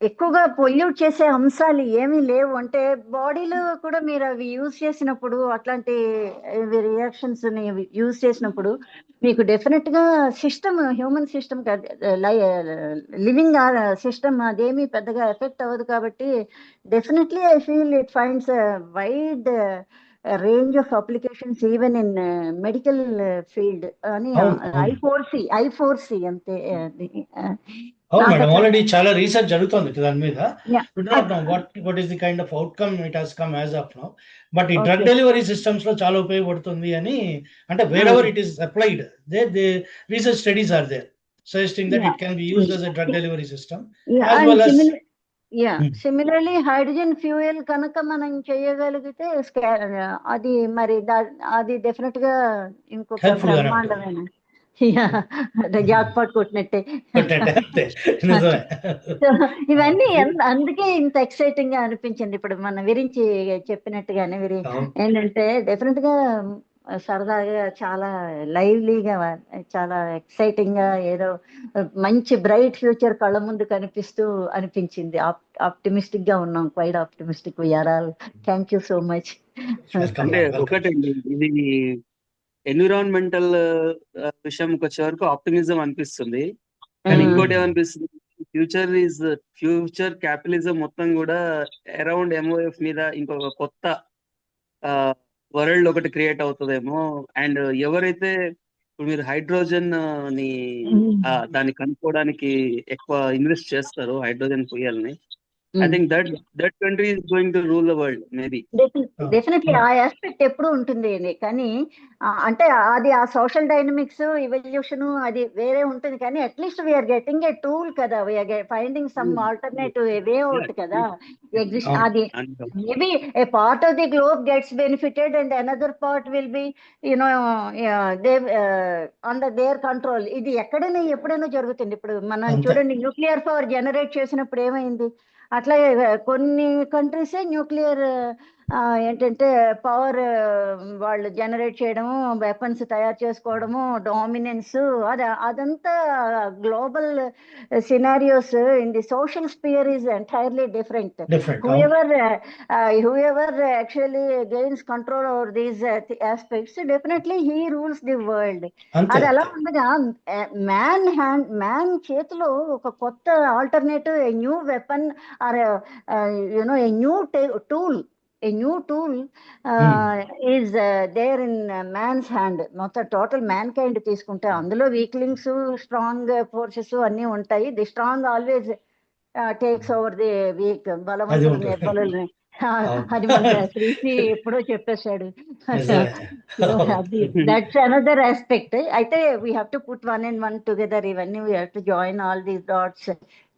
E: ఎక్కువగా పొల్యూట్ చేసే అంశాలు ఏమీ లేవు. అంటే బాడీలో కూడా మీరు అవి యూజ్ చేసినప్పుడు, అట్లాంటి రియాక్షన్స్ యూజ్ చేసినప్పుడు మీకు డెఫినెట్ గా system, human system, living system అదేమీ పెద్దగా ఎఫెక్ట్ అవ్వదు. కాబట్టి definitely I feel it finds wide range of applications even in medical field అని ఐ ఫోర్సీ అంతే.
B: అవును మేడం, ఆల్రెడీ చాలా రీసెర్చ్ జరుగుతుంది దాని మీద. We do not know what is the kind of outcome it has come as of now, but ఈ drug delivery systems లో చాలా ఉపయోగపడుతుంది అని, అంటే wherever it is applied they research studies are there suggesting that it can be used as a drug delivery system as well as.
E: Similarly hydrogen fuel కనుక మనం చేయగలిగితే అది మరి అది డెఫినెట్ గా ఇంకొక బ్రహ్మాండమైన జాక్పాట్ కొట్టినట్టే. ఇవన్నీ అందుకే ఇంత ఎక్సైటింగ్ గా అనిపించింది. ఇప్పుడు మన గురించి చెప్పినట్టుగానే ఏంటంటే డెఫినెట్ గా సరదాగా, చాలా లైవ్లీగా, చాలా ఎక్సైటింగ్ గా, ఏదో మంచి బ్రైట్ ఫ్యూచర్ కళ్ళ ముందు కనిపిస్తూ అనిపించింది. ఆప్టిమిస్టిక్ గా ఉన్నాం, quite optimistic. We are all. Thank you so much.
D: అంటే ఒకటండి, ఇది ఎన్విరాన్మెంటల్ విషయంకి వచ్చే వరకు ఆప్టిమిజం అనిపిస్తుంది, కానీ ఇంకోటి ఏమనిపిస్తుంది, ఫ్యూచర్ క్యాపిటలిజం మొత్తం కూడా అరౌండ్ ఎంఓఎఫ్ మీద ఇంకొక కొత్త వరల్డ్ ఒకటి క్రియేట్ అవుతుందేమో. అండ్ ఎవరైతే ఇప్పుడు మీరు హైడ్రోజన్ ని దాన్ని కనుక్కోవడానికి ఎక్కువ ఇన్వెస్ట్ చేస్తారో, hydrogen పొయ్యాలని, I think that country is going to rule the world, maybe.
E: Definitely ఆ ఆస్పెక్ట్ ఎప్పుడు ఉంటుంది. కానీ అంటే అది ఆ సోషల్ డైనమిక్స్, ఇవల్యూషన్ అది వేరే ఉంటుంది. కానీ at least we are getting a tool కదా, we are finding some alternative way out కదా. అది maybe a part of the globe gets benefited and another part will be they under their control. ఇది ఎక్కడైనా ఎప్పుడైనా జరుగుతుంది. ఇప్పుడు మనం చూడండి, న్యూక్లియర్ పవర్ జనరేట్ చేసినప్పుడు ఏమైంది, అట్లాగే కొన్ని కంట్రీసే న్యూక్లియర్ ఏంటంటే పవర్ వాళ్ళు జనరేట్ చేయడము, వెపన్స్ తయారు చేసుకోవడము, డామినెన్స్, అదంతా global scenarios in the social spear is entirely different. whoever actually gains control over these aspects, definitely he rules the world. అది అలా ఉండగా మ్యాన్ చేతిలో ఒక కొత్త alternative, a new weapon or a new tool, a new tool is there in man's hand. మొత్తం total mankind తీసుకుంటే అందులో weaklings, strong forces అన్నీ ఉంటాయి. The strong always takes over the weak. బలవంతుడు నిర్బలుల్ని, అది మన శ్రీశ్రీ ఎప్పుడో చెప్పేశాడు. అది దట్స్ అనదర్ ఆస్పెక్ట్. అయితే we have to put one and one together. ఇవన్నీ we have to join all these dots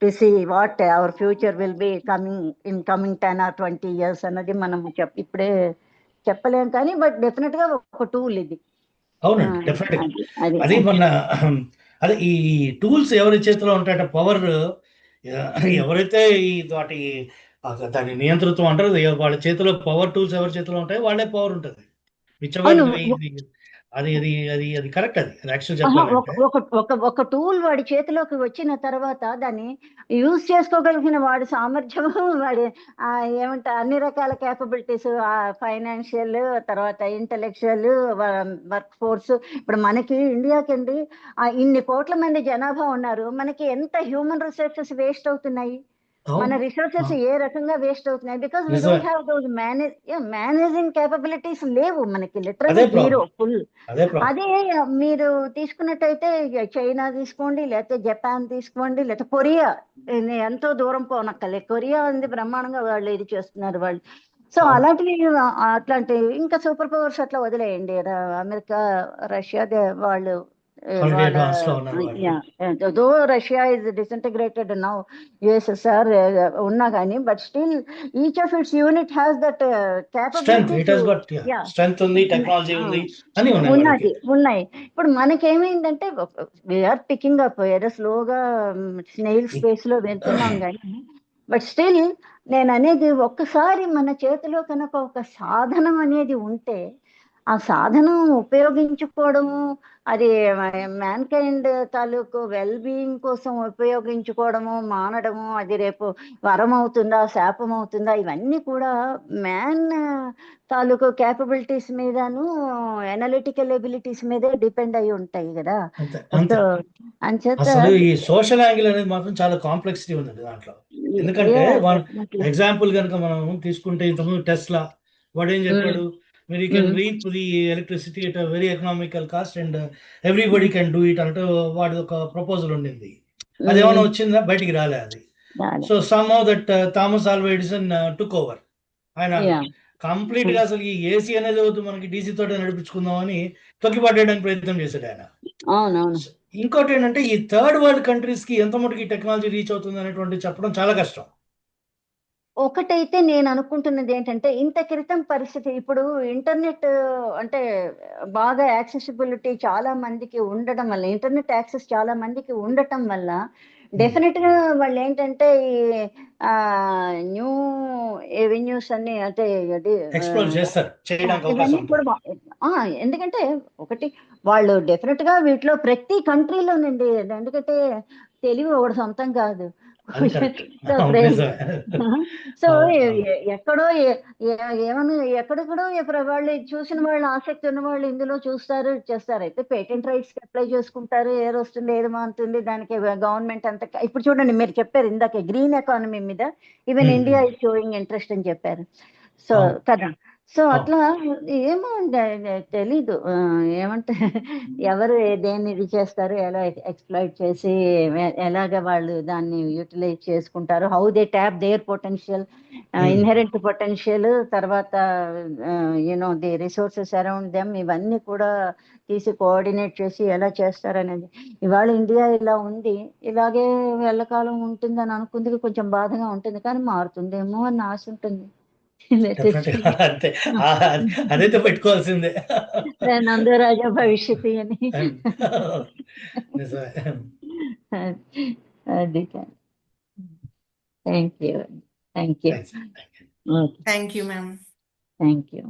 E: to see what our future will be coming 10 or 20 years అన్నది మనం ఇప్పుడే చెప్పలేం కానీ, బట్ డెఫినెట్ గా ఒక టూల్ ఇది.
B: అవునండి, డెఫినెట్ గా. అది మన అదే ఈ టూల్స్ ఎవరి చేతిలో ఉంటాయట, పవర్ ఎవరైతే ఈ దాని నియంతృత్వం అంటారు, వాళ్ళ చేతిలో పవర్ టూల్స్ ఎవరి చేతిలో ఉంటాయో వాళ్ళే పవర్ ఉంటుంది. అది అది అది అది కరెక్ట్. అది యాక్చువల్ చెప్పాలంటే
E: ఒక టూల్ వాడి చేతిలోకి వచ్చిన తర్వాత దాన్ని యూజ్ చేసుకోగలిగిన వాడి సామర్థ్యము, వాడి ఏమంటారు అన్ని రకాల కేపబిలిటీస్, ఫైనాన్షియల్, తర్వాత ఇంటెలెక్చువల్, వర్క్ ఫోర్స్. ఇప్పుడు మనకి ఇండియాకండి ఇన్ని కోట్ల మంది జనాభా ఉన్నారు, మనకి ఎంత హ్యూమన్ రిసోర్సెస్ వేస్ట్ అవుతున్నాయి, మన రిసోర్సెస్ ఏ రకంగా వేస్ట్ అవుతున్నాయి, because we don't have those managing capabilities లేవు మనకి, లిటరల్లీ జీరో, ఫుల్. అదే మీరు తీసుకున్నట్టయితే చైనా తీసుకోండి, లేకపోతే జపాన్ తీసుకోండి, లేకపోతే కొరియా, ఎంతో దూరం పోనక్కర్లే, కొరియా ఉంది బ్రహ్మాండంగా వాళ్ళు ఇది చేస్తున్నారు వాళ్ళు. సో అట్లాంటి ఇంకా సూపర్ పవర్స్ అట్లా వదిలేయండి, అమెరికా, రష్యా, వాళ్ళు though Russia is disintegrated now, USSR ఉన్నా కానీ, but still each of its unit has that ఉన్నాయి. ఇప్పుడు మనకేమైందంటే వీఆర్ పికింగ్ అప్, ఏదో స్లోగా స్నేల్ స్పేస్ లో వెళ్తున్నాం కానీ, బట్ స్టిల్ నేను అనేది ఒక్కసారి మన చేతిలో కనుక ఒక సాధనం అనేది ఉంటే, ఆ సాధనం ఉపయోగించుకోవడము, అది మ్యాన్ కైండ్ తాలూకు వెల్ బీయింగ్ కోసం ఉపయోగించుకోవడము, మానడము, అది రేపు వరం అవుతుందా, శాపం అవుతుందా, ఇవన్నీ కూడా మ్యాన్ తాలూకు క్యాపబిలిటీస్ మీదను, ఎనలిటికల్ ఎబిలిటీస్ మీదే డిపెండ్ అయి ఉంటాయి కదా.
B: అంచేత ఈ సోషల్ యాంగిల్ అనేది మాత్రం చాలా కాంప్లెక్సిటీ ఉంది దాంట్లో. ఎందుకంటే ఎగ్జాంపుల్ కనుక మనం తీసుకుంటే, ఇంతకుముందు టెస్లా వాడు ఏం చెప్పాడు, మీరు can reap the electricity at very economical cost and everybody can do it అంటే వాడి ఒక ప్రపోజల్ ఉండింది. అదేమైనా వచ్చిందా? బయటికి రాలే అది. So some how that Thomas Alva Edison took over. ఆయన కంప్లీట్ గా అసలు ఈ ఏసీ అనేది వద్దు, మనకి డీసీ తోటే నడిపించుకుందాం అని తొక్కిపట్టడానికి ప్రయత్నం చేశాడు ఆయన. ఇంకోటి ఏంటంటే, ఈ థర్డ్ వరల్డ్ కంట్రీస్ కి ఎంత మటుకు ఈ టెక్నాలజీ రీచ్ అవుతుంది అనేటువంటి చెప్పడం చాలా కష్టం.
E: ఒకటైతే నేను అనుకుంటున్నది ఏంటంటే, ఇంత క్రితం పరిస్థితి, ఇప్పుడు ఇంటర్నెట్ అంటే బాగా యాక్సెసిబిలిటీ చాలా మందికి ఉండటం వల్ల, ఇంటర్నెట్ యాక్సెస్ చాలా మందికి ఉండటం వల్ల డెఫినెట్ గా వాళ్ళు ఏంటంటే ఈ న్యూ ఎవెన్యూస్ అన్ని, అంటే ఎందుకంటే ఒకటి వాళ్ళు డెఫినెట్ గా వీటిలో ప్రతి కంట్రీలోనండి, ఎందుకంటే తెలివి ఒకటి సొంతం కాదు. సో ఎక్కడో ఎక్కడెక్కడో వాళ్ళు చూసిన వాళ్ళు, ఆసక్తి ఉన్న వాళ్ళు ఇందులో చూస్తారు, చేస్తారు. అయితే పేటెంట్ రైట్స్ కి అప్లై చేసుకుంటారు, ఏది వస్తుంది ఏది మారుతుంది, దానికి గవర్నమెంట్ అంతా. ఇప్పుడు చూడండి, మీరు చెప్పారు ఇందాక గ్రీన్ ఎకానమీ మీద, even India is showing interest అని చెప్పారు. సో కదా, సో అట్లా ఏమో తెలీదు, ఏమంటే ఎవరు దేన్ని ఇది చేస్తారు, ఎలా ఎక్స్ప్లాయిట్ చేసి ఎలాగ వాళ్ళు దాన్ని యూటిలైజ్ చేసుకుంటారు, how they tap their potential, inherent potential, తర్వాత you know the resources around them, ఇవన్నీ కూడా తీసి కోఆర్డినేట్ చేసి ఎలా చేస్తారనేది. ఇవాళ ఇండియా ఇలా ఉంది, ఇలాగే ఎల్లకాలం ఉంటుంది అని అనుకుంది, కొంచెం బాధగా ఉంటుంది, కానీ మారుతుందేమో అని ఆశ ఉంటుంది.
B: అదైతే పెట్టుకోవాల్సిందే,
E: నందో రాజా భవిష్యత్తు అని. అది thank you.
C: Thank you ma'am.
E: Thank you.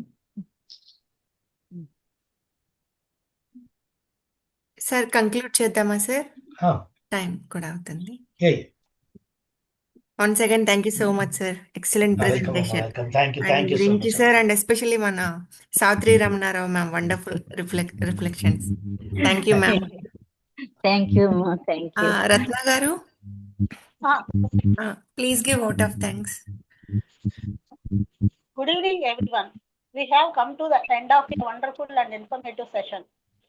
C: Sir conclude చేద్దామా సార్?
B: Ah,
C: టైం కూడా అవుతుంది.
B: yeah, yeah.
C: Once again thank you so much sir. Excellent
B: Welcome,
C: presentation.
B: welcome. Thank you
C: and
B: so
C: రించి
B: much.
C: సార్ అండ్ ఎస్పెషల్లీ మన Savitri Ramanarao ma'am wonderful reflections. Thank you ma'am.
E: Thank you. Thank you.
C: Ratna గారు please give out of thanks.
F: Good evening, everyone. We have come to the end of a wonderful and informative session.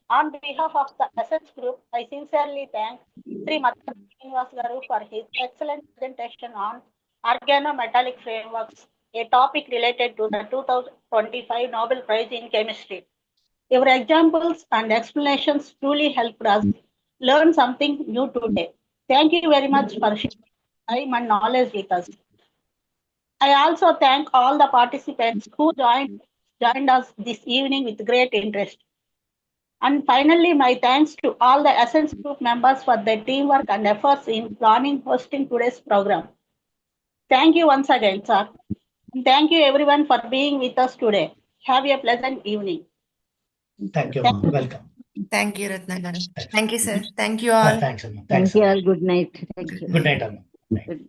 F: On behalf of the Essence Group, I sincerely thank Sri Srinivas garu for his excellent presentation on organometallic frameworks, a topic related to the 2025 Nobel Prize in Chemistry. Your examples and explanations truly helped us learn something new today. Thank you very much for sharing time and knowledge with us. I also thank all the participants who joined us this evening with great interest. And finally, my thanks to all the Essence Group members for their teamwork and efforts in planning hosting today's program. Thank you once again, sir. And thank you everyone for being with us today. Have a pleasant evening.
B: Thank you. Welcome.
C: Thank you Ratna గారు. Thank you sir. Thank you all.
B: Thanks, Amma.
E: Thank
B: Thanks.
E: You
B: Amma.
E: All. Good night. Thank you.
B: Good night, Amma. Night.
E: Good.